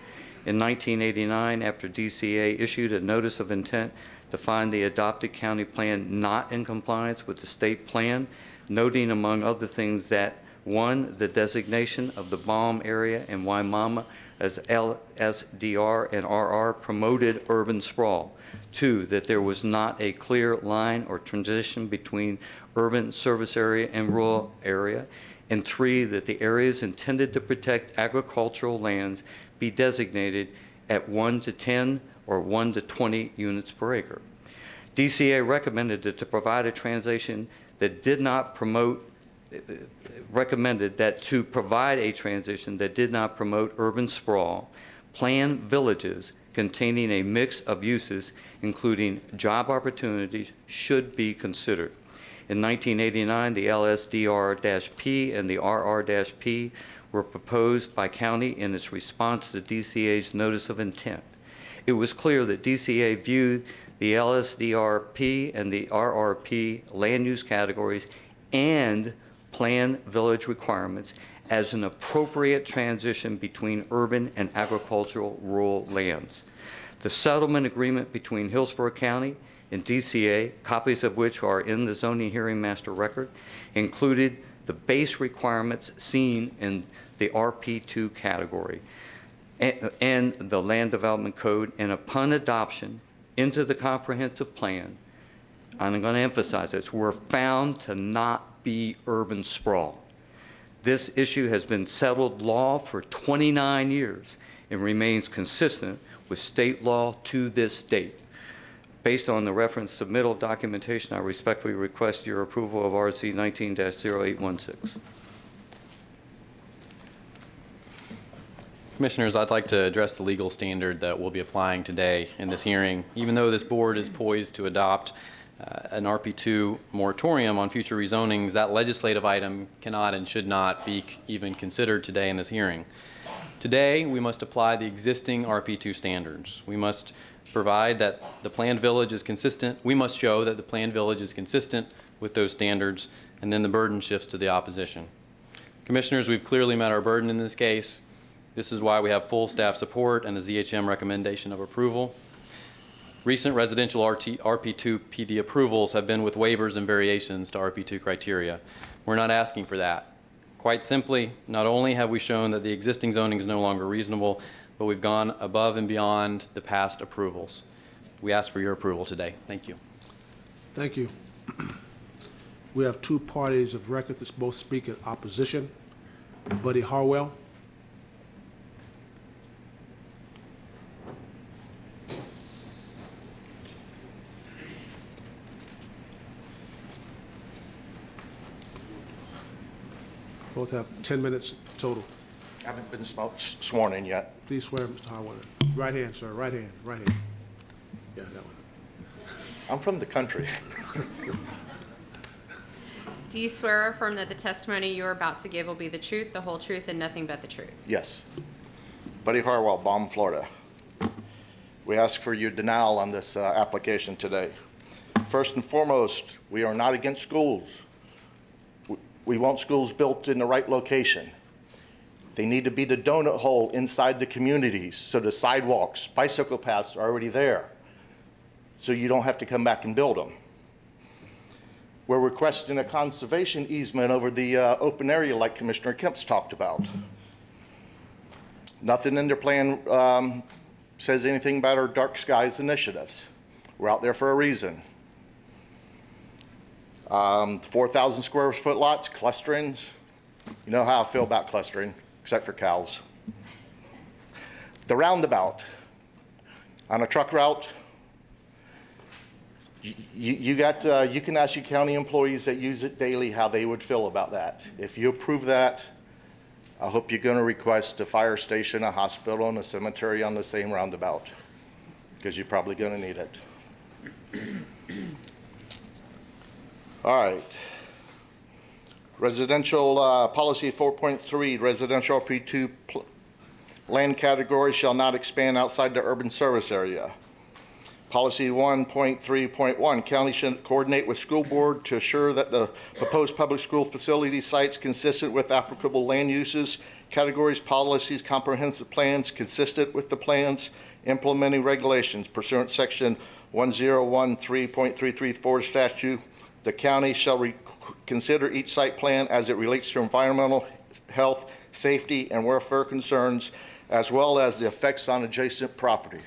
In 1989, after DCA issued a notice of intent to find the adopted county plan not in compliance with the state plan, noting among other things that 1, the designation of the Baum area and Waimama as LSDR and RR promoted urban sprawl. 2, that there was not a clear line or transition between urban service area and rural area. And 3, that the areas intended to protect agricultural lands be designated at 1 to 10 or 1 to 20 units per acre. DCA recommended that to provide a transition that did not promote recommended that to provide a transition that did not promote urban sprawl, plan villages containing a mix of uses, including job opportunities, should be considered. In 1989, the LSDR-P and the RR-P were proposed by county in its response to DCA's notice of intent. It was clear that DCA viewed the LSDR-P and the RRP land use categories and planned village requirements as an appropriate transition between urban and agricultural rural lands. The settlement agreement between Hillsborough County and DCA, copies of which are in the zoning hearing master record, included the base requirements seen in the RP2 category and the land development code, and upon adoption into the comprehensive plan, I'm going to emphasize this, were found to not be urban sprawl. This issue has been settled law for 29 years and remains consistent with state law to this date. Based on the reference submittal documentation, I respectfully request your approval of RC 19-0816. Commissioners, I'd like to address the legal standard that we'll be applying today in this hearing. Even though this board is poised to adopt an RP2 moratorium on future rezonings, that legislative item cannot and should not be even considered today in this hearing. Today, we must apply the existing RP2 standards. We must provide that the planned village is consistent. We must show that the planned village is consistent with those standards, and then the burden shifts to the opposition. Commissioners, we've clearly met our burden in this case. This is why we have full staff support and a ZHM recommendation of approval. Recent residential RP2 PD approvals have been with waivers and variations to RP2 criteria. We're not asking for that. Quite simply, not only have we shown that the existing zoning is no longer reasonable, but we've gone above and beyond the past approvals. We ask for your approval today. Thank you. Thank you. We have two parties of record that both speak in opposition. Buddy Harwell. Both have 10 minutes total. I haven't been sworn in yet. Please swear, Mr. Harwell. Right hand, sir. Right hand. Right hand. Yeah, that one. I'm from the country. Do you swear or affirm that the testimony you are about to give will be the truth, the whole truth, and nothing but the truth? Yes. Buddy Harwell, Baum, Florida. We ask for your denial on this application today. First and foremost, we are not against schools. We want schools built in the right location. They need to be the donut hole inside the communities, so the sidewalks, bicycle paths are already there, so you don't have to come back and build them. We're requesting a conservation easement over the open area like Commissioner Kemp's talked about. Nothing in their plan says anything about our dark skies initiatives. We're out there for a reason. 4,000 square foot lots, clustering. You know how I feel about clustering, except for cows. The roundabout on a truck route, you can ask your county employees that use it daily how they would feel about that. If you approve that, I hope you're going to request a fire station, a hospital, and a cemetery on the same roundabout, because you're probably going to need it. All right. Residential policy 4.3, residential RP2 land category shall not expand outside the urban service area. Policy 1.3.1, county should coordinate with school board to assure that the proposed public school facility sites consistent with applicable land uses, categories, policies, comprehensive plans consistent with the plans, implementing regulations pursuant to section 1013.334 statute. The county shall consider each site plan as it relates to environmental, health, safety, and welfare concerns, as well as the effects on adjacent properties.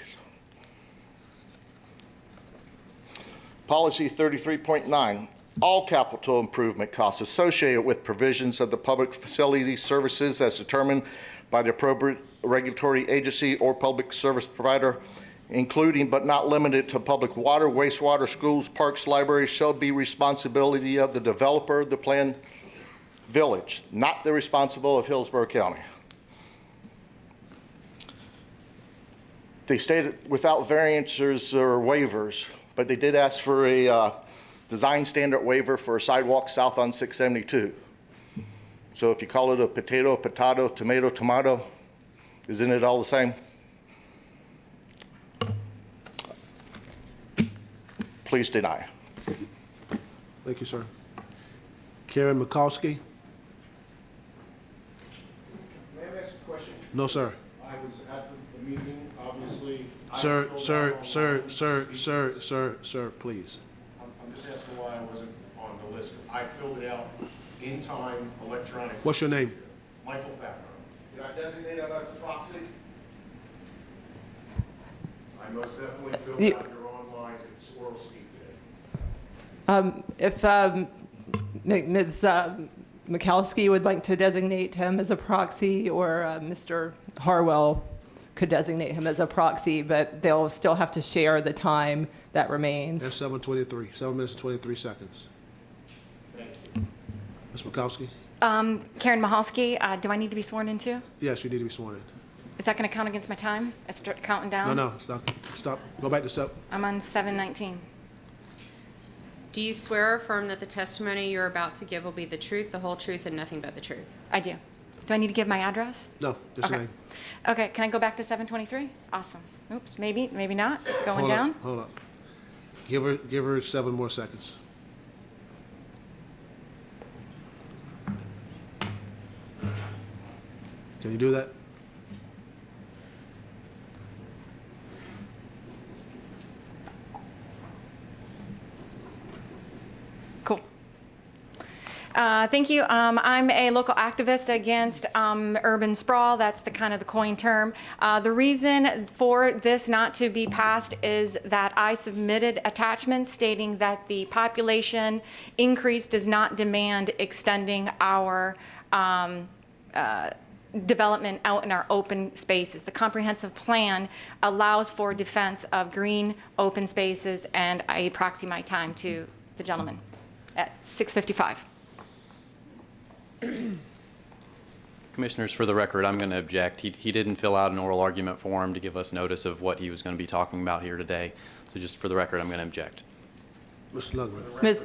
Policy 33.9, all capital improvement costs associated with provisions of the public facility services as determined by the appropriate regulatory agency or public service provider including but not limited to public water, wastewater, schools, parks, libraries, shall be responsibility of the developer of the planned village, not the responsible of Hillsborough County. They stated without variances or waivers, but they did ask for a design standard waiver for a sidewalk south on 672. So if you call it a potato, potato, tomato, tomato, isn't it all the same? Please deny. Thank you, sir. Karen Mikulski? May I ask a question? No, sir. I was at the meeting, obviously. Sir, please. I'm just asking why I wasn't on the list. I filled it out in time, electronically. What's your name? Michael Favreau. Did I designate him as a proxy? I most definitely filled out your online oral speak today. If Ms. Mikulski would like to designate him as a proxy, or Mr. Harwell could designate him as a proxy, but they'll still have to share the time that remains. That's 7:23, 7 minutes and 23 seconds. Thank you. Ms. Mikulski? Karen Mahalski, do I need to be sworn in too? Yes, you need to be sworn in. Is that going to count against my time? It's counting down? No, stop. Go back to 7. I'm on 7:19. Do you swear or affirm that the testimony you're about to give will be the truth, the whole truth, and nothing but the truth? I do. Do I need to give my address? No, just your Okay. name. Okay, can I go back to 7:23? Awesome. Oops, maybe not. Going down? Hold up. Give her 7 more seconds. Can you do that? Cool. Thank you. I'm a local activist against urban sprawl. That's the kind of the coin term. The reason for this not to be passed is that I submitted attachments stating that the population increase does not demand extending our development out in our open spaces. The comprehensive plan allows for defense of green open spaces, and I proxy my time to the gentleman at 6:55. Commissioners, for the record, I'm going to object. He didn't fill out an oral argument form to give us notice of what he was going to be talking about here today. So just for the record, I'm going to object. Ms. Lundgren?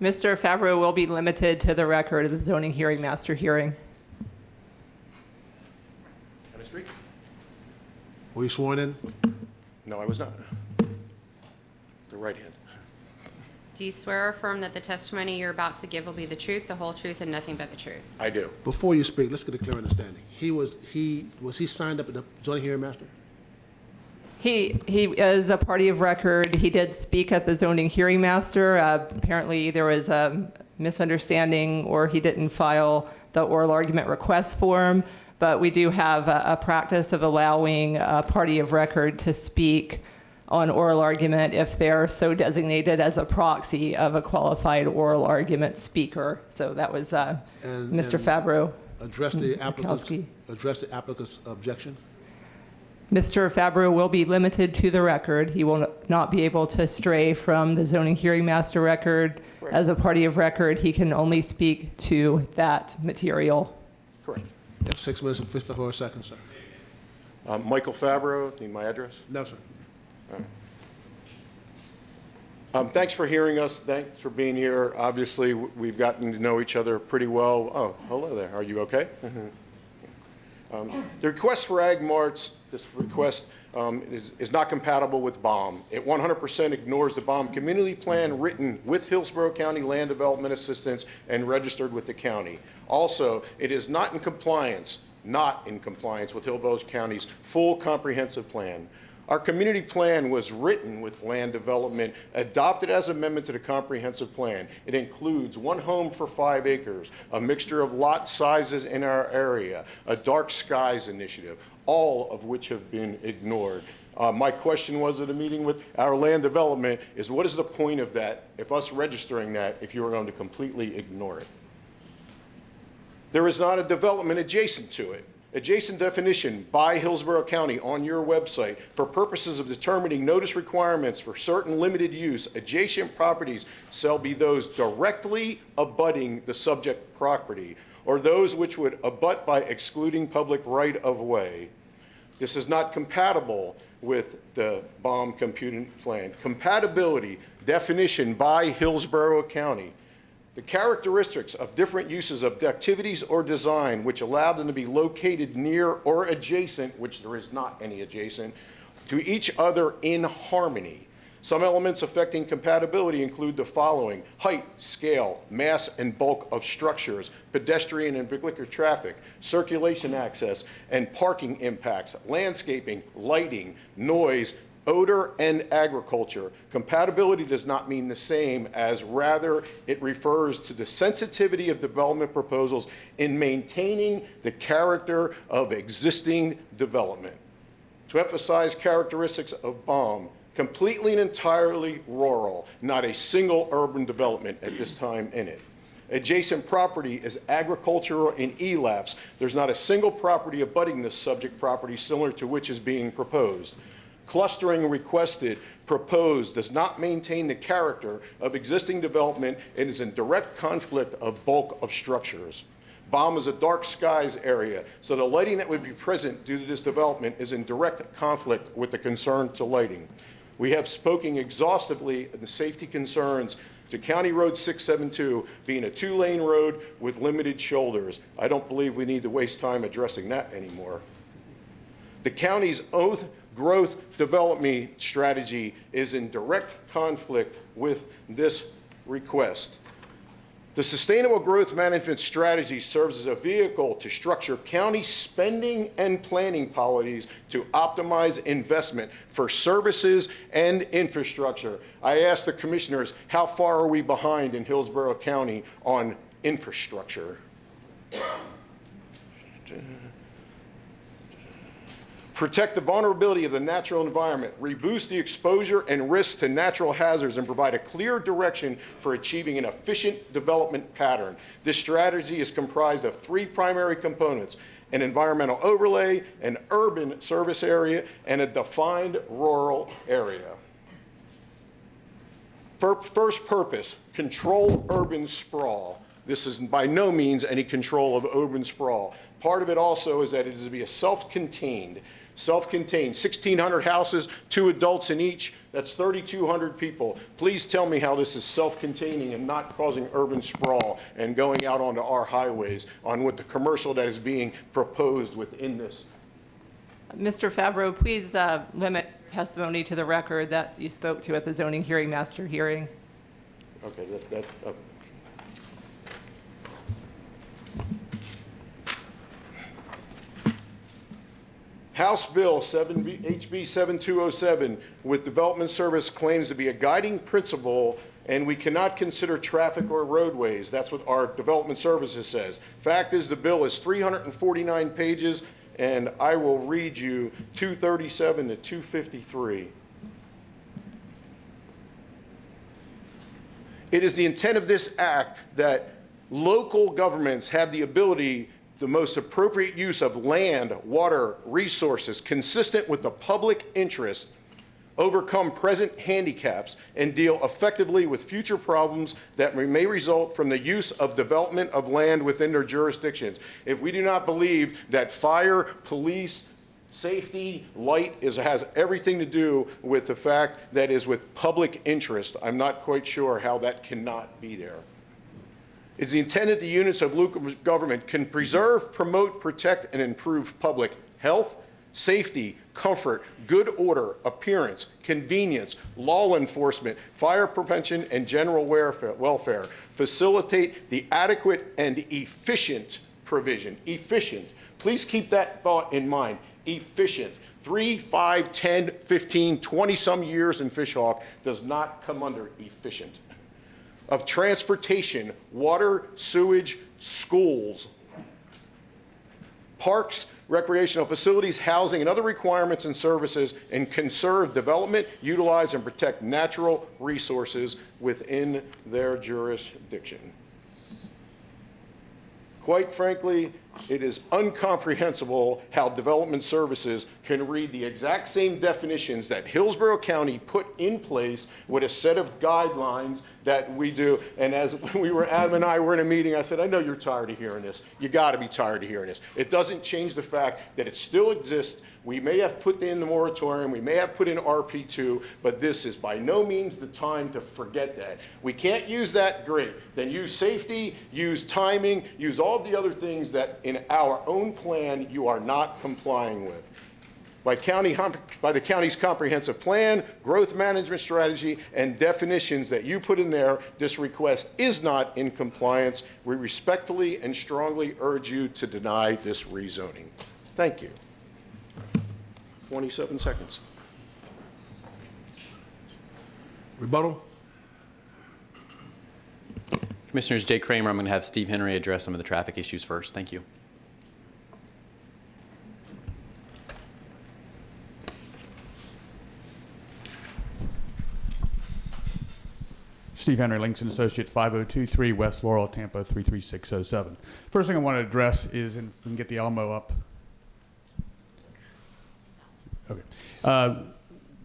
Mr. Favreau will be limited to the record of the zoning hearing master hearing. Can I speak? Were you sworn in? No, I was not. The right hand. Do you swear or affirm that the testimony you're about to give will be the truth, the whole truth, and nothing but the truth? I do. Before you speak, let's get a clear understanding. Was he signed up at the zoning hearing master? He is a party of record. He did speak at the zoning hearing master. Apparently there was a misunderstanding, or he didn't file the oral argument request form, but we do have a practice of allowing a party of record to speak on oral argument if they're so designated as a proxy of a qualified oral argument speaker. So that was Mr. Favreau. Address the applicant's objection. Mr. Favreau will be limited to the record. He will not be able to stray from the zoning hearing master record. Correct. As a party of record, he can only speak to that material. Correct. 6 minutes and 54 seconds, sir. Michael Favreau, need my address? No, sir. Thanks for hearing us. Thanks for being here. Obviously, we've gotten to know each other pretty well. Oh, hello there. Are you okay? The request for Ag Marts, this request is not compatible with BOM. It 100% ignores the BOM community plan written with Hillsborough County Land Development Assistance and registered with the county. Also, it is not in compliance with Hillsborough County's full comprehensive plan. Our community plan was written with land development, adopted as amendment to the comprehensive plan. It includes 1 home for 5 acres, a mixture of lot sizes in our area, a dark skies initiative, all of which have been ignored. My question was at a meeting with our land development is, what is the point of that, if us registering that, if you are going to completely ignore it? There is not a development adjacent to it. Adjacent definition by Hillsborough County on your website. For purposes of determining notice requirements for certain limited use, adjacent properties shall be those directly abutting the subject property or those which would abut by excluding public right-of-way. This is not compatible with the BOM computing plan. Compatibility, definition by Hillsborough County. The characteristics of different uses of activities or design which allow them to be located near or adjacent, which there is not any adjacent, to each other in harmony. Some elements affecting compatibility include the following: height, scale, mass, and bulk of structures, pedestrian and vehicular traffic, circulation access, and parking impacts, landscaping, lighting, noise, odor, and agriculture. Compatibility does not mean the same as, rather it refers to the sensitivity of development proposals in maintaining the character of existing development. To emphasize characteristics of BOM, completely and entirely rural, not a single urban development at this time in it. Adjacent property is agricultural and elapse. There's not a single property abutting this subject property similar to which is being proposed. Clustering requested, proposed, does not maintain the character of existing development and is in direct conflict of bulk of structures. BOM is a dark skies area, so the lighting that would be present due to this development is in direct conflict with the concern to lighting. We have spoken exhaustively of the safety concerns to County Road 672 being a 2-lane road with limited shoulders. I don't believe we need to waste time addressing that anymore. The county's oath growth development strategy is in direct conflict with this request. The Sustainable Growth Management Strategy serves as a vehicle to structure county spending and planning policies to optimize investment for services and infrastructure. I asked the commissioners, how far are we behind in Hillsborough County on infrastructure? Protect the vulnerability of the natural environment, reduce the exposure and risk to natural hazards, and provide a clear direction for achieving an efficient development pattern. This strategy is comprised of 3 primary components: an environmental overlay, an urban service area, and a defined rural area. First purpose, control urban sprawl. This is by no means any control of urban sprawl. Part of it also is that it is to be a self-contained, 1,600 houses, 2 adults in each, that's 3,200 people. Please tell me how this is self-containing and not causing urban sprawl and going out onto our highways on what the commercial that is being proposed within this. Mr. Favreau, please limit testimony to the record that you spoke to at the zoning hearing master hearing. Okay, House Bill HB 7207 with development service claims to be a guiding principle, and we cannot consider traffic or roadways. That's what our development services says. Fact is, the bill is 349 pages, and I will read you 237 to 253. It is the intent of this act that local governments have the ability, the most appropriate use of land, water, resources consistent with the public interest, overcome present handicaps, and deal effectively with future problems that may result from the use of development of land within their jurisdictions. If we do not believe that fire, police, safety, light has everything to do with the fact that is with public interest, I'm not quite sure how that cannot be there. It's the intent that the units of local government can preserve, promote, protect, and improve public health, safety, comfort, good order, appearance, convenience, law enforcement, fire prevention, and general welfare, facilitate the adequate and efficient provision. Efficient. Please keep that thought in mind. Efficient. 3, 5, 10, 15, 20-some years in Fishhawk does not come under efficient. Of transportation, water, sewage, schools, parks, recreational facilities, housing, and other requirements and services, and conserve, development, utilize, and protect natural resources within their jurisdiction. Quite frankly, it is incomprehensible how development services can read the exact same definitions that Hillsborough County put in place with a set of guidelines that we do. And as Adam and I were in a meeting, I said, I know you're tired of hearing this. You got to be tired of hearing this. It doesn't change the fact that it still exists. We may have put in the moratorium, we may have put in RP2, but this is by no means the time to forget that. We can't use that, great. Then use safety, use timing, use all the other things that in our own plan you are not complying with. By the county's comprehensive plan, growth management strategy, and definitions that you put in there, this request is not in compliance. We respectfully and strongly urge you to deny this rezoning. Thank you. 27 seconds. Rebuttal. Commissioners, Jay Kramer, I'm going to have Steve Henry address some of the traffic issues first. Thank you. Steve Henry, Links & Associates, 5023 West Laurel, Tampa 33607. First thing I want to address is, and we can get the Alamo up. Okay.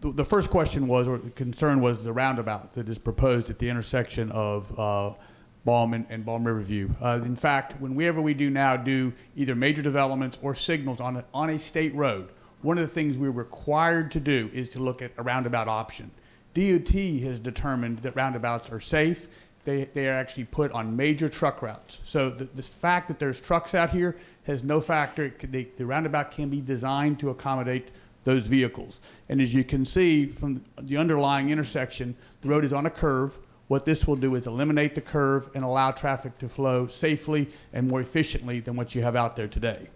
The first question was, or the concern was, the roundabout that is proposed at the intersection of Balm and Balm Riverview. In fact, whenever we do either major developments or signals on a state road, one of the things we're required to do is to look at a roundabout option. DOT has determined that roundabouts are safe. They are actually put on major truck routes. So the fact that there's trucks out here has no factor. The roundabout can be designed to accommodate those vehicles. And as you can see from the underlying intersection, the road is on a curve. What this will do is eliminate the curve and allow traffic to flow safely and more efficiently than what you have out there today.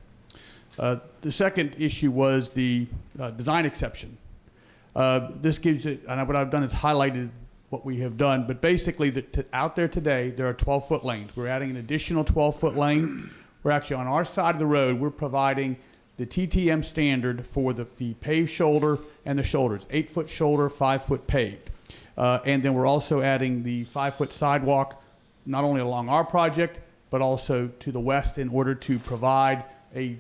The second issue was the design exception. This gives it, and what I've done is highlighted what we have done, but basically out there today, there are 12-foot lanes. We're adding an additional 12-foot lane. We're actually on our side of the road, we're providing the TTM standard for the paved shoulder and the shoulders, 8-foot shoulder, 5-foot paved. And then we're also adding the 5-foot sidewalk, not only along our project, but also to the west in order to provide a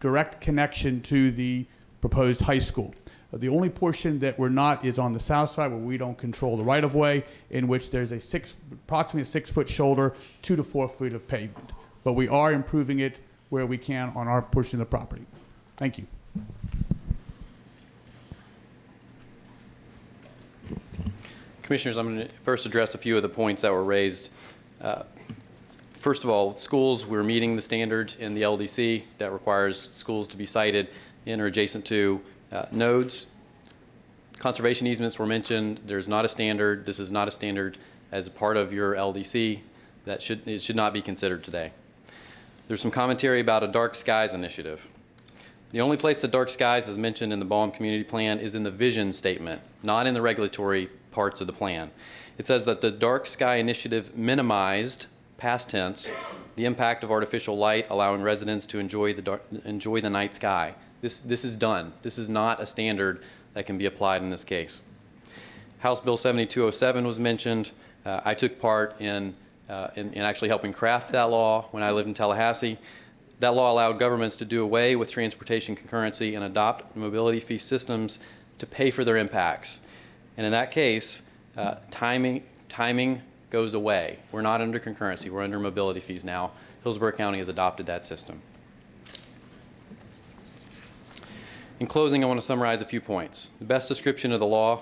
direct connection to the proposed high school. The only portion that we're not is on the south side where we don't control the right-of-way, in which there's approximately a 6-foot shoulder, 2 to 4 feet of pavement. But we are improving it where we can on our portion of the property. Thank you. Commissioners, I'm going to first address a few of the points that were raised. First of all, schools, we're meeting the standard in the LDC that requires schools to be sited in or adjacent to nodes. Conservation easements were mentioned. There's not a standard. This is not a standard as a part of your LDC. It should not be considered today. There's some commentary about a dark skies initiative. The only place that dark skies is mentioned in the Balm Community Plan is in the vision statement, not in the regulatory parts of the plan. It says that the dark sky initiative minimized, past tense, the impact of artificial light, allowing residents to enjoy the night sky. This is done. This is not a standard that can be applied in this case. House Bill 7207 was mentioned. I took part in actually helping craft that law when I lived in Tallahassee. That law allowed governments to do away with transportation concurrency and adopt mobility fee systems to pay for their impacts. And in that case, timing goes away. We're not under concurrency. We're under mobility fees now. Hillsborough County has adopted that system. In closing, I want to summarize a few points. The best description of the law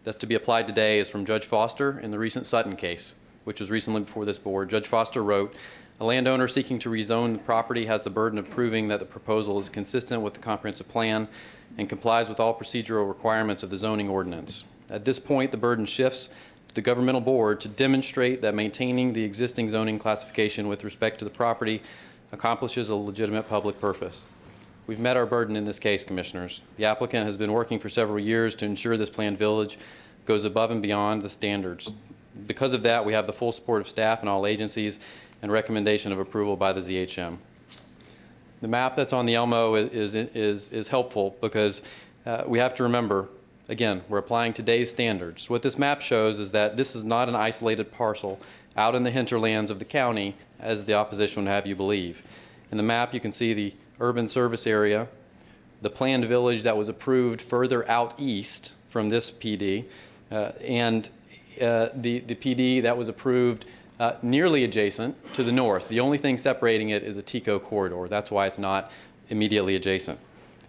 that's to be applied today is from Judge Foster in the recent Sutton case, which was recently before this board. Judge Foster wrote, "A landowner seeking to rezone the property has the burden of proving that the proposal is consistent with the comprehensive plan and complies with all procedural requirements of the zoning ordinance. At this point, the burden shifts to the governmental board to demonstrate that maintaining the existing zoning classification with respect to the property accomplishes a legitimate public purpose." We've met our burden in this case, Commissioners. The applicant has been working for several years to ensure this planned village goes above and beyond the standards. Because of that, we have the full support of staff and all agencies and recommendation of approval by the ZHM. The map that's on the Elmo is helpful because we have to remember Again, we're applying today's standards. What this map shows is that this is not an isolated parcel out in the hinterlands of the county, as the opposition would have you believe. In the map, you can see the urban service area, the planned village that was approved further out east from this PD, and the PD that was approved nearly adjacent to the north. The only thing separating it is a TICO corridor. That's why it's not immediately adjacent.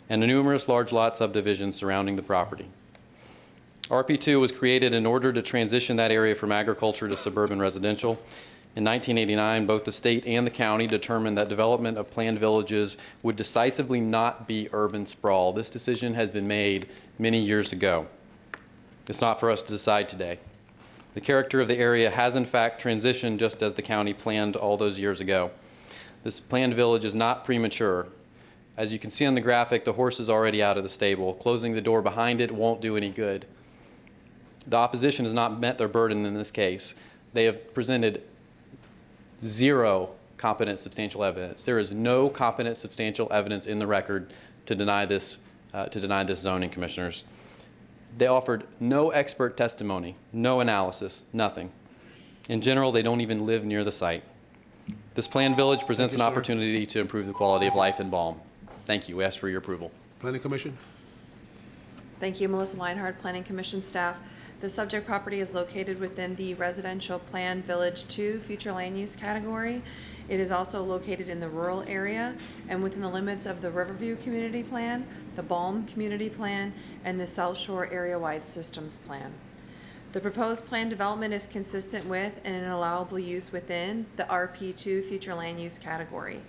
And the numerous large lot subdivisions surrounding the property. RP2 was created in order to transition that area from agriculture to suburban residential. In 1989, both the state and the county determined that development of planned villages would decisively not be urban sprawl. This decision has been made many years ago. It's not for us to decide today. The character of the area has in fact transitioned just as the county planned all those years ago. This planned village is not premature. As you can see on the graphic, the horse is already out of the stable. Closing the door behind it won't do any good. The opposition has not met their burden in this case. They have presented zero competent substantial evidence. There is no competent substantial evidence in the record to deny this zoning, commissioners. They offered no expert testimony, no analysis, nothing. In general, they don't even live near the site. This planned village presents an opportunity to improve the quality of life in Balm. Thank you. We ask for your approval. Planning Commission? Thank you, Melissa Leinhardt, Planning Commission staff. The subject property is located within the Residential Plan Village 2 Future Land Use category. It is also located in the rural area and within the limits of the Riverview Community Plan, the Balm Community Plan, and the South Shore Area-Wide Systems Plan. The proposed plan development is consistent with and an allowable use within the RP2 Future Land Use category.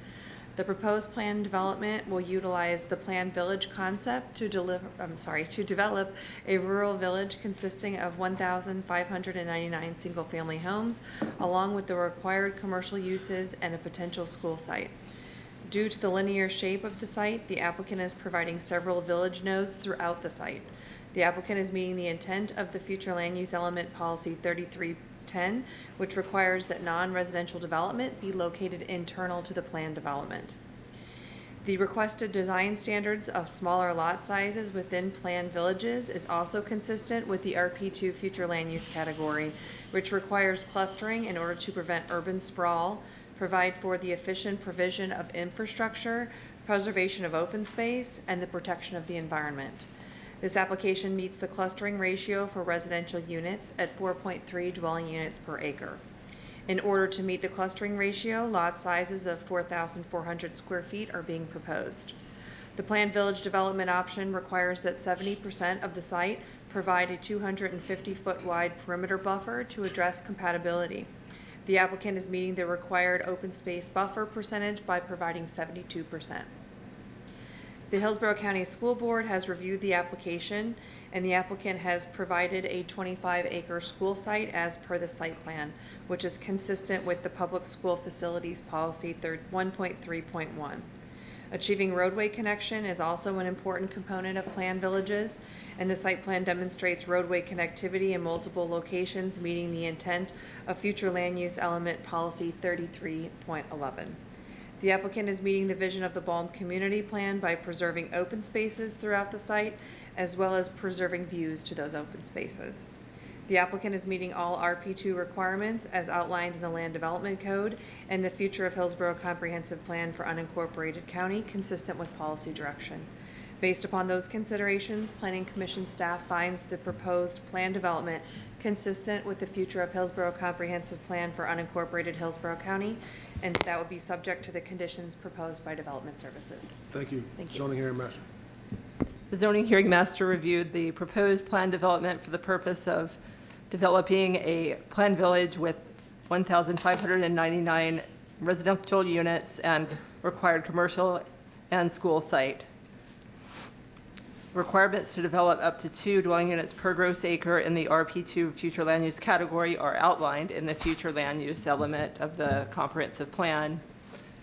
The proposed plan development will utilize the planned village concept to develop a rural village consisting of 1,599 single-family homes, along with the required commercial uses and a potential school site. Due to the linear shape of the site, the applicant is providing several village nodes throughout the site. The applicant is meeting the intent of the Future Land Use Element Policy 3310, which requires that non-residential development be located internal to the planned development. The requested design standards of smaller lot sizes within planned villages is also consistent with the RP2 Future Land Use category, which requires clustering in order to prevent urban sprawl, provide for the efficient provision of infrastructure, preservation of open space, and the protection of the environment. This application meets the clustering ratio for residential units at 4.3 dwelling units per acre. In order to meet the clustering ratio, lot sizes of 4,400 square feet are being proposed. The planned village development option requires that 70% of the site provide a 250-foot wide perimeter buffer to address compatibility. The applicant is meeting the required open space buffer percentage by providing 72%. The Hillsborough County School Board has reviewed the application, and the applicant has provided a 25-acre school site as per the site plan, which is consistent with the Public School Facilities Policy 1.3.1. Achieving roadway connection is also an important component of planned villages, and the site plan demonstrates roadway connectivity in multiple locations, meeting the intent of Future Land Use Element Policy 33.11. The applicant is meeting the vision of the Balm Community Plan by preserving open spaces throughout the site, as well as preserving views to those open spaces. The applicant is meeting all RP2 requirements as outlined in the Land Development Code and the Future of Hillsborough Comprehensive Plan for Unincorporated County, consistent with policy direction. Based upon those considerations, Planning Commission staff finds the proposed plan development consistent with the Future of Hillsborough Comprehensive Plan for Unincorporated Hillsborough County, and that would be subject to the conditions proposed by Development Services. Thank you. Thank you. Zoning Hearing Master. The zoning hearing master reviewed the proposed plan development for the purpose of developing a planned village with 1,599 residential units and required commercial and school site. Requirements to develop up to 2 dwelling units per gross acre in the RP2 Future Land Use category are outlined in the Future Land Use element of the comprehensive plan,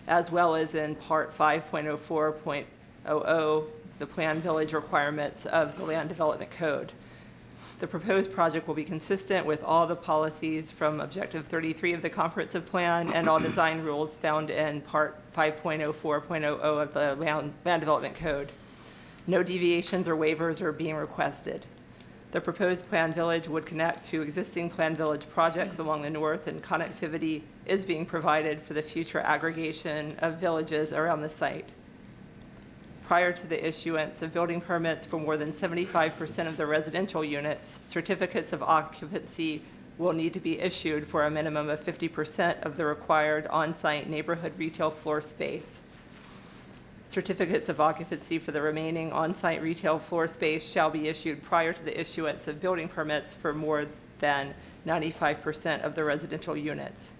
as well as in Part 5.04.00, the planned village requirements of the Land Development Code. The proposed project will be consistent with all the policies from Objective 33 of the comprehensive plan and all design rules found in Part 5.04.00 of the Land Development Code. No deviations or waivers are being requested. The proposed planned village would connect to existing planned village projects along the north, and connectivity is being provided for the future aggregation of villages around the site. Prior to the issuance of building permits for more than 75% of the residential units, certificates of occupancy will need to be issued for a minimum of 50% of the required on-site neighborhood retail floor space. Certificates of occupancy for the remaining on-site retail floor space shall be issued prior to the issuance of building permits for more than 95% of the residential units.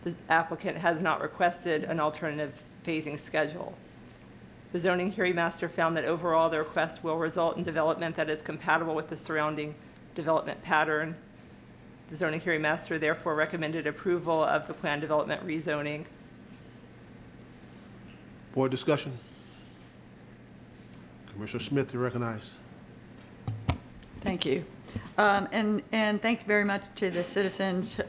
The applicant has not requested an alternative phasing schedule. The zoning hearing master found that overall the request will result in development that is compatible with the surrounding development pattern. The zoning hearing master therefore recommended approval of the planned development rezoning. Board discussion? Commissioner Smith, you recognize. Thank you. And thank you very much to the citizens'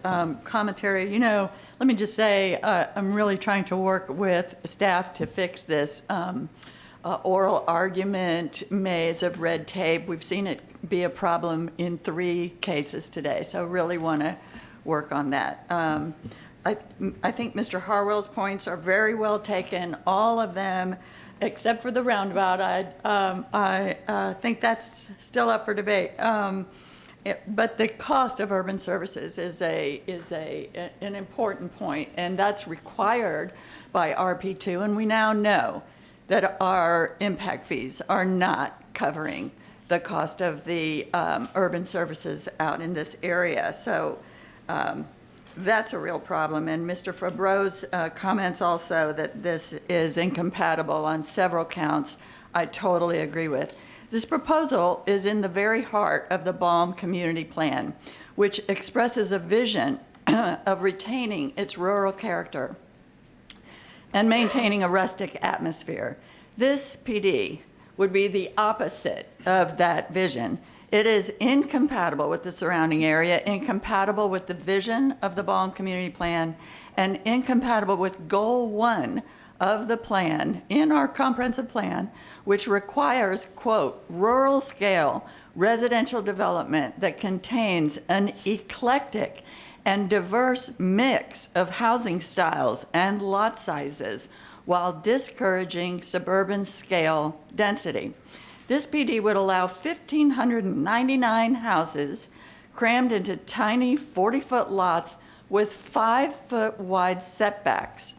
commentary. You know, let me just say, I'm really trying to work with staff to fix this oral argument maze of red tape. We've seen it be a problem in 3 cases today, so really want to work on that. I think Mr. Harwell's points are very well taken, all of them, except for the roundabout. I think that's still up for debate. But the cost of urban services is an important point, and that's required by RP2. And we now know that our impact fees are not covering the cost of the urban services out in this area. So that's a real problem. And Mr. Fabreau's comments also that this is incompatible on several counts, I totally agree with. This proposal is in the very heart of the Balm Community Plan, which expresses a vision of retaining its rural character and maintaining a rustic atmosphere. This PD would be the opposite of that vision. It is incompatible with the surrounding area, incompatible with the vision of the Balm Community Plan, and incompatible with Goal 1 of the plan in our comprehensive plan, which requires, quote, rural scale residential development that contains an eclectic and diverse mix of housing styles and lot sizes while discouraging suburban scale density. This PD would allow 1,599 houses crammed into tiny 40-foot lots with 5-foot wide setbacks.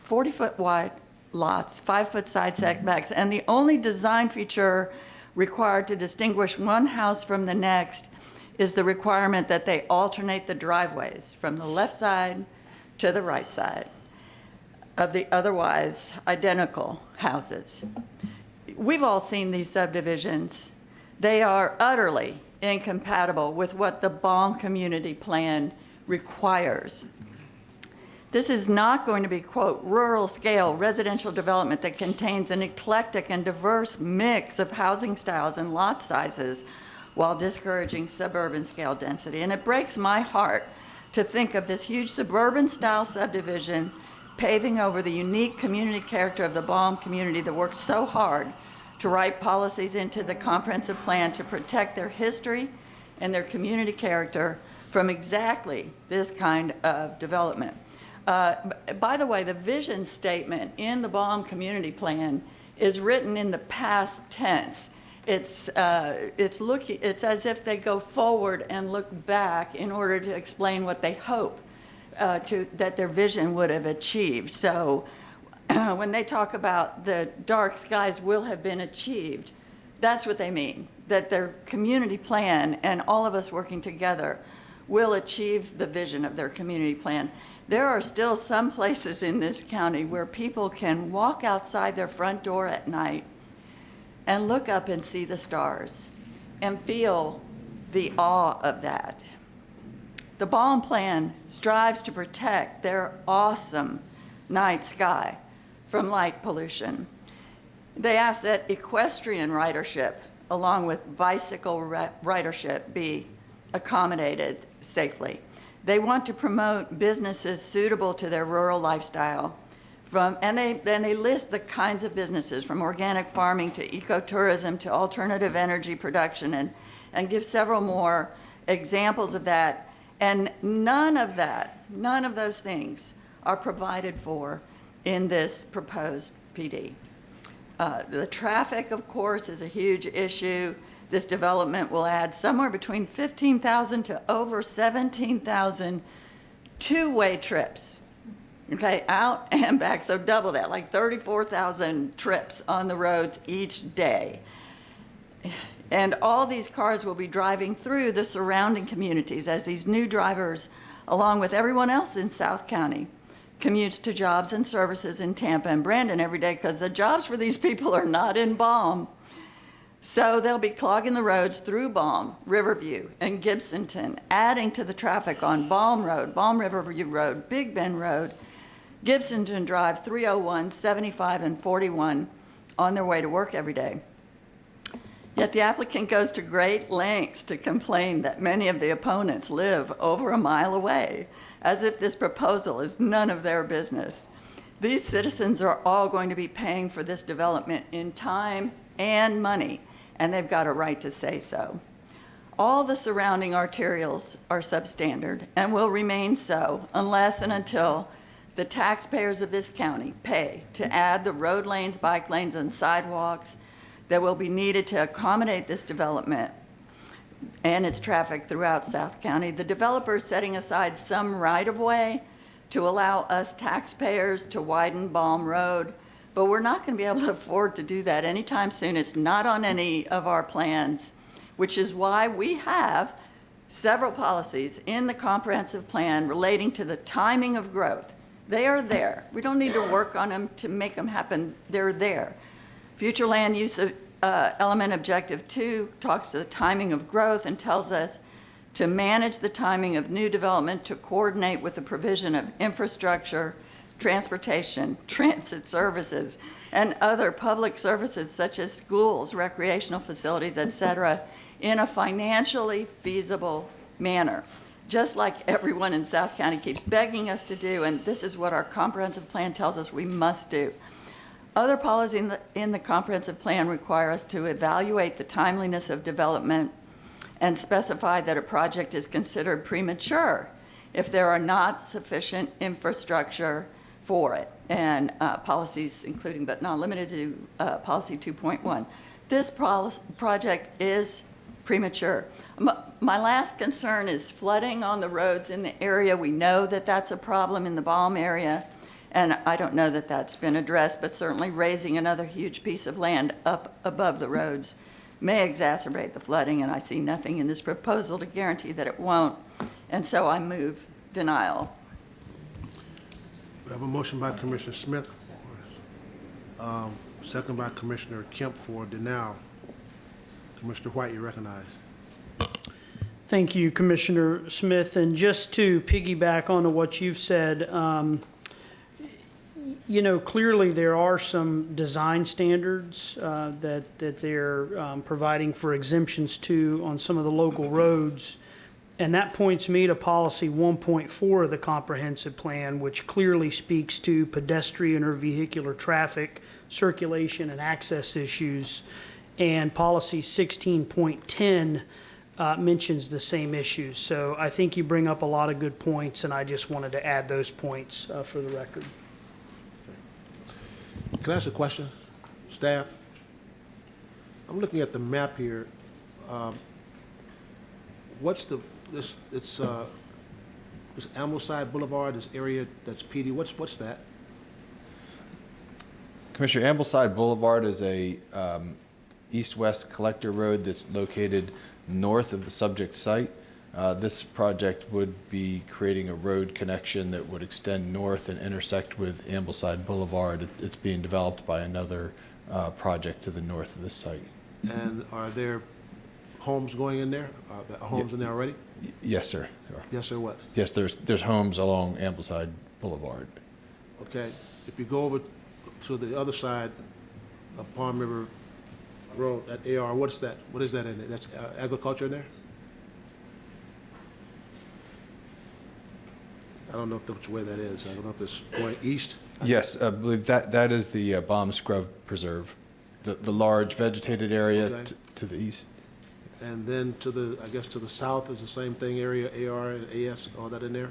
40-foot wide lots, 5-foot side setbacks, and the only design feature required to distinguish one house from the next is the requirement that they alternate the driveways from the left side to the right side of the otherwise identical houses. We've all seen these subdivisions. They are utterly incompatible with what the Balm Community Plan requires. This is not going to be, quote, rural scale residential development that contains an eclectic and diverse mix of housing styles and lot sizes while discouraging suburban scale density. And it breaks my heart to think of this huge suburban style subdivision paving over the unique community character of the Balm community that worked so hard to write policies into the comprehensive plan to protect their history and their community character from exactly this kind of development. By the way, the vision statement in the Balm Community Plan is written in the past tense. It's as if they go forward and look back in order to explain what they hope that their vision would have achieved. So when they talk about the dark skies will have been achieved, that's what they mean, that their community plan and all of us working together will achieve the vision of their community plan. There are still some places in this county where people can walk outside their front door at night and look up and see the stars and feel the awe of that. The Balm Plan strives to protect their awesome night sky from light pollution. They ask that equestrian ridership, along with bicycle ridership, be accommodated safely. They want to promote businesses suitable to their rural lifestyle And they list the kinds of businesses from organic farming to ecotourism to alternative energy production and give several more examples of that. And none of those things are provided for in this proposed PD. The traffic, of course, is a huge issue. This development will add somewhere between 15,000 to over 17,000 two-way trips, okay, out and back, so double that, like 34,000 trips on the roads each day. And all these cars will be driving through the surrounding communities as these new drivers, along with everyone else in South County, commutes to jobs and services in Tampa and Brandon every day, because the jobs for these people are not in Balm. So they'll be clogging the roads through Balm, Riverview, and Gibsonton, adding to the traffic on Balm Road, Balm Riverview Road, Big Bend Road, Gibsonton Drive, 301, 75, and 41 on their way to work every day. Yet the applicant goes to great lengths to complain that many of the opponents live over a mile away, as if this proposal is none of their business. These citizens are all going to be paying for this development in time and money, and they've got a right to say so. All the surrounding arterials are substandard and will remain so unless and until the taxpayers of this county pay to add the road lanes, bike lanes, and sidewalks that will be needed to accommodate this development and its traffic throughout South County. The developer is setting aside some right-of-way to allow us taxpayers to widen Balm Road, but we're not going to be able to afford to do that anytime soon. It's not on any of our plans, which is why we have several policies in the comprehensive plan relating to the timing of growth. They are there. We don't need to work on them to make them happen. They're there. Future land use element objective 2 talks to the timing of growth and tells us to manage the timing of new development to coordinate with the provision of infrastructure, transportation, transit services, and other public services such as schools, recreational facilities, etc., in a financially feasible manner, just like everyone in South County keeps begging us to do, and this is what our comprehensive plan tells us we must do. Other policies in the comprehensive plan require us to evaluate the timeliness of development and specify that a project is considered premature if there are not sufficient infrastructure for it, and policies including but not limited to policy 2.1. This project is premature. My last concern is flooding on the roads in the area. We know that that's a problem in the Balm area, and I don't know that that's been addressed, but certainly raising another huge piece of land up above the roads may exacerbate the flooding, and I see nothing in this proposal to guarantee that it won't, and so I move denial. We have a motion by Commissioner Smith, second by Commissioner Kemp for denial. Commissioner White, you recognize. Thank you, Commissioner Smith. And just to piggyback onto what you've said, you know, clearly there are some design standards that they're providing for exemptions to on some of the local roads. And that points me to policy 1.4 of the comprehensive plan, which clearly speaks to pedestrian or vehicular traffic, circulation, and access issues. And policy 16.10 mentions the same issues. So I think you bring up a lot of good points, and I just wanted to add those points for the record. Can I ask a question, staff? I'm looking at the map here. What's this Ambleside Boulevard, this area that's PD, what's that? Commissioner, Ambleside Boulevard is a east-west collector road that's located north of the subject site. This project would be creating a road connection that would extend north and intersect with Ambleside Boulevard. It's being developed by another project to the north of this site. And are there homes going in there? Are there homes in there already? Yes, sir. Yes, sir, what? Yes, there's homes along Ambleside Boulevard. Okay, if you go over to the other side of Palm River Road, that AR, what is that? What is that in there? That's agriculture in there? I don't know which way that is. I don't know if it's going east. Yes, I believe that is the Baum Scrub Preserve, the large vegetated area Okay. to the east. And then to the, I guess to the south is the same thing, area AR and AS, all that in there?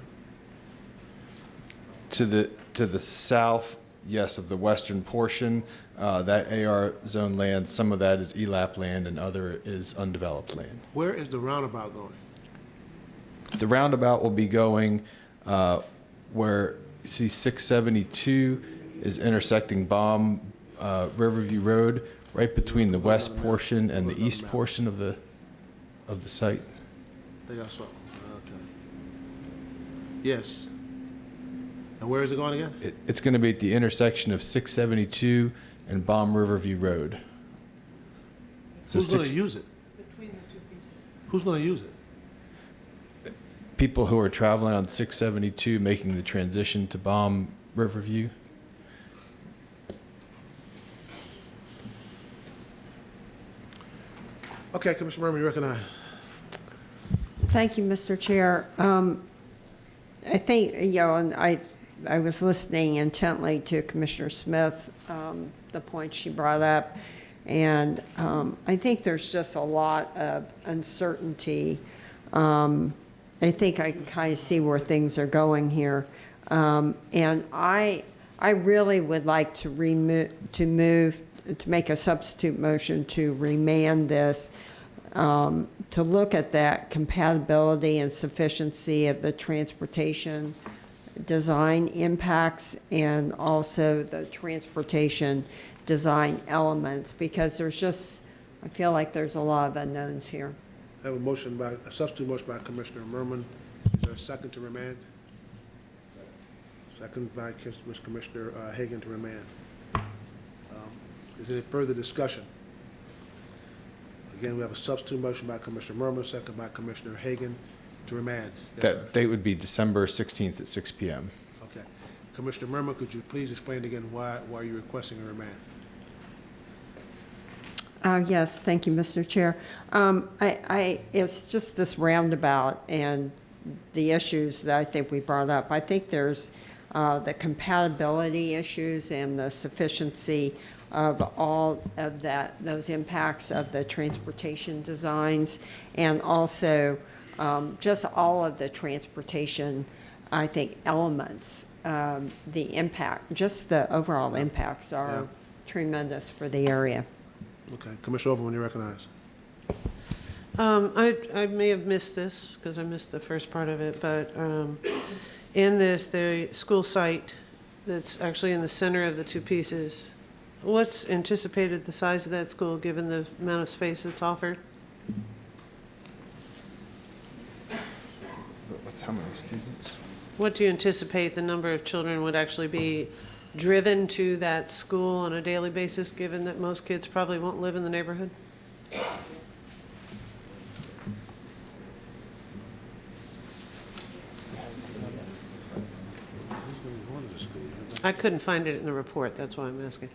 To the south, yes, of the western portion, that AR zone land, some of that is ELAP land and other is undeveloped land. Where is the roundabout going? The roundabout will be going where you see 672 is intersecting Baum Riverview Road, right between the west portion and the east portion of the site. I think I saw. Okay. Yes. And where is it going again? It's going to be at the intersection of 672 and Baum Riverview Road. So Who's going to use it? Who's going to use it? people who are traveling on 672 making the transition to Baum Riverview? Okay, Commissioner Murray, you recognize. Thank you, Mr. Chair. I think, and I was listening intently to Commissioner Smith, the points she brought up, and I think there's just a lot of uncertainty. I think I can kind of see where things are going here. And I really would like to make a substitute motion to remand this, to look at that compatibility and sufficiency of the transportation design impacts and also the transportation design elements, because I feel like there's a lot of unknowns here. I have a substitute motion by Commissioner Merman. Is there a second to remand? Second by Commissioner Hagan to remand. Is there any further discussion? Again, we have a substitute motion by Commissioner Merman, second by Commissioner Hagan to remand. Yes, sir. That date would be December 16th at 6 p.m. Okay. Commissioner Merman, could you please explain again why you're requesting a remand? Yes, thank you, Mr. Chair. It's just this roundabout and the issues that I think we brought up. I think there's the compatibility issues and the sufficiency of all of those impacts of the transportation designs, and also just all of the transportation, I think, elements. The impact, just the overall impacts are tremendous for the area. Okay. Commissioner Overman, you recognize. I may have missed this because I missed the first part of it, but in this, the school site that's actually in the center of the two pieces, what's anticipated the size of that school given the amount of space that's offered? What's how many students? What do you anticipate the number of children would actually be driven to that school on a daily basis, given that most kids probably won't live in the neighborhood? I couldn't find it in the report, that's why I'm asking.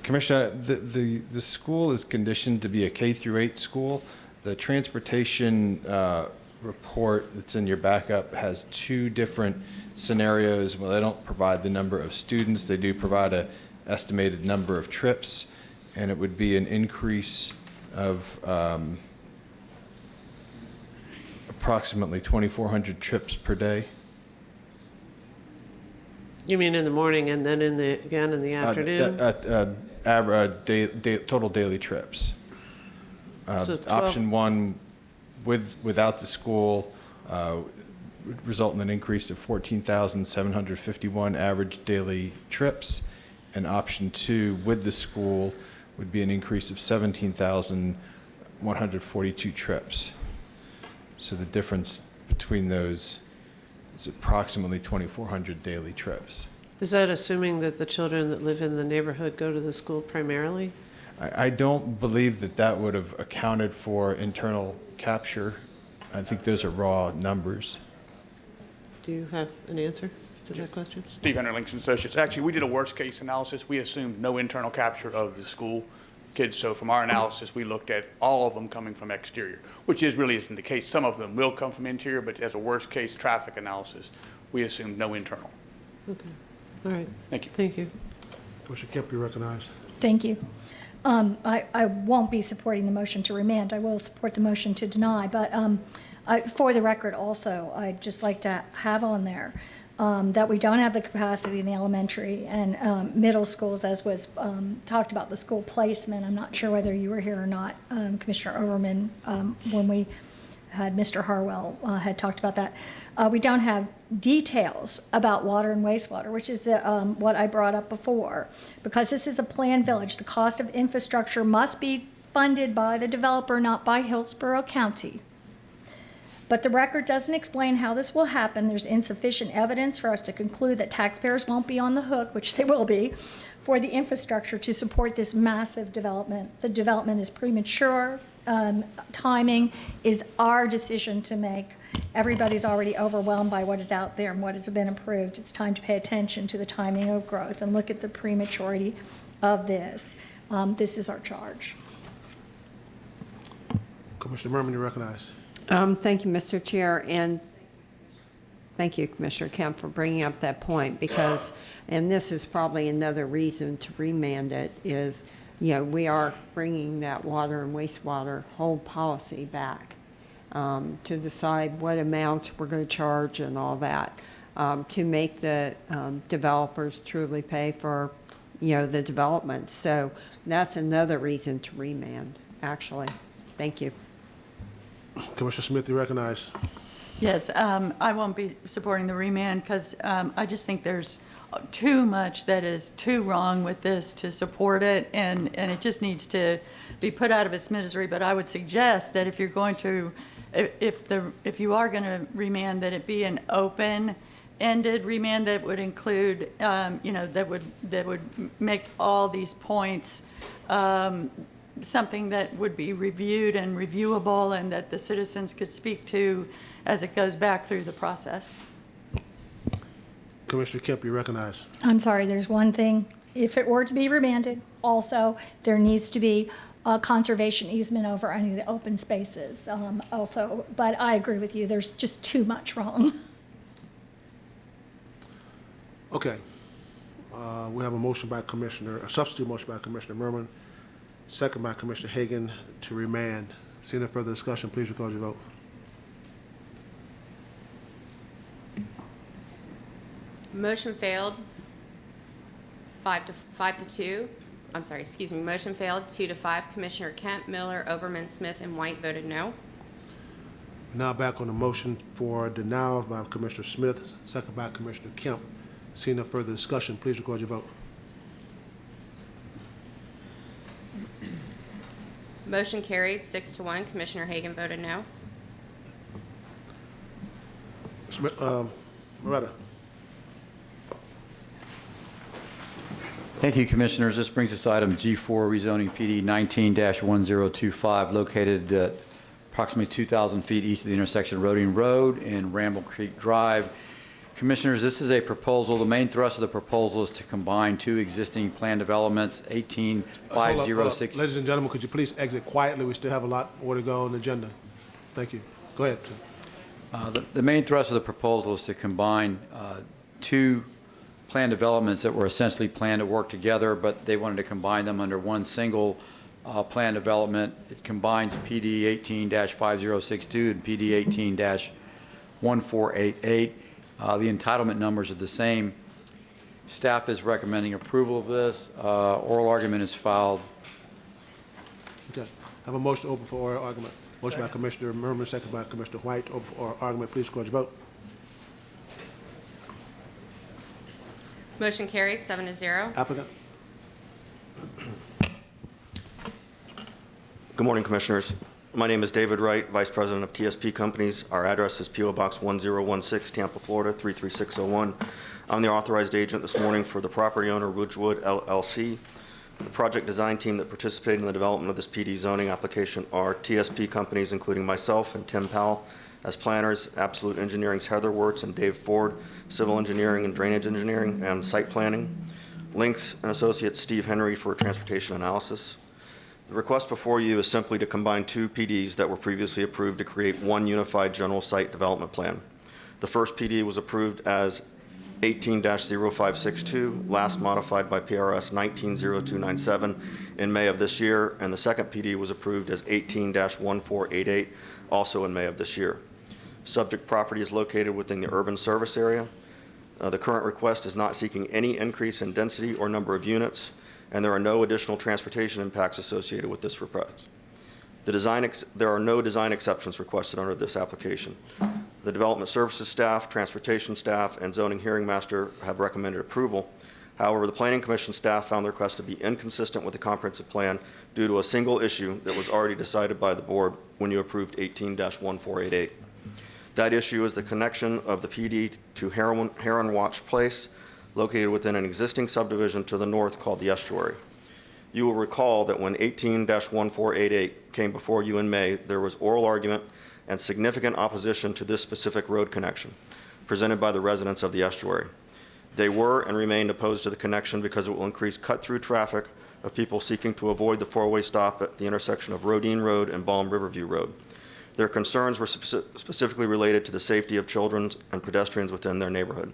Commissioner, the school is conditioned to be a K-8 school. The transportation report that's in your backup has two different scenarios. Well, they don't provide the number of students. They do provide an estimated number of trips, and it would be an increase of approximately 2,400 trips per day. You mean in the morning and then again in the afternoon? Total daily trips. So 12 Option one, without the school, would result in an increase of 14,751 average daily trips. And option two, with the school, would be an increase of 17,142 trips. So the difference between those is approximately 2,400 daily trips. Is that assuming that the children that live in the neighborhood go to the school primarily? I don't believe that that would have accounted for internal capture. I think those are raw numbers. Do you have an answer to that question? Steve Hunter, Links and Associates. Actually, we did a worst-case analysis. We assumed no internal capture of the school kids. So from our analysis, we looked at all of them coming from exterior, which really isn't the case. Some of them will come from interior, but as a worst-case traffic analysis, we assumed no internal. Okay. All right. Thank you. Thank you. Commissioner Kemp, you recognized. Thank you. I won't be supporting the motion to remand. I will support the motion to deny, but for the record also, I'd just like to have on there that we don't have the capacity in the elementary and middle schools, as was talked about, the school placement. I'm not sure whether you were here or not, Commissioner Overman, when we had Mr. Harwell had talked about that. We don't have details about water and wastewater, which is what I brought up before. Because this is a planned village, the cost of infrastructure must be funded by the developer, not by Hillsborough County. But the record doesn't explain how this will happen. There's insufficient evidence for us to conclude that taxpayers won't be on the hook, which they will be, for the infrastructure to support this massive development. The development is premature. Timing is our decision to make. Everybody's already overwhelmed by what is out there and what has been approved. It's time to pay attention to the timing of growth and look at the prematurity of this. This is our charge. Commissioner Merman, you recognize. Thank you, Mr. Chair, and thank you, Commissioner Kemp, for bringing up that point, because, and this is probably another reason to remand it, is, we are bringing that water and wastewater whole policy back to decide what amounts we're going to charge and all that, to make the developers truly pay for, the development. So that's another reason to remand, actually. Thank you. Commissioner Smith, you recognize. Yes, I won't be supporting the remand because I just think there's too much that is too wrong with this to support it, and it just needs to be put out of its misery. But I would suggest that if you're going to, if you are going to remand, that it be an open-ended remand that would include, that would make all these points something that would be reviewed and reviewable, and that the citizens could speak to as it goes back through the process. Commissioner Kemp, you recognize. I'm sorry, there's one thing. If it were to be remanded, also, there needs to be a conservation easement over any of the open spaces also. But I agree with you, there's just too much wrong. Okay. We have a motion by a substitute motion by Commissioner Merman, second by Commissioner Hagan to remand. Seeing no further discussion, please record your vote. Motion failed. 5 to 2. I'm sorry, excuse me. Motion failed 2 to 5. Commissioner Kemp, Miller, Overman, Smith, and White voted no. Now back on the motion for denial by Commissioner Smith, second by Commissioner Kemp. Seeing no further discussion, please record your vote. Motion carried 6 to 1. Commissioner Hagan voted no. Moretta. Thank you, Commissioners. This brings us to item G4, rezoning PD 19-1025, located at approximately 2,000 feet east of the intersection of Roding Road and Ramble Creek Drive. Commissioners, this is a proposal. The main thrust of the proposal is to combine two existing plan developments, 18506. Ladies and gentlemen, could you please exit quietly? We still have a lot more to go on the agenda. Thank you. Go ahead. The main thrust of the proposal is to combine two plan developments that were essentially planned to work together, but they wanted to combine them under one single plan development. It combines PD 18-5062 and PD 18-1488. The entitlement numbers are the same. Staff is recommending approval of this. Oral argument is filed. Okay. I have a motion open for oral argument. Motion by Commissioner Merman, second by Commissioner White. Open for oral argument. Please record your vote. Motion carried 7 to 0. Applicant. Good morning, Commissioners. My name is David Wright, Vice President of TSP Companies. Our address is P.O. Box 1016, Tampa, Florida 33601. I'm the authorized agent this morning for the property owner, Ridgewood LLC. The project design team that participated in the development of this PD zoning application are TSP companies, including myself and Tim Powell as planners, Absolute Engineering's Heather Wirtz and Dave Ford, Civil Engineering and Drainage Engineering, and Site Planning, Links and Associates Steve Henry for Transportation Analysis. The request before you is simply to combine two PDs that were previously approved to create one unified general site development plan. The first PD was approved as 18-0562, last modified by PRS 190297 in May of this year, and the second PD was approved as 18-1488, also in May of this year. Subject property is located within the urban service area. The current request is not seeking any increase in density or number of units, and there are no additional transportation impacts associated with this request. There are no design exceptions requested under this application. The Development Services staff, Transportation staff, and Zoning Hearing Master have recommended approval. However, the Planning Commission staff found the request to be inconsistent with the comprehensive plan due to a single issue that was already decided by the board when you approved 18-1488. That issue is the connection of the PD to Heron Watch Place, located within an existing subdivision to the north called the Estuary. You will recall that when 18-1488 came before you in May, there was oral argument and significant opposition to this specific road connection presented by the residents of the estuary. They were and remain opposed to the connection because it will increase cut-through traffic of people seeking to avoid the four-way stop at the intersection of Rodine Road and Balm Riverview Road. Their concerns were specifically related to the safety of children and pedestrians within their neighborhood.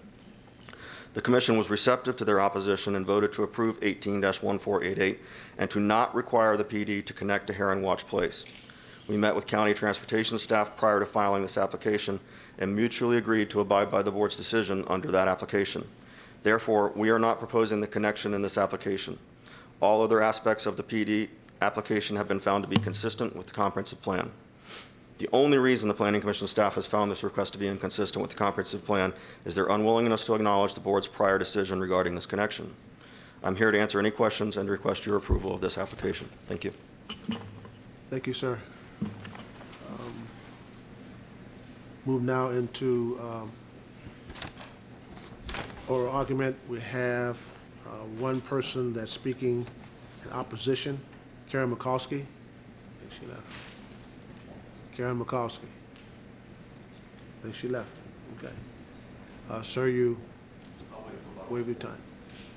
The Commission was receptive to their opposition and voted to approve 18-1488 and to not require the PD to connect to Heron Watch Place. We met with County Transportation staff prior to filing this application and mutually agreed to abide by the board's decision under that application. Therefore, we are not proposing the connection in this application. All other aspects of the PD application have been found to be consistent with the comprehensive plan. The only reason the Planning Commission staff has found this request to be inconsistent with the comprehensive plan is their unwillingness to acknowledge the board's prior decision regarding this connection. I'm here to answer any questions and request your approval of this application. Thank you. Thank you, sir. Move now into oral argument. We have one person that's speaking in opposition, Karen McCoskey. I think she left. Karen McCoskey. I think she left. Okay. Sir, you waive your time.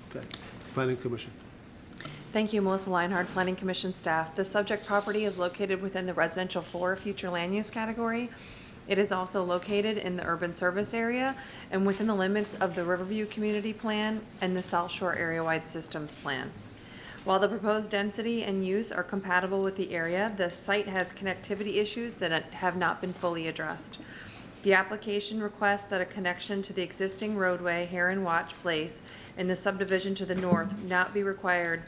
Okay. Planning Commission. Thank you, Melissa Leinhardt, Planning Commission staff. The subject property is located within the residential 4 future land use category. It is also located in the urban service area and within the limits of the Riverview Community Plan and the South Shore Area-Wide Systems Plan. While the proposed density and use are compatible with the area, the site has connectivity issues that have not been fully addressed. The application requests that a connection to the existing roadway, Heron Watch Place, in the subdivision to the north not be required,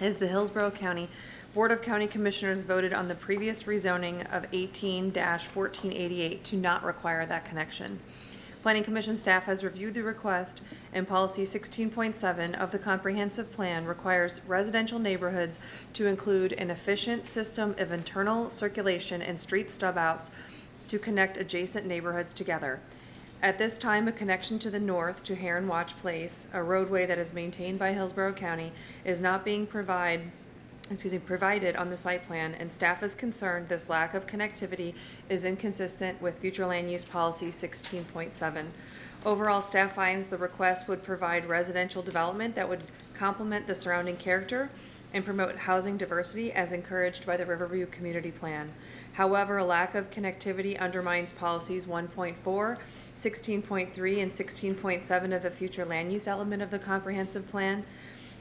as the Hillsborough County Board of County Commissioners voted on the previous rezoning of 18-1488 to not require that connection. Planning Commission staff has reviewed the request, and Policy 16.7 of the Comprehensive Plan requires residential neighborhoods to include an efficient system of internal circulation and street stub-outs to connect adjacent neighborhoods together. At this time, a connection to the north to Heron Watch Place, a roadway that is maintained by Hillsborough County, is not being provided on the site plan, and staff is concerned this lack of connectivity is inconsistent with future land use policy 16.7. Overall, staff finds the request would provide residential development that would complement the surrounding character and promote housing diversity as encouraged by the Riverview Community Plan. However, a lack of connectivity undermines policies 1.4, 16.3, and 16.7 of the future land use element of the comprehensive plan.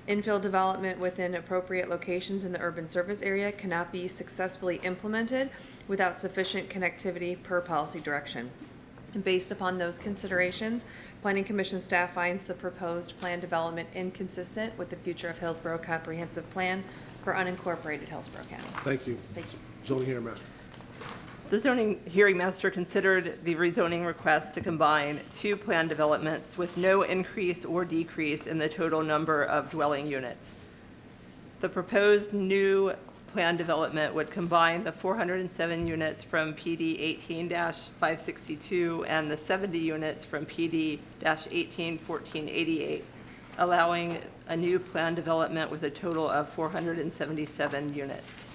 Infill development within appropriate locations in the urban service area cannot be successfully implemented without sufficient connectivity per policy direction. And based upon those considerations, Planning Commission staff finds the proposed plan development inconsistent with the future of Hillsborough Comprehensive Plan for unincorporated Hillsborough County. Thank you. Thank you. Zoning Hearing Master. The zoning hearing master considered the rezoning request to combine two plan developments with no increase or decrease in the total number of dwelling units. The proposed new plan development would combine the 407 units from PD 18-562 and the 70 units from PD 18-1488, allowing a new plan development with a total of 477 units.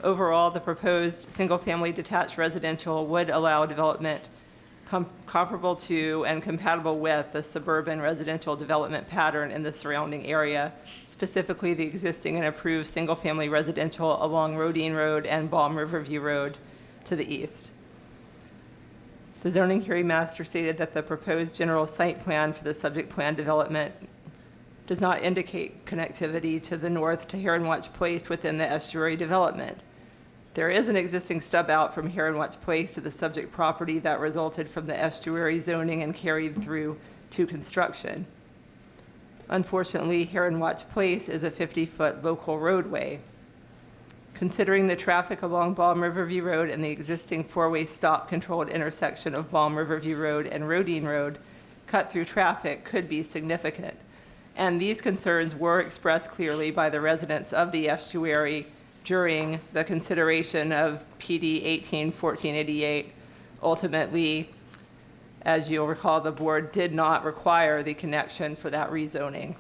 Overall, the proposed single-family detached residential would allow development comparable to and compatible with the suburban residential development pattern in the surrounding area, specifically the existing and approved single-family residential along Rodine Road and Balm Riverview Road to the east. The zoning hearing master stated that the proposed general site plan for the subject plan development does not indicate connectivity to the north to Heron Watch Place within the estuary development. There is an existing stub out from Heron Watch Place to the subject property that resulted from the estuary zoning and carried through to construction. Unfortunately, Heron Watch Place is a 50-foot local roadway. Considering the traffic along Balm Riverview Road and the existing four-way stop-controlled intersection of Balm Riverview Road and Rodine Road, cut-through traffic could be significant. And these concerns were expressed clearly by the residents of the estuary during the consideration of PD 18-1488. Ultimately, as you'll recall, the board did not require the connection for that rezoning.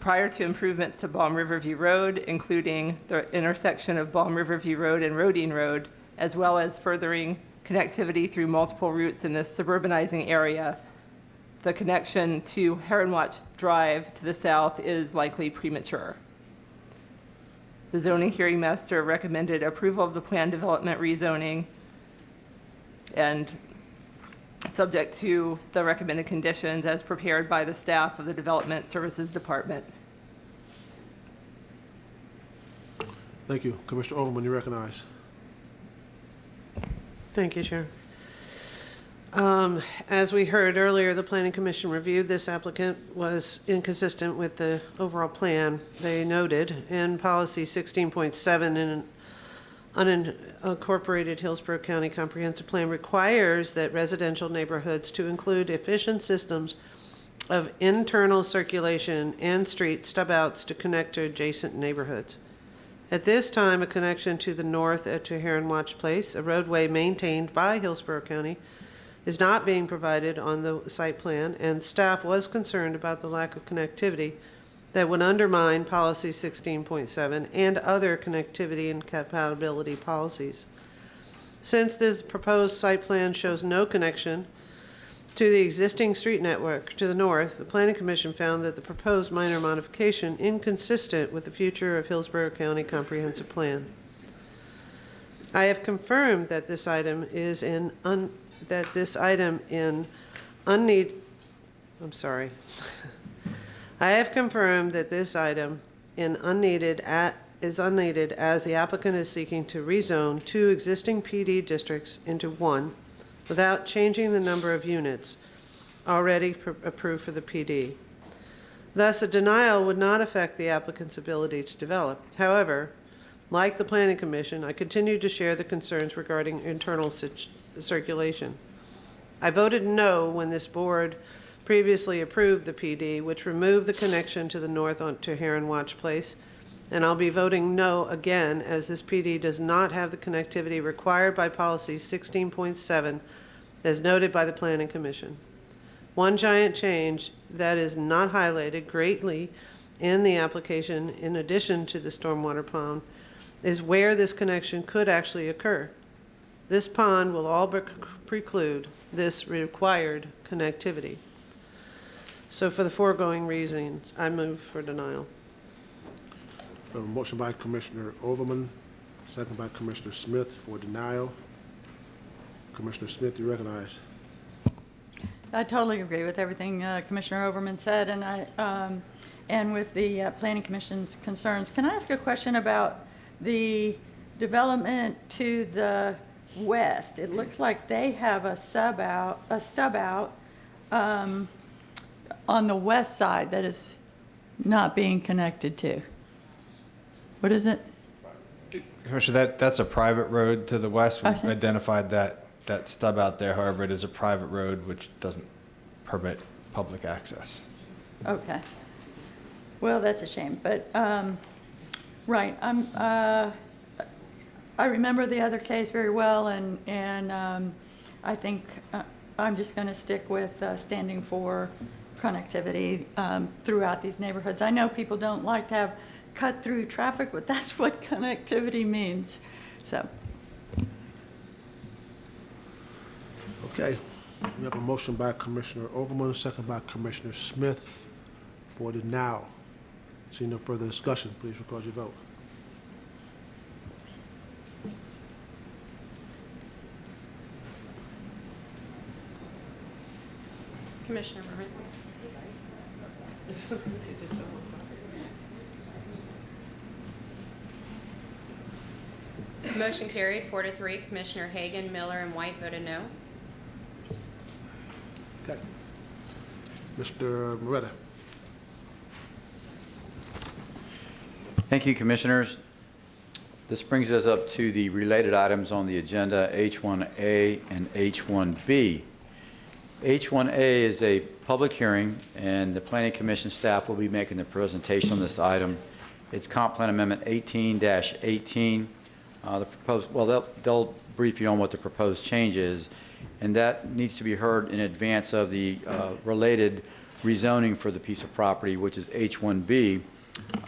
Prior to improvements to Balm Riverview Road, including the intersection of Balm Riverview Road and Rodine Road, as well as furthering connectivity through multiple routes in this suburbanizing area, the connection to Heron Watch Drive to the south is likely premature. The zoning hearing master recommended approval of the plan development rezoning and subject to the recommended conditions as prepared by the staff of the Development Services Department. Thank you. Commissioner Overman, you recognize. Thank you, Chair. As we heard earlier, the Planning Commission reviewed this applicant was inconsistent with the overall plan. They noted in policy 16.7 in an unincorporated Hillsborough County Comprehensive Plan requires that residential neighborhoods to include efficient systems of internal circulation and street stub-outs to connect to adjacent neighborhoods. At this time, a connection to the north to Heron Watch Place, a roadway maintained by Hillsborough County, is not being provided on the site plan, and staff was concerned about the lack of connectivity that would undermine policy 16.7 and other connectivity and compatibility policies. Since this proposed site plan shows no connection to the existing street network to the north, the Planning Commission found that the proposed minor modification inconsistent with the future of Hillsborough County Comprehensive Plan. I have confirmed that this item is in I have confirmed that this item is unneeded as the applicant is seeking to rezone two existing PD districts into one without changing the number of units already approved for the PD. Thus, a denial would not affect the applicant's ability to develop. However, like the Planning Commission, I continue to share the concerns regarding internal circulation. I voted no when this board previously approved the PD, which removed the connection to the north to Heron Watch Place, and I'll be voting no again as this PD does not have the connectivity required by policy 16.7 as noted by the Planning Commission. One giant change that is not highlighted greatly in the application, in addition to the stormwater pond, is where this connection could actually occur. This pond will all preclude this required connectivity. So for the foregoing reasons, I move for denial. A motion by Commissioner Overman, second by Commissioner Smith for denial. Commissioner Smith, you recognize. I totally agree with everything Commissioner Overman said, and with the Planning Commission's concerns. Can I ask a question about the development to the west? It looks like they have a stub out on the west side that is not being connected to. What is it? Commissioner, that's a private road to the west. I We've see. identified that stub out there. However, it is a private road which doesn't permit public access. Okay. Well, that's a shame, but Right. I remember the other case very well, and I think I'm just going to stick with standing for connectivity throughout these neighborhoods. I know people don't like to have cut-through traffic, but that's what connectivity means. So. Okay. We have a motion by Commissioner Overman, second by Commissioner Smith for the now. Seeing no further discussion, please record your vote. Commissioner Merman. Motion carried, 4-3. Commissioner Hagan, Miller, and White voted no. Okay. Mr. Moretta. Thank you, Commissioners. This brings us up to the related items on the agenda, H1A and H1B. H1A is a public hearing, and the Planning Commission staff will be making the presentation on this item. It's Comp Plan Amendment 18-18. They'll brief you on what the proposed change is, and that needs to be heard in advance of the related rezoning for the piece of property, which is H1B,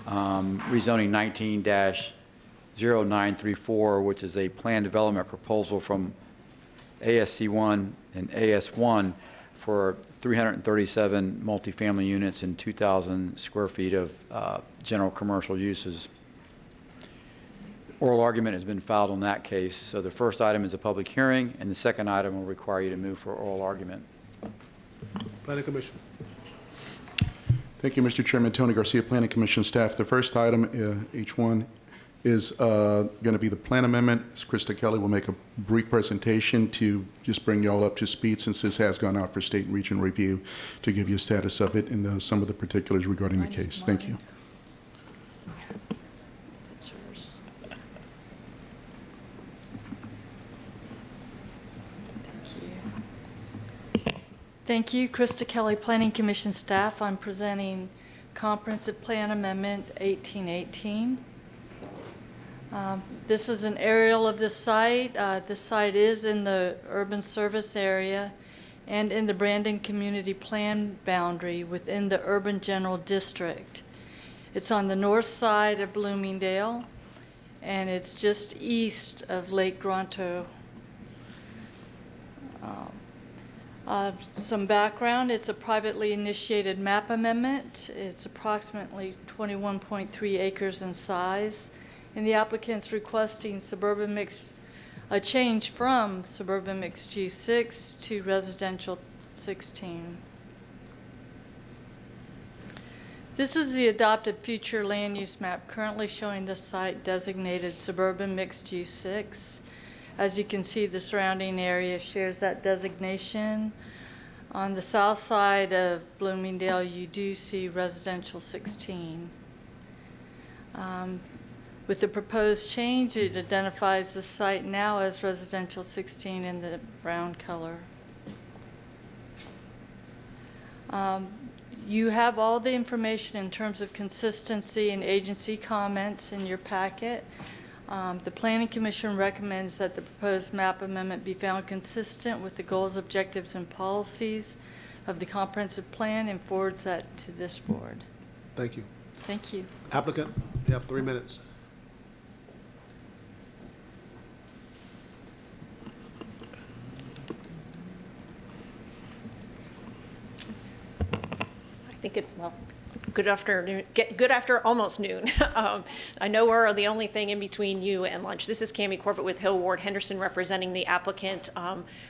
rezoning 19-0934, which is a plan development proposal from ASC1 and AS1 for 337 multifamily units and 2,000 square feet of general commercial uses. Oral argument has been filed on that case. So the first item is a public hearing, and the second item will require you to move for oral argument. Planning Commission. Thank you, Mr. Chairman. Tony Garcia, Planning Commission staff. The first item, H1, is going to be the plan amendment. Krista Kelly will make a brief presentation to just bring you all up to speed, since this has gone out for state and region review, to give you a status of it and some of the particulars regarding the case. Thank you. Thank you, Krista Kelly, Planning Commission staff. I'm presenting Comprehensive Plan Amendment 1818. This is an aerial of this site. This site is in the urban service area and in the Brandon Community Plan boundary within the Urban General District. It's on the north side of Bloomingdale, and it's just east of Lake Granto. Some background, it's a privately initiated map amendment. It's approximately 21.3 acres in size. And the applicant's requesting a change from suburban mixed use 6 to residential 16. This is the adopted future land use map currently showing the site designated suburban mixed use 6. As you can see, the surrounding area shares that designation. On the south side of Bloomingdale, you do see residential 16. With the proposed change, it identifies the site now as residential 16 in the brown color. You have all the information in terms of consistency and agency comments in your packet. The Planning Commission recommends that the proposed map amendment be found consistent with the goals, objectives, and policies of the comprehensive plan and forwards that to this board. Thank you. Thank you. Applicant, you have 3 minutes. I think it's, well, good afternoon, almost noon. I know we're the only thing in between you and lunch. This is Cammie Corbett with Hill Ward Henderson representing the applicant.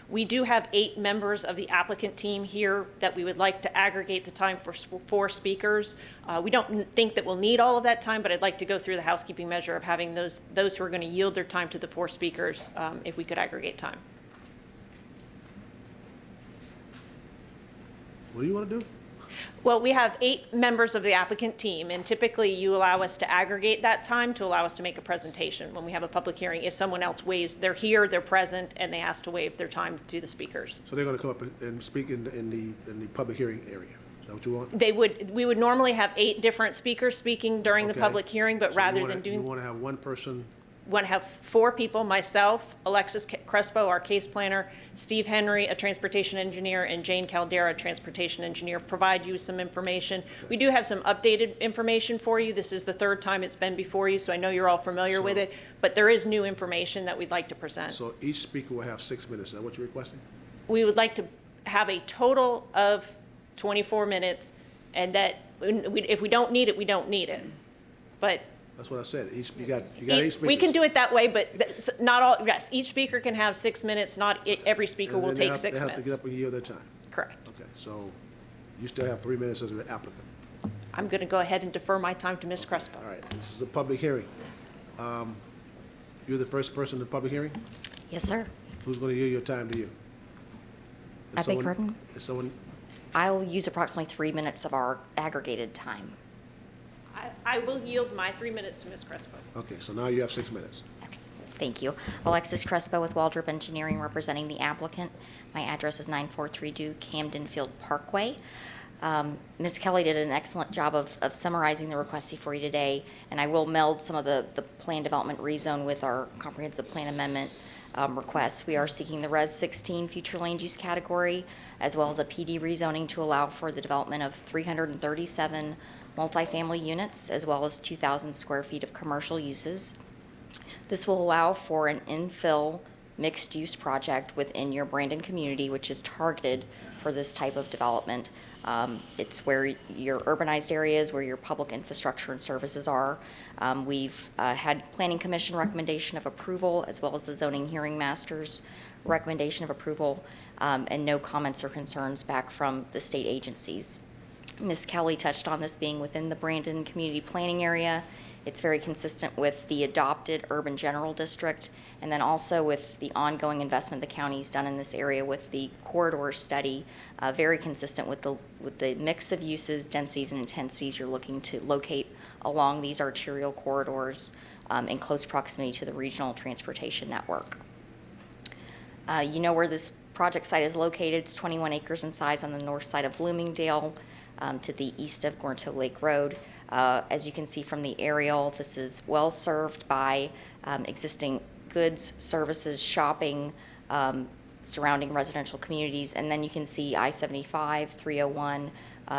We do have 8 members of the applicant team here that we would like to aggregate the time for 4 speakers. We don't think that we'll need all of that time, but I'd like to go through the housekeeping measure of having those who are going to yield their time to the 4 speakers, if we could aggregate time. What do you want to do? Well, we have 8 members of the applicant team, and typically you allow us to aggregate that time to allow us to make a presentation when we have a public hearing. If someone else waives, they're here, they're present, and they ask to waive their time to the speakers. So they're going to come up and speak in the public hearing area. that what you want? We would normally have 8 different speakers speaking during the Okay. public hearing, but So rather you than wanna- doing. You want to have one person, Want to have 4 people, myself, Alexis Crespo, our case planner, Steve Henry, a transportation engineer, and Jane Caldera, a transportation engineer, provide you some information. We do have some updated information for you. This is the 3rd time it's been before you, so I know you're all familiar with it, but there is new information that we'd like to present. so each speaker will have 6 minutes. Is that what you're requesting? We would like to have a total of 24 minutes, and that if we don't need it, we don't need it. But That's what I said. You got 8 speakers. we can do it that way, but not all, yes, each speaker can have 6 minutes, not every speaker And will then they take have- 6 They have to get minutes. up and yield their time. Correct. Okay, so you still have 3 minutes as an applicant. I'm going to go ahead and defer my time to Ms. Crespo. All right, this is a public hearing. You're the first person in the public hearing? Yes, sir. Who's going to yield your time to you? I beg pardon? Is someone, I'll use approximately 3 minutes of our aggregated time. I will yield my 3 minutes to Ms. Crespo. okay, so now you have 6 minutes. Thank you. Alexis Crespo with Waldrop Engineering representing the applicant. My address is 9432 Camden Field Parkway. Ms. Kelly did an excellent job of summarizing the request before you today, and I will meld some of the plan development rezone with our comprehensive plan amendment requests. We are seeking the Res 16 future land use category, as well as a PD rezoning to allow for the development of 337 multifamily units, as well as 2,000 square feet of commercial uses. This will allow for an infill mixed-use project within your Brandon community, which is targeted for this type of development. It's where your urbanized areas, where your public infrastructure and services are. We've had Planning Commission recommendation of approval, as well as the Zoning Hearing Master's recommendation of approval, and no comments or concerns back from the state agencies. Ms. Kelly touched on this being within the Brandon community planning area. It's very consistent with the adopted urban general district, and then also with the ongoing investment the county's done in this area with the corridor study, very consistent with the mix of uses, densities, and intensities you're looking to locate along these arterial corridors in close proximity to the regional transportation network. You know where this project site is located. It's 21 acres in size on the north side of Bloomingdale, to the east of Gornto Lake Road. As you can see from the aerial, this is well served by existing goods, services, shopping, surrounding residential communities. And then you can see I-75, 301,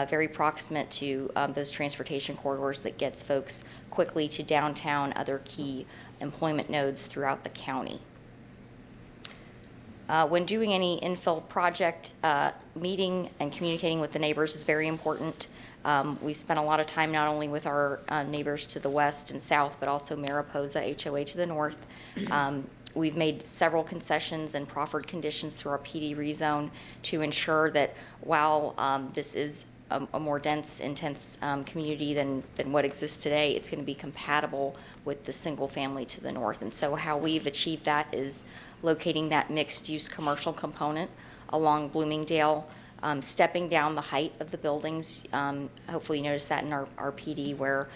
very proximate to those transportation corridors that gets folks quickly to downtown, other key employment nodes throughout the county. When doing any infill project, meeting and communicating with the neighbors is very important. We spent a lot of time not only with our neighbors to the west and south, but also Mariposa HOA to the north. We've made several concessions and proffered conditions through our PD rezone to ensure that while this is a more dense, intense community than what exists today, it's going to be compatible with the single family to the north. And so how we've achieved that is locating that mixed-use commercial component along Bloomingdale, stepping down the height of the buildings. Hopefully you noticed that in our PD where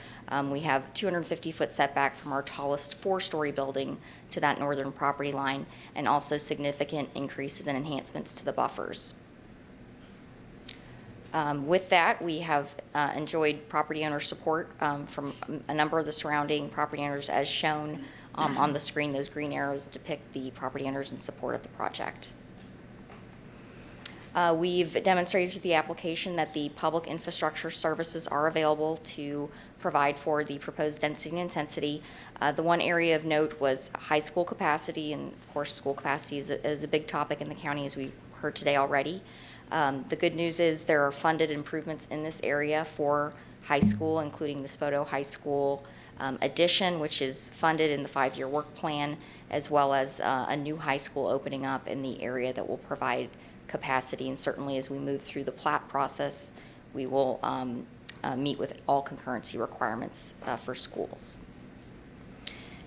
we have 250-foot setback from our tallest 4-story building to that northern property line, and also significant increases and enhancements to the buffers. With that, we have enjoyed property owner support from a number of the surrounding property owners as shown on the screen. Those green arrows depict the property owners in support of the project. We've demonstrated through the application that the public infrastructure services are available to provide for the proposed density and intensity. The one area of note was high school capacity, and of course school capacity is a big topic in the county, as we heard today already. The good news is there are funded improvements in this area for high school, including the Spoto High School addition, which is funded in the 5-year work plan, as well as a new high school opening up in the area that will provide capacity. And certainly as we move through the plat process, we will meet with all concurrency requirements for schools.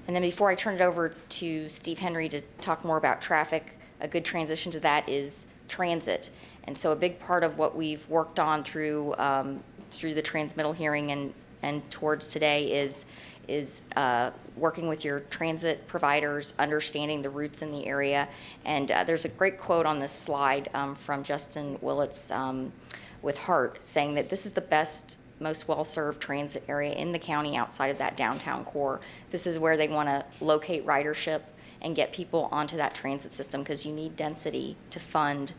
And then before I turn it over to Steve Henry to talk more about traffic, a good transition to that is transit. And so a big part of what we've worked on through the transmittal hearing and towards today is working with your transit providers, understanding the routes in the area. And there's a great quote on this slide from Justin Willett's with heart, saying that this is the best, most well-served transit area in the county outside of that downtown core. This is where they want to locate ridership and get people onto that transit system, because you need density to fund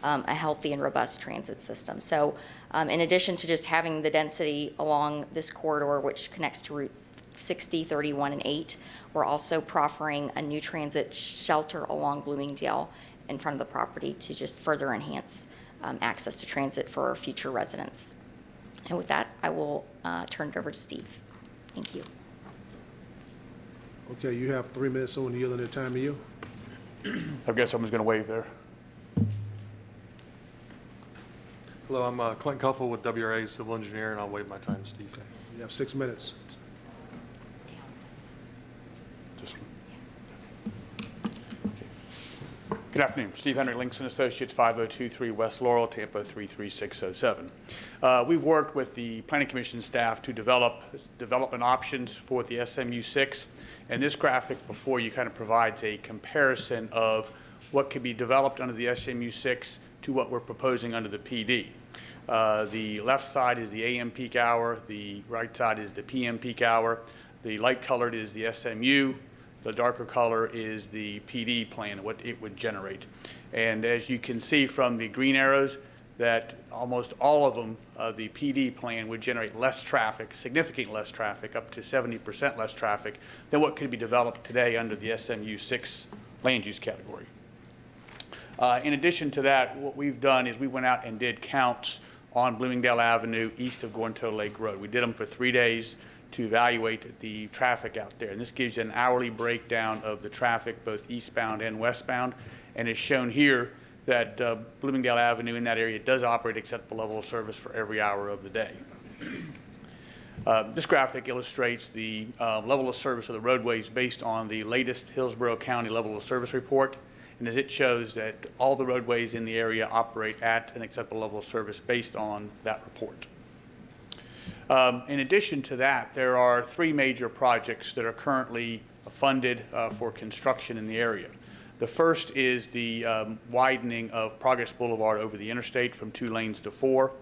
a healthy and robust transit system. So in addition to just having the density along this corridor, which connects to Route 60, 31, and 8, we're also proffering a new transit shelter along Bloomingdale in front of the property to just further enhance access to transit for our future residents. And with that, I will turn it over to Steve. Thank you. Okay, you have 3 minutes. Someone yielding their time to you. I guess someone's going to wave there. Hello, I'm Clint Cuffle with WRA Civil Engineer, and I'll waive my time, Steve. Okay, you have 6 minutes. Good afternoon. Steve Henry, Links & Associates, 5023 West Laurel, Tampa 33607. We've worked with the Planning Commission staff to develop development options for the SMU6, and this graphic before you kind of provides a comparison of what could be developed under the SMU6 to what we're proposing under the PD. The left side is the AM peak hour, the right side is the PM peak hour, the light colored is the SMU, the darker color is the PD plan, what it would generate. And as you can see from the green arrows, that almost all of them, the PD plan would generate less traffic, significant less traffic, up to 70% less traffic than what could be developed today under the SMU6 land use category. In addition to that, what we've done is we went out and did counts on Bloomingdale Avenue east of Gornto Lake Road. We did them for 3 days to evaluate the traffic out there. And this gives you an hourly breakdown of the traffic, both eastbound and westbound. And it's shown here that Bloomingdale Avenue in that area does operate acceptable level of service for every hour of the day. This graphic illustrates the level of service of the roadways based on the latest Hillsborough County level of service report. And as it shows that all the roadways in the area operate at an acceptable level of service based on that report. In addition to that, there are 3 major projects that are currently funded for construction in the area. The first is the widening of Progress Boulevard over the interstate from 2 lanes to 4.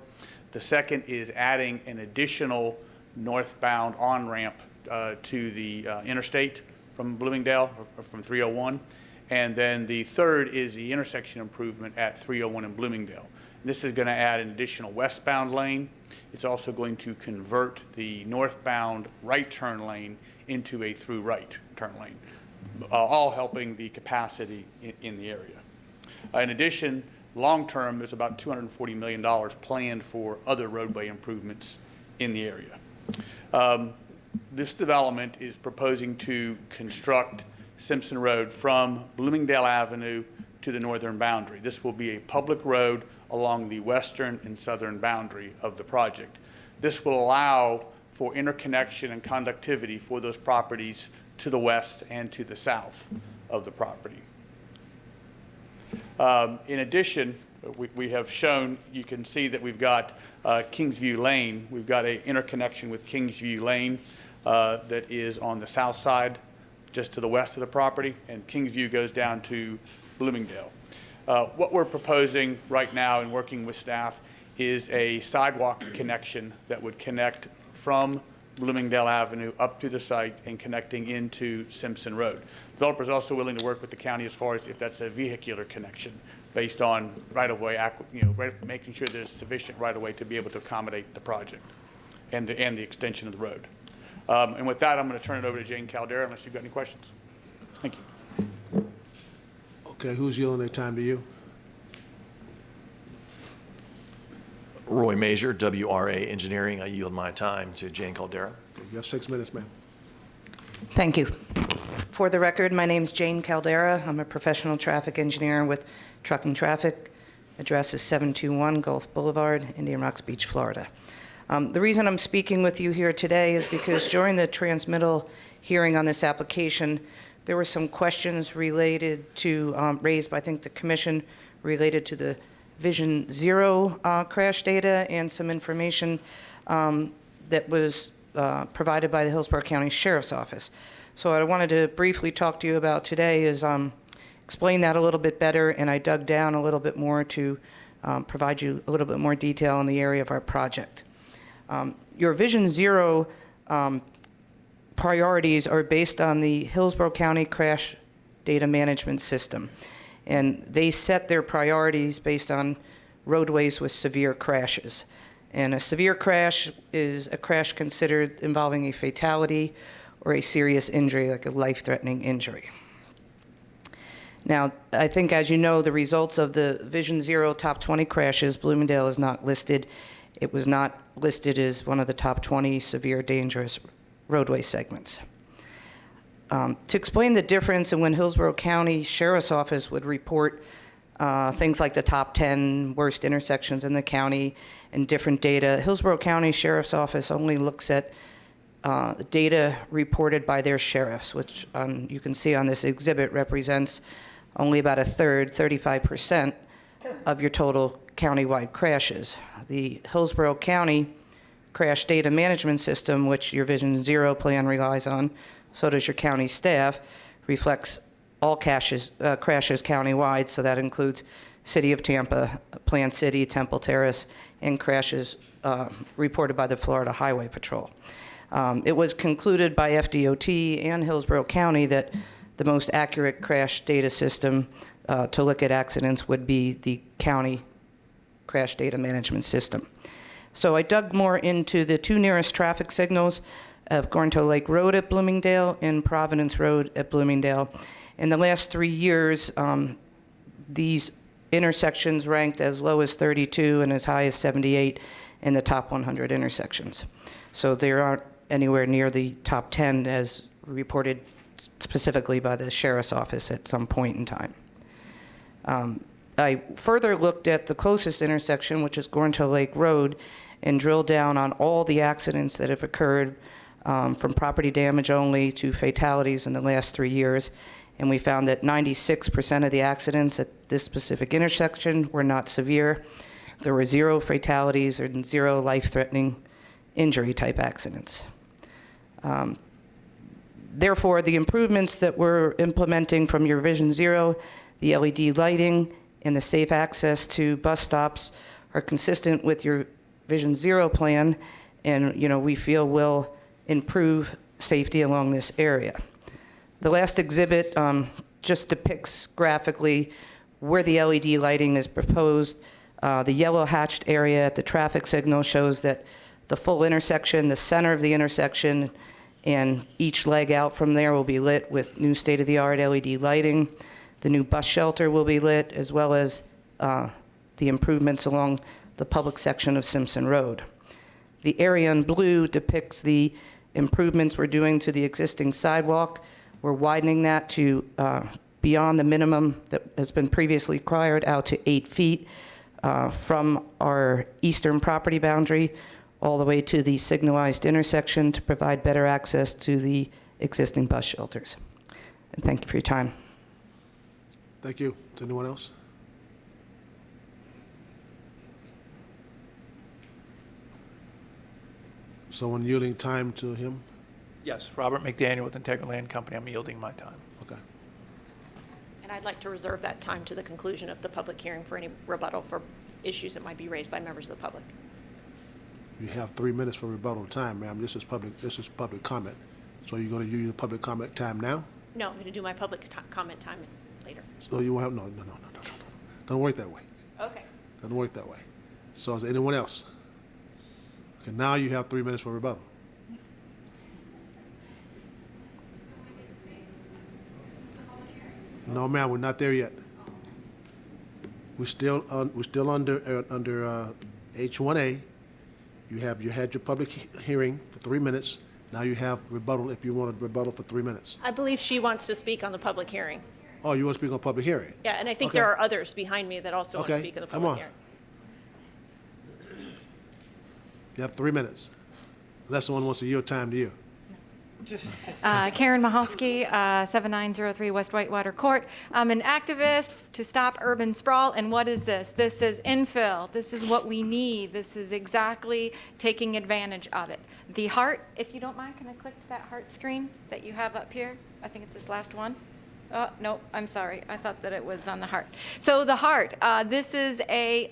The second is adding an additional northbound on-ramp to the interstate from Bloomingdale, or from 301. And then the third is the intersection improvement at 301 in Bloomingdale. This is going to add an additional westbound lane. It's also going to convert the northbound right turn lane into a through right turn lane, all helping the capacity in the area. In addition, long term, there's about $240 million planned for other roadway improvements in the area. This development is proposing to construct Simpson Road from Bloomingdale Avenue to the northern boundary. This will be a public road along the western and southern boundary of the project. This will allow for interconnection and conductivity for those properties to the west and to the south of the property. In addition, we have shown, you can see that we've got Kingsview Lane. We've got an interconnection with Kingsview Lane that is on the south side, just to the west of the property, and Kingsview goes down to Bloomingdale. What we're proposing right now and working with staff is a sidewalk connection that would connect from Bloomingdale Avenue up to the site and connecting into Simpson Road. Developers are also willing to work with the county as far as if that's a vehicular connection based on right-of-way, making sure there's sufficient right-of-way to be able to accommodate the project and the extension of the road. And with that, I'm going to turn it over to Jane Caldera unless you've got any questions. Thank you. Okay, who's yielding their time to you? Roy Major, WRA Engineering. I yield my time to Jane Caldera. Okay, you have 6 minutes, ma'am. Thank you. For the record, my name is Jane Caldera. I'm a professional traffic engineer with Trucking Traffic. Address is 721 Gulf Boulevard, Indian Rocks Beach, Florida. The reason I'm speaking with you here today is because during the transmittal hearing on this application, there were some questions related to, raised by, I think, the commission related to the Vision Zero crash data and some information that was provided by the Hillsborough County Sheriff's Office. So what I wanted to briefly talk to you about today is explain that a little bit better, and I dug down a little bit more to provide you a little bit more detail on the area of our project. Your Vision Zero priorities are based on the Hillsborough County Crash Data Management System. And they set their priorities based on roadways with severe crashes. And a severe crash is a crash considered involving a fatality or a serious injury, like a life-threatening injury. Now, I think, as you know, the results of the Vision Zero top 20 crashes, Bloomingdale is not listed. It was not listed as one of the top 20 severe dangerous roadway segments. To explain the difference in when Hillsborough County Sheriff's Office would report things like the top 10 worst intersections in the county and different data, Hillsborough County Sheriff's Office only looks at data reported by their sheriffs, which you can see on this exhibit represents only about a third, 35% of your total countywide crashes. The Hillsborough County Crash Data Management System, which your Vision Zero plan relies on, so does your county staff, reflects all crashes countywide, so that includes City of Tampa, Plant City, Temple Terrace, and crashes reported by the Florida Highway Patrol. It was concluded by FDOT and Hillsborough County that the most accurate crash data system to look at accidents would be the county crash data management system. So I dug more into the two nearest traffic signals of Gornto Lake Road at Bloomingdale and Providence Road at Bloomingdale. In the last 3 years, these intersections ranked as low as 32 and as high as 78 in the top 100 intersections. So they aren't anywhere near the top 10 as reported specifically by the Sheriff's Office at some point in time. I further looked at the closest intersection, which is Gornto Lake Road, and drilled down on all the accidents that have occurred from property damage only to fatalities in the last 3 years. And we found that 96% of the accidents at this specific intersection were not severe. There were 0 fatalities or 0 life-threatening injury type accidents. Therefore, the improvements that we're implementing from your Vision Zero, the LED lighting, and the safe access to bus stops are consistent with your Vision Zero plan, and we feel will improve safety along this area. The last exhibit just depicts graphically where the LED lighting is proposed. The yellow hatched area at the traffic signal shows that the full intersection, the center of the intersection, and each leg out from there will be lit with new state-of-the-art LED lighting. The new bus shelter will be lit, as well as the improvements along the public section of Simpson Road. The area in blue depicts the improvements we're doing to the existing sidewalk. We're widening that to beyond the minimum that has been previously required, out to 8 feet from our eastern property boundary all the way to the signalized intersection to provide better access to the existing bus shelters. And thank you for your time. Thank you. Is anyone else? Someone yielding time to him? Yes, Robert McDaniel with Integra Land Company. I'm yielding my time. Okay. And I'd like to reserve that time to the conclusion of the public hearing for any rebuttal for issues that might be raised by members of the public. You have 3 minutes for rebuttal time, ma'am. This is public comment. So you're going to use your public comment time now? No, I'm going to do my public comment time later. So you will have, no. Don't work that way. Okay. Doesn't work that way. So is there anyone else? Okay, now you have 3 minutes for rebuttal. No, ma'am, we're not there yet. We're still under H1A. You had your public hearing for 3 minutes. Now you have rebuttal if you want to rebuttal for 3 minutes. I believe she wants to speak on the public hearing. Oh, you want to speak on public hearing? Yeah, and I think Okay. there are others behind me that also want to speak on the come public on. hearing. You have 3 minutes. Unless someone wants to yield time to you. Karen Mahalski, 7903 West Whitewater Court. I'm an activist to stop urban sprawl, and what is this? This is infill. This is what we need. This is exactly taking advantage of it. The heart, if you don't mind, can I click that heart screen that you have up here? I think it's this last one. No, I'm sorry. I thought that it was on the Heart. So the Heart, this is a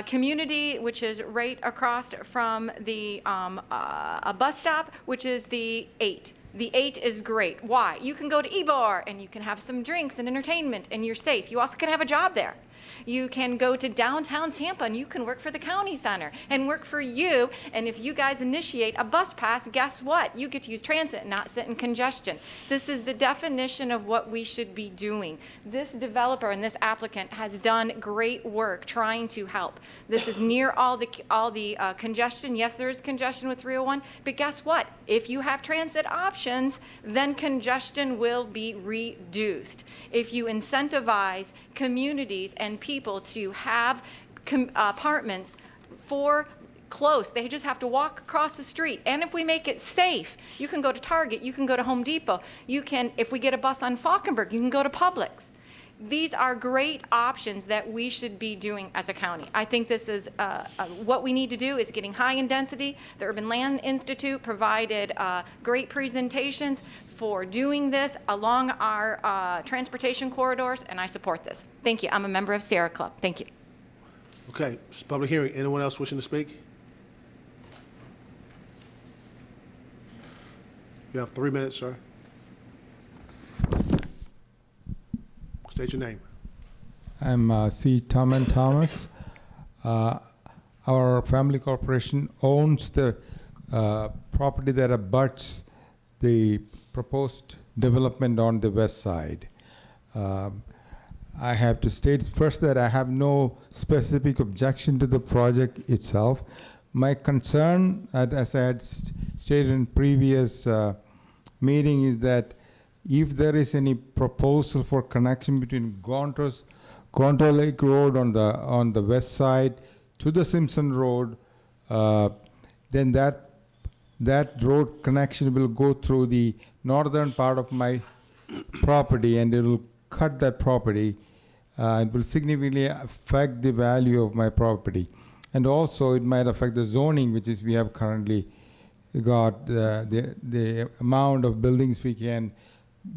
community which is right across from the a bus stop, which is the 8. The 8 is great. Why? You can go to Ybor and you can have some drinks and entertainment and you're safe. You also can have a job there. You can go to downtown Tampa and you can work for the county center and work for you. And if you guys initiate a bus pass, guess what? You get to use transit and not sit in congestion. This is the definition of what we should be doing. This developer and this applicant has done great work trying to help. This is near all the congestion. Yes, there is congestion with 301, but guess what? If you have transit options, then congestion will be reduced. If you incentivize communities and people to have apartments for close, they just have to walk across the street. And if we make it safe, you can go to Target, you can go to Home Depot, you can, if we get a bus on Falkenberg, you can go to Publix. These are great options that we should be doing as a county. I think this is what we need to do is getting high in density. The Urban Land Institute provided great presentations for doing this along our transportation corridors, and I support this. Thank you. I'm a member of Sierra Club. Thank you. Okay, it's a public hearing. Anyone else wishing to speak? You have 3 minutes, sir. State your name. I'm C. Tommen Thomas. Our family corporation owns the property that abuts the proposed development on the west side. I have to state first that I have no specific objection to the project itself. My concern, as I had stated in previous meeting, is that if there is any proposal for connection between Gonto Lake Road on the west side to the Simpson Road, then that road connection will go through the northern part of my property, and it will cut that property. It will significantly affect the value of my property, and also it might affect the zoning, which is we have currently got the amount of buildings we can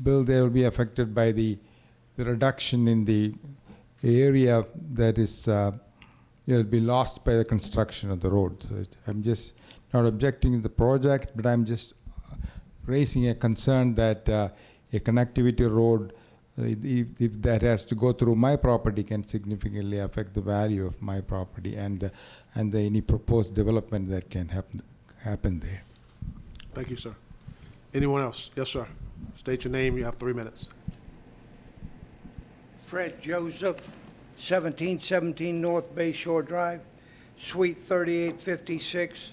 build there will be affected by the reduction in the area that is will be lost by the construction of the road. So I'm just not objecting to the project, but I'm just raising a concern that a connectivity road, if that has to go through my property, can significantly affect the value of my property and any proposed development that can happen there. Thank you, sir. Anyone else? Yes, sir. State your name. You have 3 minutes. Fred Joseph, 1717 North Bay Shore Drive, Suite 3856.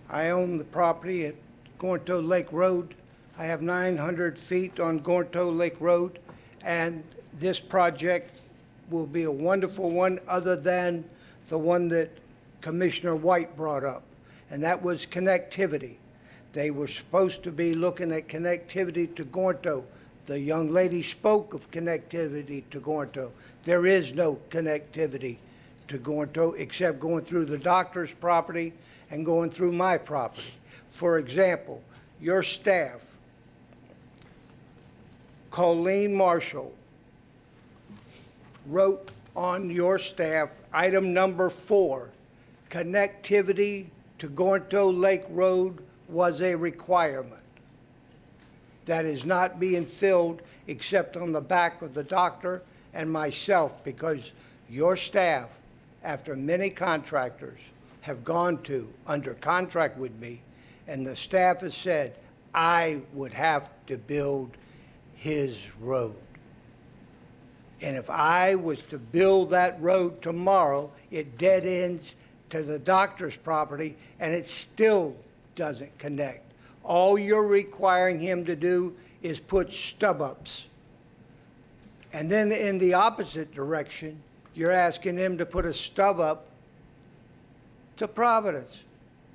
I own the property at Gonto Lake Road. I have 900 feet on Gonto Lake Road, and this project will be a wonderful one, other than the one that Commissioner White brought up, and that was connectivity. They were supposed to be looking at connectivity to Gonto. The young lady spoke of connectivity to Gonto. There is no connectivity to Gonto except going through the doctor's property and going through my property. For example, your staff, Colleen Marshall, wrote on your staff item number 4, connectivity to Gonto Lake Road was a requirement. That is not being filled except on the back of the doctor and myself, because your staff, after many contractors have gone to under contract with me, and the staff has said, I would have to build his road. And if I was to build that road tomorrow, it dead ends to the doctor's property, and it still doesn't connect. All you're requiring him to do is put stub-ups. And then in the opposite direction, you're asking him to put a stub-up to Providence.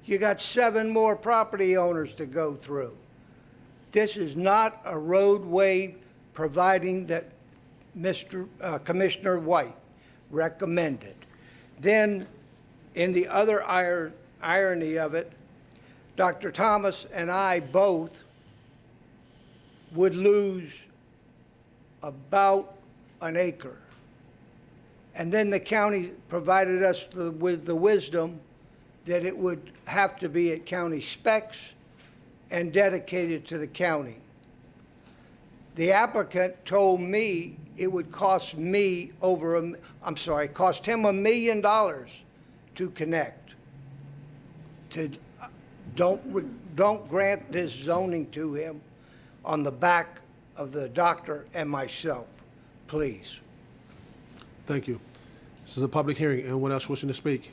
You got 7 more property owners to go through. This is not a roadway providing that Commissioner White recommended. Then, in the other irony of it, Dr. Thomas and I both would lose about an acre. And then the county provided us with the wisdom that it would have to be at county specs and dedicated to the county. The applicant told me it would cost me cost him $1 million to connect. Don't grant this zoning to him on the back of the doctor and myself, please. Thank you. This is a public hearing. Anyone else wishing to speak?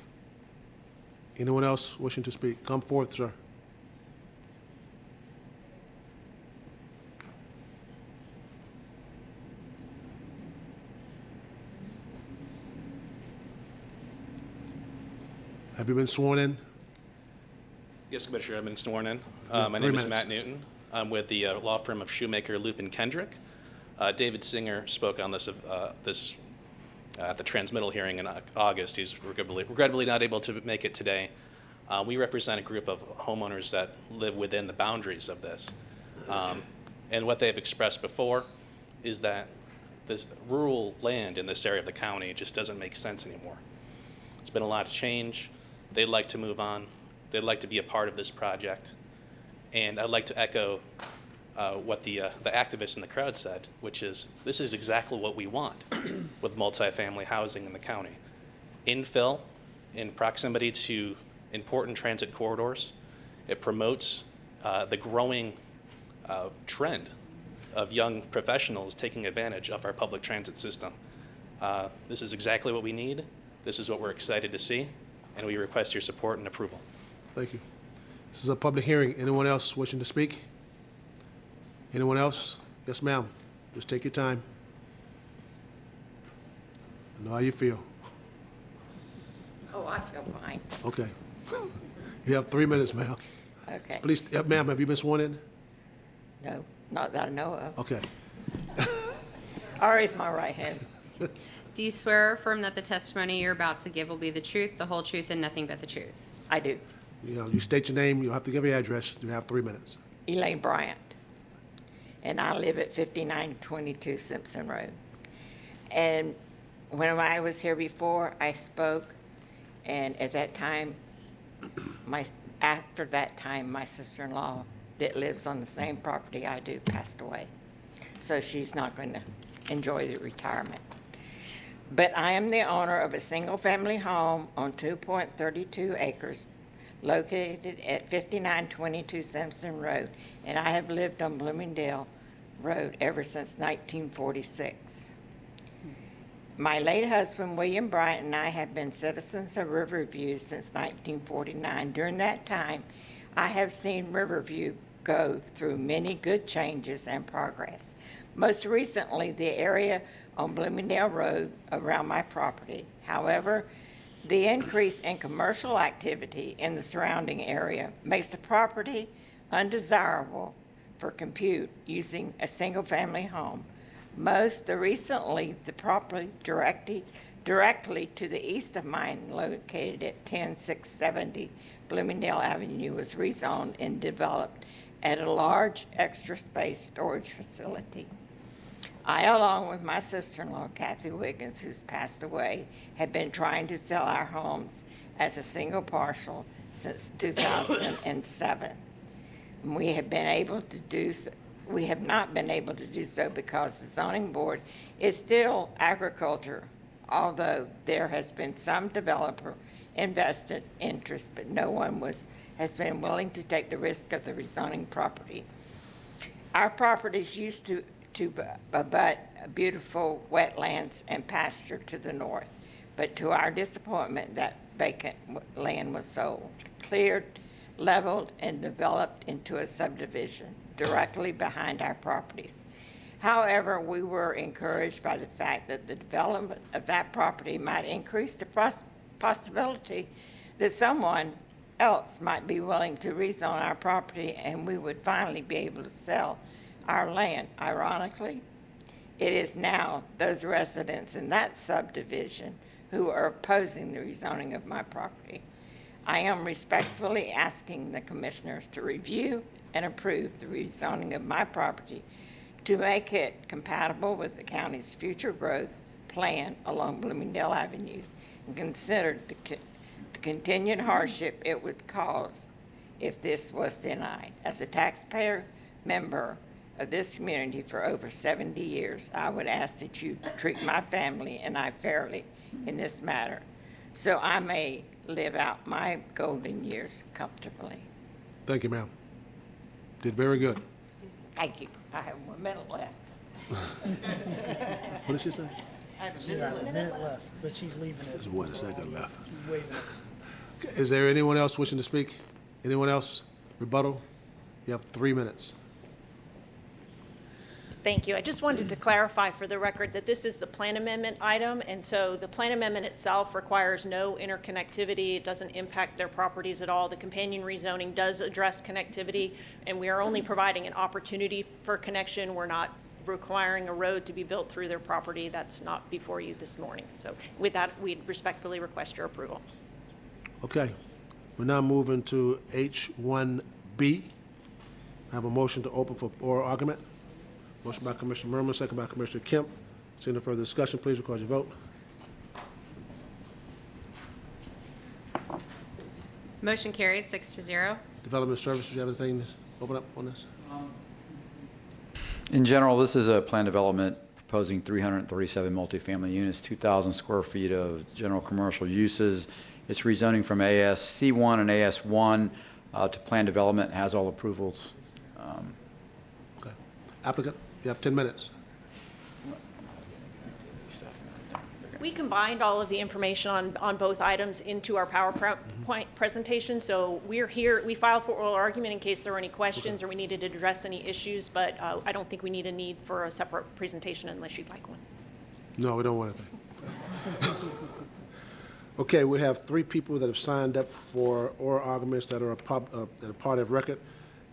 Anyone else wishing to speak? Come forth, sir. Have you been sworn in? Yes, Commissioner, I've been sworn in. have My 3 name is minutes. Matt Newton. I'm with the law firm of Shoemaker, Lupin, Kendrick. David Singer spoke on this at the transmittal hearing in August. He's regrettably not able to make it today. We represent a group of homeowners that live within the boundaries of this. And what they've expressed before is that this rural land in this area of the county just doesn't make sense anymore. It's been a lot of change. They'd like to move on. They'd like to be a part of this project. And I'd like to echo what the activists in the crowd said, which is this is exactly what we want with multifamily housing in the county. Infill in proximity to important transit corridors. It promotes the growing trend of young professionals taking advantage of our public transit system. This is exactly what we need. This is what we're excited to see, and we request your support and approval. Thank you. This is a public hearing. Anyone else wishing to speak? Anyone else? Yes, ma'am. Just take your time. I know how you feel. Oh, I feel fine. Okay. You have 3 minutes, ma'am. Okay. Please, ma'am, have you been sworn in? No, not that I know of. Okay. I'll raise my right hand. Do you swear or affirm that the testimony you're about to give will be the truth, the whole truth, and nothing but the truth? I do. You state your name. You don't have to give your address. You have 3 minutes. Elaine Bryant. And I live at 5922 Simpson Road. And when I was here before, I spoke, and at that time, after that time, my sister-in-law that lives on the same property I do passed away. So she's not going to enjoy the retirement. But I am the owner of a single-family home on 2.32 acres located at 5922 Simpson Road, and I have lived on Bloomingdale Road ever since 1946. My late husband, William Bryant, and I have been citizens of Riverview since 1949. During that time, I have seen Riverview go through many good changes and progress. Most recently, the area on Bloomingdale Road around my property. However, the increase in commercial activity in the surrounding area makes the property undesirable for compute using a single-family home. Most recently, the property directly to the east of mine, located at 10670 Bloomingdale Avenue, was rezoned and developed at a large extra space storage facility. I, along with my sister-in-law, Kathy Wiggins, who's passed away, have been trying to sell our homes as a single parcel since 2007. We have been able to do so. We have not been able to do so because the zoning board is still agriculture, although there has been some developer invested interest, but no one has been willing to take the risk of the rezoning property. Our properties used to abut beautiful wetlands and pasture to the north, but to our disappointment, that vacant land was sold, cleared, leveled, and developed into a subdivision directly behind our properties. However, we were encouraged by the fact that the development of that property might increase the possibility that someone else might be willing to rezone our property and we would finally be able to sell our land. Ironically, it is now those residents in that subdivision who are opposing the rezoning of my property. I am respectfully asking the commissioners to review and approve the rezoning of my property to make it compatible with the county's future growth plan along Bloomingdale Avenue, and considered the continued hardship it would cause if this was denied. As a taxpayer member of this community for over 70 years, I would ask that you treat my family and I fairly in this matter, so I may live out my golden years comfortably. Thank you, ma'am. Did very good. Thank you. I have 1 minute left. What did she say? I have She has a minute left, but she's leaving it. There's 1 second left. She's waving it. Okay, is there anyone else wishing to speak? Anyone else? Rebuttal? You have 3 minutes. Thank you. I just wanted to clarify for the record that this is the plan amendment item, and so the plan amendment itself requires no interconnectivity. It doesn't impact their properties at all. The companion rezoning does address connectivity, and we are only providing an opportunity for connection. We're not requiring a road to be built through their property. That's not before you this morning. So with that, we respectfully request your approval. Okay. We're now moving to H1B. I have a motion to open for oral argument. Motion by Commissioner Merman, second by Commissioner Kemp. Seeing no further discussion, please record your vote. Motion carried, 6-0. Development Services, you have anything to open up on this? In general, this is a plan development proposing 337 multifamily units, 2,000 square feet of general commercial uses. It's rezoning from AS C1 and AS1 to plan development, has all approvals. Okay. Applicant, you have 10 minutes. We combined all of the information on both items into our PowerPoint presentation, so we're here, we filed for oral argument in case there were any questions or we needed to address any issues, but I don't think we need a need for a separate presentation unless you'd like one. No, we don't want anything. Okay, we have 3 people that have signed up for oral arguments that are part of record.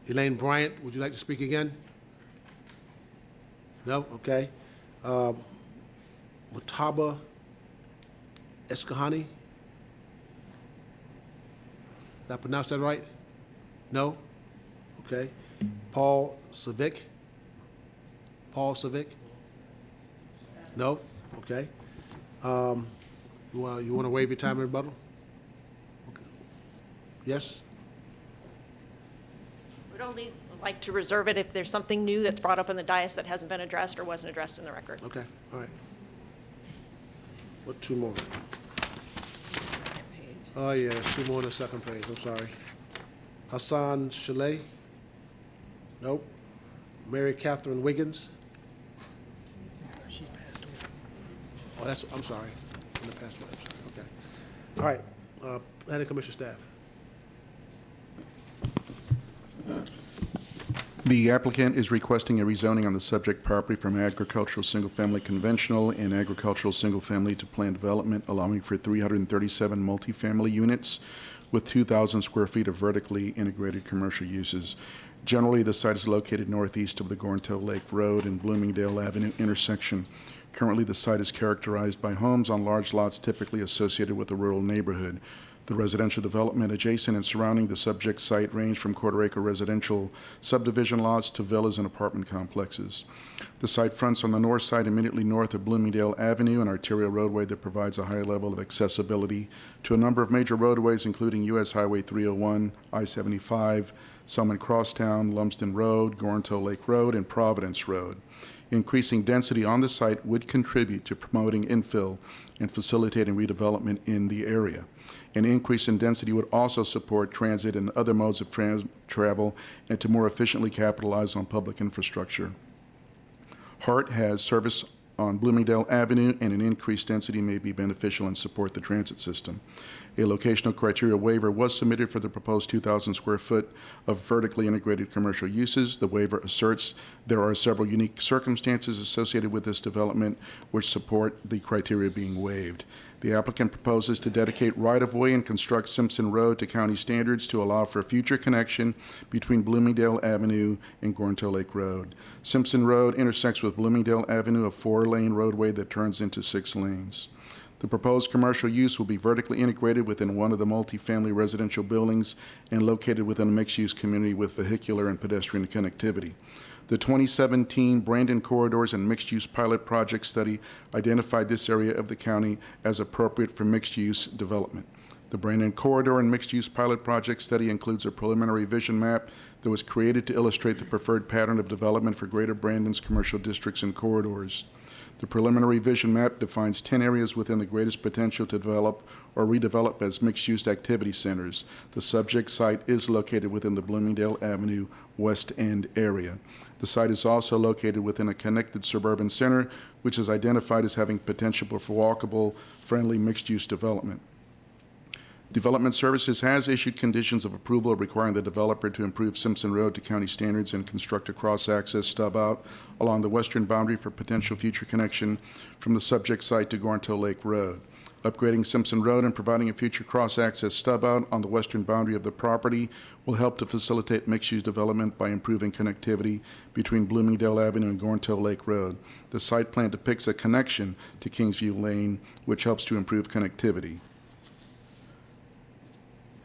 Elaine Bryant, would you like to speak again? No? Okay. Mutaba Eskahani? Did I pronounce that right? No? Okay. Paul Savick? Paul Savick? No? Okay. You want to waive your time in rebuttal? Okay. Yes? We'd only like to reserve it if there's something new that's brought up in the dais that hasn't been addressed or wasn't addressed in the record. Okay, all right. What 2 more? Oh, yeah, there's 2 more on the second page, I'm sorry. Hassan Chalet? Nope. Mary Catherine Wiggins? She passed away. Oh, that's, I'm sorry. In the past, I'm sorry, okay. All right, Planning Commission staff. The applicant is requesting a rezoning on the subject property from agricultural single-family conventional and agricultural single-family to planned development, allowing for 337 multifamily units with 2,000 square feet of vertically integrated commercial uses. Generally, the site is located northeast of the Gornto Lake Road and Bloomingdale Avenue intersection. Currently, the site is characterized by homes on large lots typically associated with a rural neighborhood. The residential development adjacent and surrounding the subject site range from quarter-acre residential subdivision lots to villas and apartment complexes. The site fronts on the north side immediately north of Bloomingdale Avenue, an arterial roadway that provides a high level of accessibility to a number of major roadways, including U.S. Highway 301, I-75, Selman Crosstown, Lumsden Road, Gornto Lake Road, and Providence Road. Increasing density on the site would contribute to promoting infill and facilitating redevelopment in the area. An increase in density would also support transit and other modes of travel and to more efficiently capitalize on public infrastructure. Hart has service on Bloomingdale Avenue, and an increased density may be beneficial and support the transit system. A locational criteria waiver was submitted for the proposed 2,000 square foot of vertically integrated commercial uses. The waiver asserts there are several unique circumstances associated with this development which support the criteria being waived. The applicant proposes to dedicate right-of-way and construct Simpson Road to county standards to allow for future connection between Bloomingdale Avenue and Gornto Lake Road. Simpson Road intersects with Bloomingdale Avenue, a 4-lane roadway that turns into 6 lanes. The proposed commercial use will be vertically integrated within one of the multifamily residential buildings and located within a mixed-use community with vehicular and pedestrian connectivity. The 2017 Brandon Corridors and Mixed-Use Pilot Project Study identified this area of the county as appropriate for mixed-use development. The Brandon Corridor and Mixed-Use Pilot Project Study includes a preliminary vision map that was created to illustrate the preferred pattern of development for Greater Brandon's commercial districts and corridors. The preliminary vision map defines 10 areas within the greatest potential to develop or redevelop as mixed-use activity centers. The subject site is located within the Bloomingdale Avenue West End area. The site is also located within a connected suburban center, which is identified as having potential for walkable, friendly mixed-use development. Development Services has issued conditions of approval requiring the developer to improve Simpson Road to county standards and construct a cross-access stub-out along the western boundary for potential future connection from the subject site to Gornto Lake Road. Upgrading Simpson Road and providing a future cross-access stub-out on the western boundary of the property will help to facilitate mixed-use development by improving connectivity between Bloomingdale Avenue and Gornto Lake Road. The site plan depicts a connection to Kingsview Lane, which helps to improve connectivity.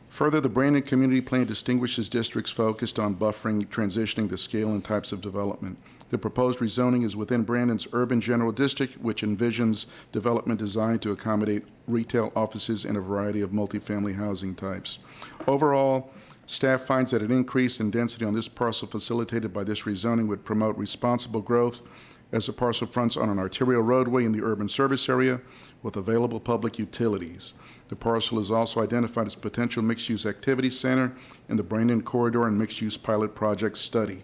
Further, the Brandon Community Plan distinguishes districts focused on buffering, transitioning the scale and types of development. The proposed rezoning is within Brandon's urban general district, which envisions development designed to accommodate retail, offices, and a variety of multifamily housing types. Overall, staff finds that an increase in density on this parcel facilitated by this rezoning would promote responsible growth, as the parcel fronts on an arterial roadway in the urban service area with available public utilities. The parcel is also identified as potential mixed-use activity center in the Brandon Corridor and Mixed-Use Pilot Project Study.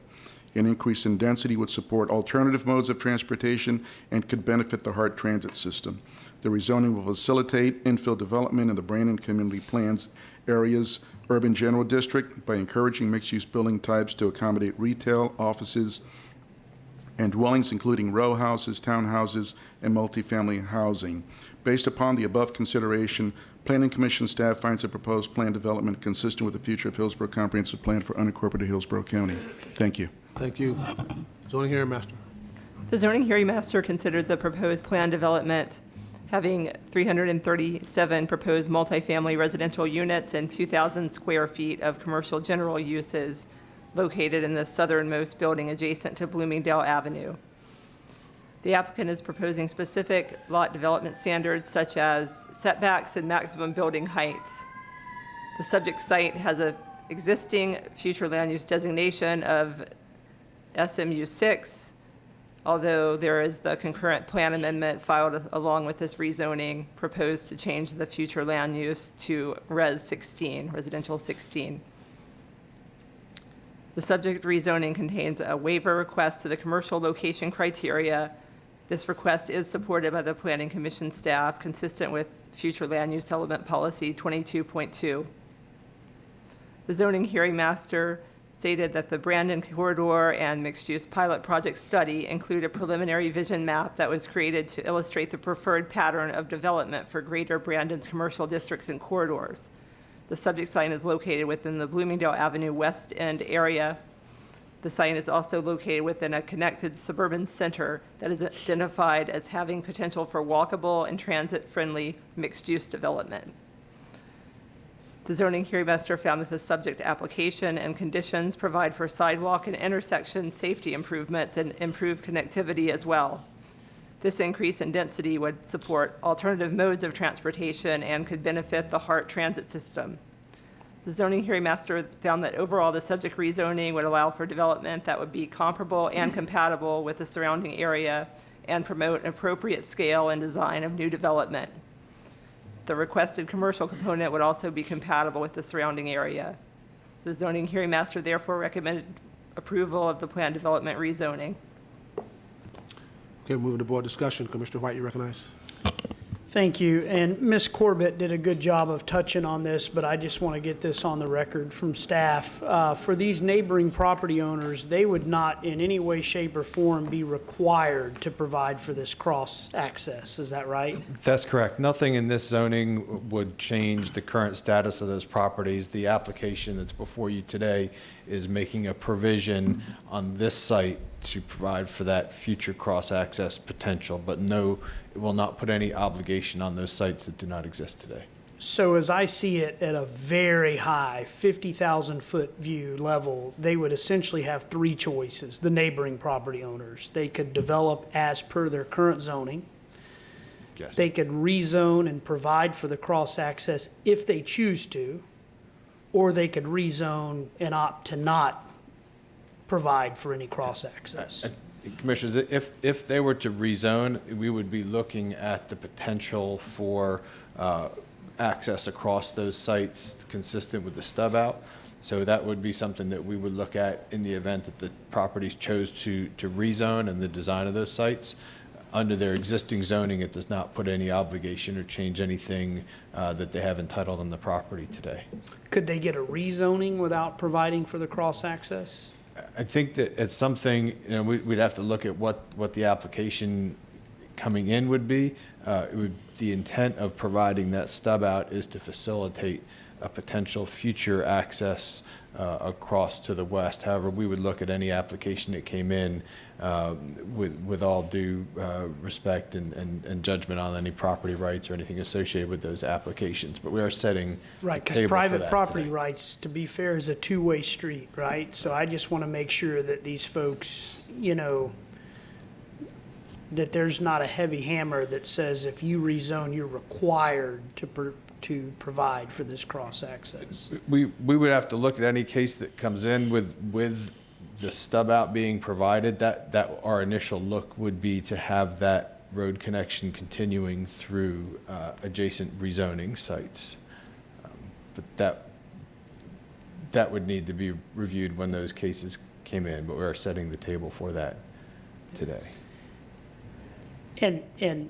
An increase in density would support alternative modes of transportation and could benefit the HART transit system. The rezoning will facilitate infill development in the Brandon Community Plan's area's urban general district by encouraging mixed-use building types to accommodate retail, offices, and dwellings, including row houses, townhouses, and multifamily housing. Based upon the above consideration, Planning Commission staff finds the proposed plan development consistent with the future of Hillsborough Comprehensive Plan for unincorporated Hillsborough County. Thank you. Thank you. Zoning Hearing Master. The zoning hearing master considered the proposed plan development having 337 proposed multifamily residential units and 2,000 square feet of commercial general uses located in the southernmost building adjacent to Bloomingdale Avenue. The applicant is proposing specific lot development standards such as setbacks and maximum building heights. The subject site has an existing future land use designation of SMU 6, although there is the concurrent plan amendment filed along with this rezoning proposed to change the future land use to Res 16, Residential 16. The subject rezoning contains a waiver request to the commercial location criteria. This request is supported by the Planning Commission staff, consistent with Future Land Use Element Policy 22.2. The zoning hearing master stated that the Brandon Corridor and Mixed-Use Pilot Project Study include a preliminary vision map that was created to illustrate the preferred pattern of development for Greater Brandon's commercial districts and corridors. The subject site is located within the Bloomingdale Avenue West End area. The site is also located within a connected suburban center that is identified as having potential for walkable and transit-friendly mixed-use development. The zoning hearing master found that the subject application and conditions provide for sidewalk and intersection safety improvements and improved connectivity as well. This increase in density would support alternative modes of transportation and could benefit the HART transit system. The zoning hearing master found that overall the subject rezoning would allow for development that would be comparable and compatible with the surrounding area and promote an appropriate scale and design of new development. The requested commercial component would also be compatible with the surrounding area. The zoning hearing master therefore recommended approval of the plan development rezoning. Okay, moving to board discussion. Commissioner White, you recognize? Thank you. And Ms. Corbett did a good job of touching on this, but I just want to get this on the record from staff. For these neighboring property owners, they would not in any way, shape, or form be required to provide for this cross access. Is that right? That's correct. Nothing in this zoning would change the current status of those properties. The application that's before you today is making a provision on this site to provide for that future cross-access potential, but no, it will not put any obligation on those sites that do not exist today. So as I see it, at a very high 50,000-foot view level, they would essentially have three choices, the neighboring property owners. They could develop as per their current zoning. Yes. They could rezone and provide for the cross-access if they choose to, or they could rezone and opt to not provide for any cross-access. Commissioners, if they were to rezone, we would be looking at the potential for access across those sites consistent with the stub out. So that would be something that we would look at in the event that the properties chose to rezone and the design of those sites. Under their existing zoning, it does not put any obligation or change anything that they have entitled on the property today. Could they get a rezoning without providing for the cross-access? I think that it's something, we'd have to look at what the application coming in would be. The intent of providing that stub out is to facilitate a potential future access across to the west. However, we would look at any application that came in with all due respect and judgment on any property rights or anything associated with those applications. But we are setting Right, the because table for private that property today. rights, to be fair, is a two-way street, right? So I just want to make sure that these folks, that there's not a heavy hammer that says if you rezone, you're required to provide for this cross-access. We would have to look at any case that comes in with the stub out being provided. That our initial look would be to have that road connection continuing through adjacent rezoning sites. But that would need to be reviewed when those cases came in, but we are setting the table for that today. And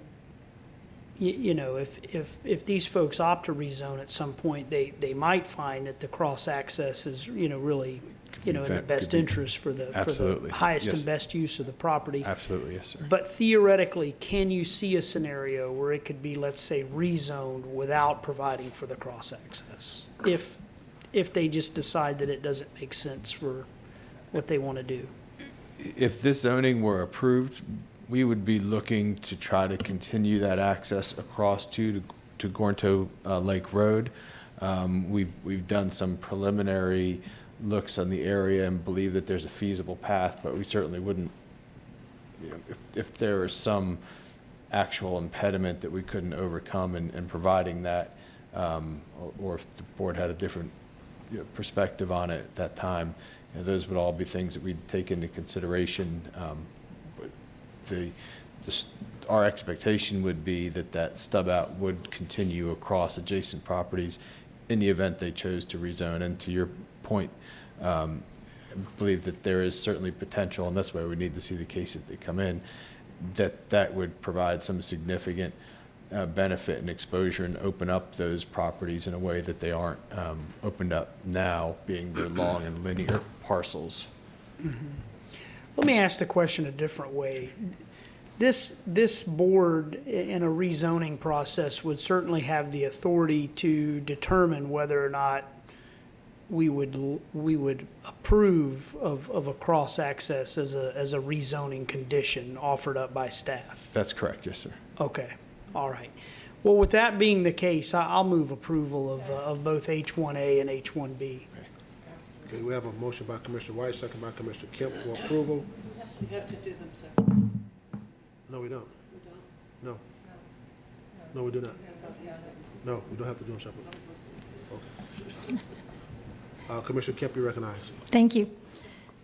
if these folks opt to rezone at some point, they might find that the cross-access is, really, in the best interest for the Absolutely. highest Yes. and best use of the property. Absolutely, yes, sir. But theoretically, can you see a scenario where it could be, let's say, rezoned without providing for the cross-access? If they just decide that it doesn't make sense for what they want to do? If this zoning were approved, we would be looking to try to continue that access across to Gornto Lake Road. We've done some preliminary looks on the area and believe that there's a feasible path, but we certainly wouldn't, if there is some actual impediment that we couldn't overcome in providing that, or if the board had a different perspective on it at that time, those would all be things that we'd take into consideration. Our expectation would be that stub out would continue across adjacent properties in the event they chose to rezone. And to your point, I believe that there is certainly potential, and that's why we need to see the cases that come in, that would provide some significant benefit and exposure and open up those properties in a way that they aren't opened up now, being their long and linear parcels. Mm-hmm. Let me ask the question a different way. This board in a rezoning process would certainly have the authority to determine whether or not we would approve of a cross-access as a rezoning condition offered up by staff. That's correct, yes, sir. Okay, all right. Well, with that being the case, I'll move approval of both H1A and H1B. Okay, we have a motion by Commissioner White, second by Commissioner Kemp for approval. We have to do them separately. No, we don't. No. No, we do not. No, we don't have to do them separately. Okay. Commissioner Kemp, you recognize. Thank you.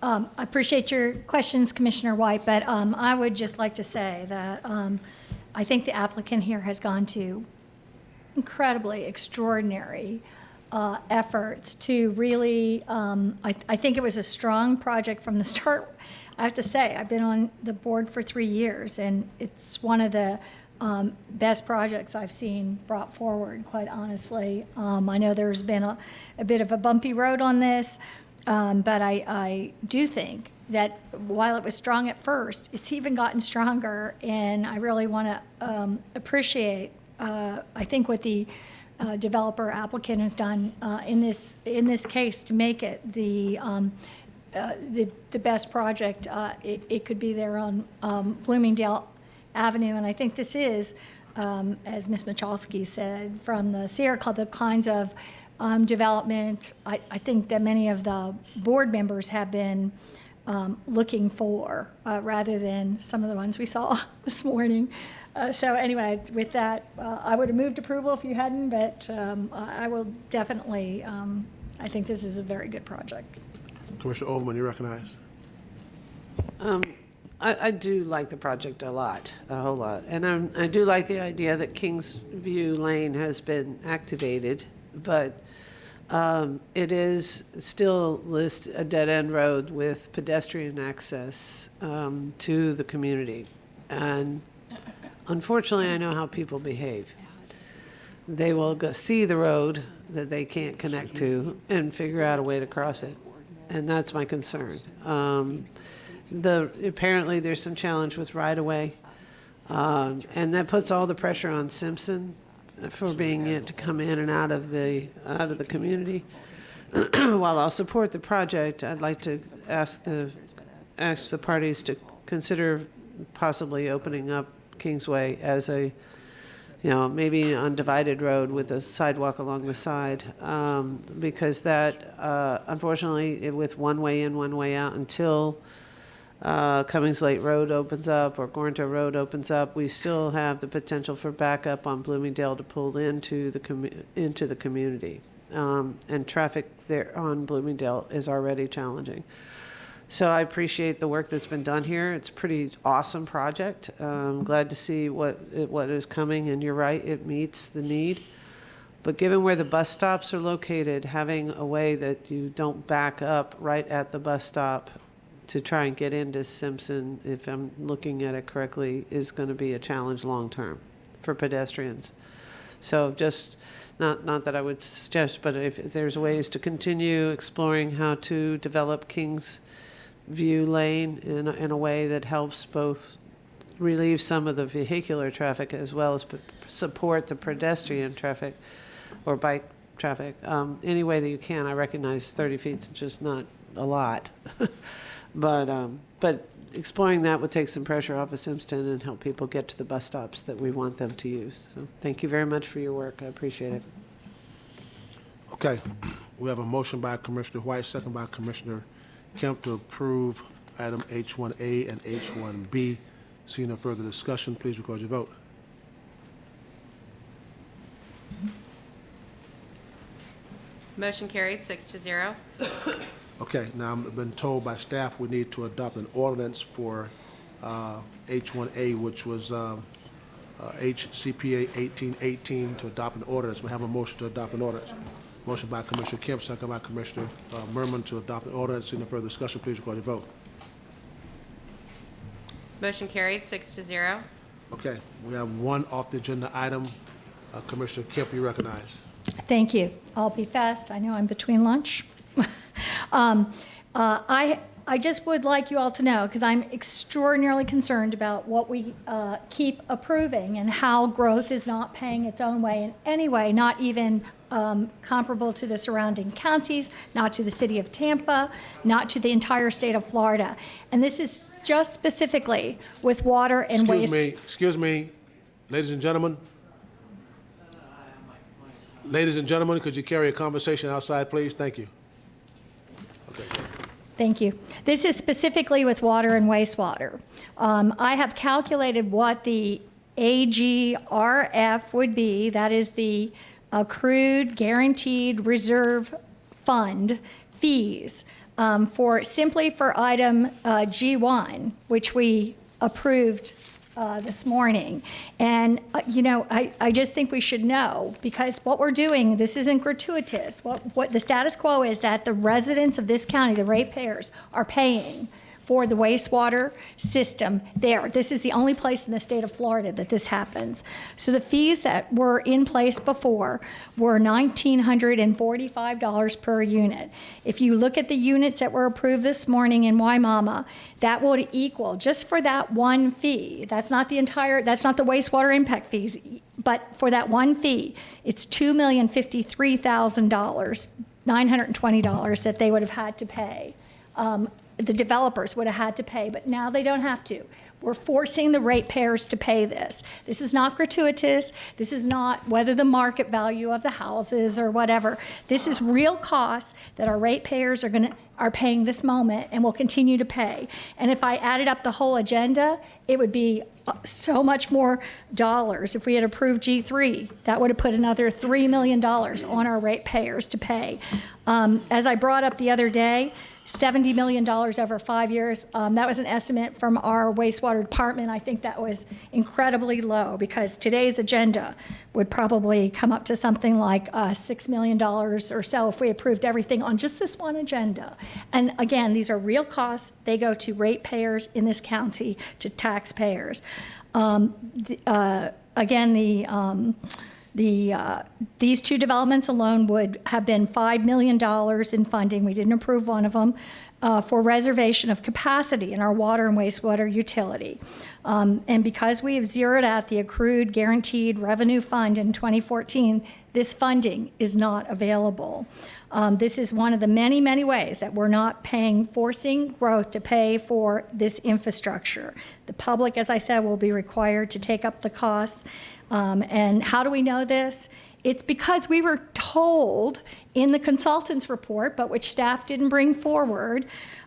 I appreciate your questions, Commissioner White, but I would just like to say that I think the applicant here has gone to incredibly extraordinary efforts to really, I think it was a strong project from the start. I have to say, I've been on the board for 3 years, and it's one of the best projects I've seen brought forward, quite honestly. I know there's been a bit of a bumpy road on this, but I do think that while it was strong at first, it's even gotten stronger, and I really want to appreciate, I think, what the developer applicant has done in this case to make it the best project it could be there on Bloomingdale Avenue, and I think this is as Ms. Michalski said, from the Sierra Club, the kinds of development I think that many of the board members have been looking for, rather than some of the ones we saw this morning. So anyway, with that, I would have moved approval if you hadn't, but I will definitely, I think this is a very good project. Commissioner Overman, you recognize. I do like the project a lot, a whole lot. And I do like the idea that Kingsview Lane has been activated, but it is still a dead-end road with pedestrian access to the community. And unfortunately, I know how people behave. They will go see the road that they can't connect to and figure out a way to cross it. And that's my concern. Apparently, there's some challenge with right-of-way, and that puts all the pressure on Simpson for being able to come in and out of the community. While I'll support the project, I'd like to ask the parties to consider possibly opening up Kingsway as a, maybe an undivided road with a sidewalk along the side, because that, unfortunately, with one way in, one way out until Cummings Lake Road opens up or Gornto Road opens up, we still have the potential for backup on Bloomingdale to pull into the community. And traffic there on Bloomingdale is already challenging. So I appreciate the work that's been done here. It's a pretty awesome project. I'm glad to see what is coming, and you're right, it meets the need. But given where the bus stops are located, having a way that you don't back up right at the bus stop to try and get into Simpson, if I'm looking at it correctly, is going to be a challenge long-term for pedestrians. So just, not that I would suggest, but if there's ways to continue exploring how to develop Kingsview Lane in a way that helps both relieve some of the vehicular traffic as well as support the pedestrian traffic or bike traffic, any way that you can. I recognize 30 feet is just not a lot. But exploring that would take some pressure off of Simpson and help people get to the bus stops that we want them to use. So thank you very much for your work. I appreciate it. Okay, we have a motion by Commissioner White, second by Commissioner Kemp to approve item H1A and H1B. Seeing no further discussion, please record your vote. Motion carried, 6-0. Okay, now I've been told by staff we need to adopt an ordinance for H1A, which was HCPA 1818, to adopt an ordinance. We have a motion to adopt an ordinance. Motion by Commissioner Kemp, second by Commissioner Merman to adopt an ordinance. Seeing no further discussion, please record your vote. Motion carried, 6-0. Okay, we have one off the agenda item. Commissioner Kemp, you recognize. Thank you. I'll be fast. I know I'm between lunch. I just would like you all to know, because I'm extraordinarily concerned about what we keep approving and how growth is not paying its own way in any way, not even comparable to the surrounding counties, not to the city of Tampa, not to the entire state of Florida. And this is just specifically with water and waste. Excuse me, ladies and gentlemen. Ladies and gentlemen, could you carry a conversation outside, please? Thank you. Okay. Thank you. This is specifically with water and wastewater. I have calculated what the AGRF would be. That is the accrued guaranteed reserve fund fees simply for item G1, which we approved this morning. And, I just think we should know, because what we're doing, this isn't gratuitous. What the status quo is that the residents of this county, the ratepayers, are paying for the wastewater system there. This is the only place in the state of Florida that this happens. So the fees that were in place before were $1,945 per unit. If you look at the units that were approved this morning in Waimama, that would equal, just for that one fee, that's not the wastewater impact fees, but for that one fee, it's $2,053,000, $920 that they would have had to pay. The developers would have had to pay, but now they don't have to. We're forcing the ratepayers to pay this. This is not gratuitous. This is not whether the market value of the houses or whatever. This is real costs that our ratepayers are paying this moment and will continue to pay. And if I added up the whole agenda, it would be so much more dollars. If we had approved G3, that would have put another $3 million on our ratepayers to pay. As I brought up the other day, $70 million over 5 years. That was an estimate from our wastewater department. I think that was incredibly low because today's agenda would probably come up to something like $6 million or so if we approved everything on just this one agenda. And again, these are real costs. They go to ratepayers in this county, to taxpayers. These two developments alone would have been $5 million in funding. We didn't approve one of them for reservation of capacity in our water and wastewater utility. And because we have zeroed out the accrued guaranteed revenue fund in 2014, this funding is not available. This is one of the many, many ways that we're not forcing growth to pay for this infrastructure. The public, as I said, will be required to take up the costs. And how do we know this? It's because we were told in the consultant's report, but which staff didn't bring forward,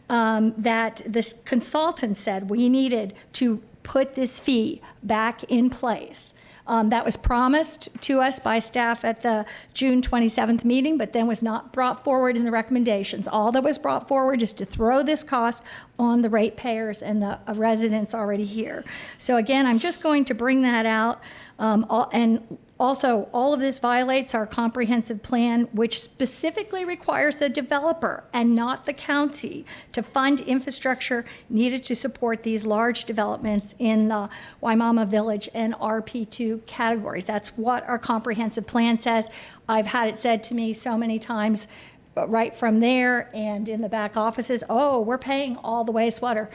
that this consultant said we needed to put this fee back in place. That was promised to us by staff at the June 27th meeting, but then was not brought forward in the recommendations. All that was brought forward is to throw this cost on the ratepayers and the residents already here. So again, I'm just going to bring that out. And also, all of this violates our comprehensive plan, which specifically requires the developer and not the county to fund infrastructure needed to support these large developments in the Waimama Village and RP2 categories. That's what our comprehensive plan says. I've had it said to me so many times right from there and in the back offices, oh, we're paying all the wastewater.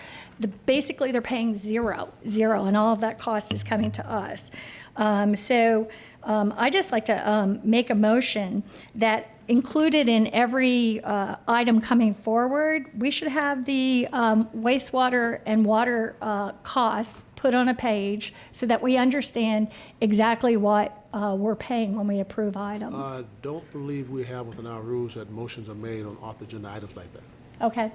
Basically, they're paying zero, and all of that cost is coming to us. I just like to make a motion that included in every item coming forward, we should have the wastewater and water costs put on a page so that we understand exactly what we're paying when we approve items. I don't believe we have within our rules that motions are made on off-agenda items like that. Okay.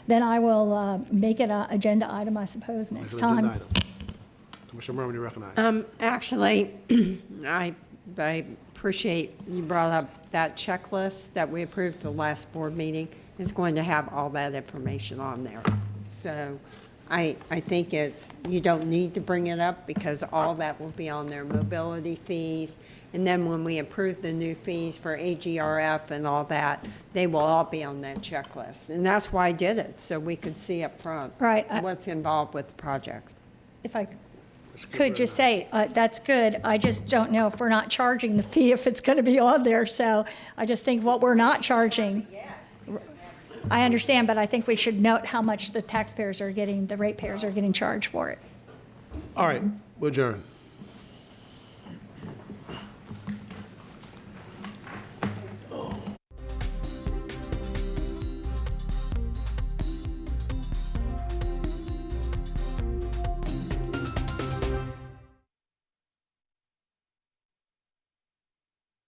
Then I will make it an agenda item, I suppose, next Like an agenda time. item. Commissioner Merman, you recognize. Actually, I appreciate you brought up that checklist that we approved the last board meeting. It's going to have all that information on there. So I think you don't need to bring it up because all that will be on their mobility fees. And then when we approve the new fees for AGRF and all that, they will all be on that checklist. And that's why I did it, so we could see up front what's involved with the projects. If I could just say, that's good. I just don't know if we're not charging the fee, if it's going to be on there. So I just think what we're not charging, I understand, but I think we should note how much the taxpayers are getting, the ratepayers are getting charged for it. All right, we're adjourned.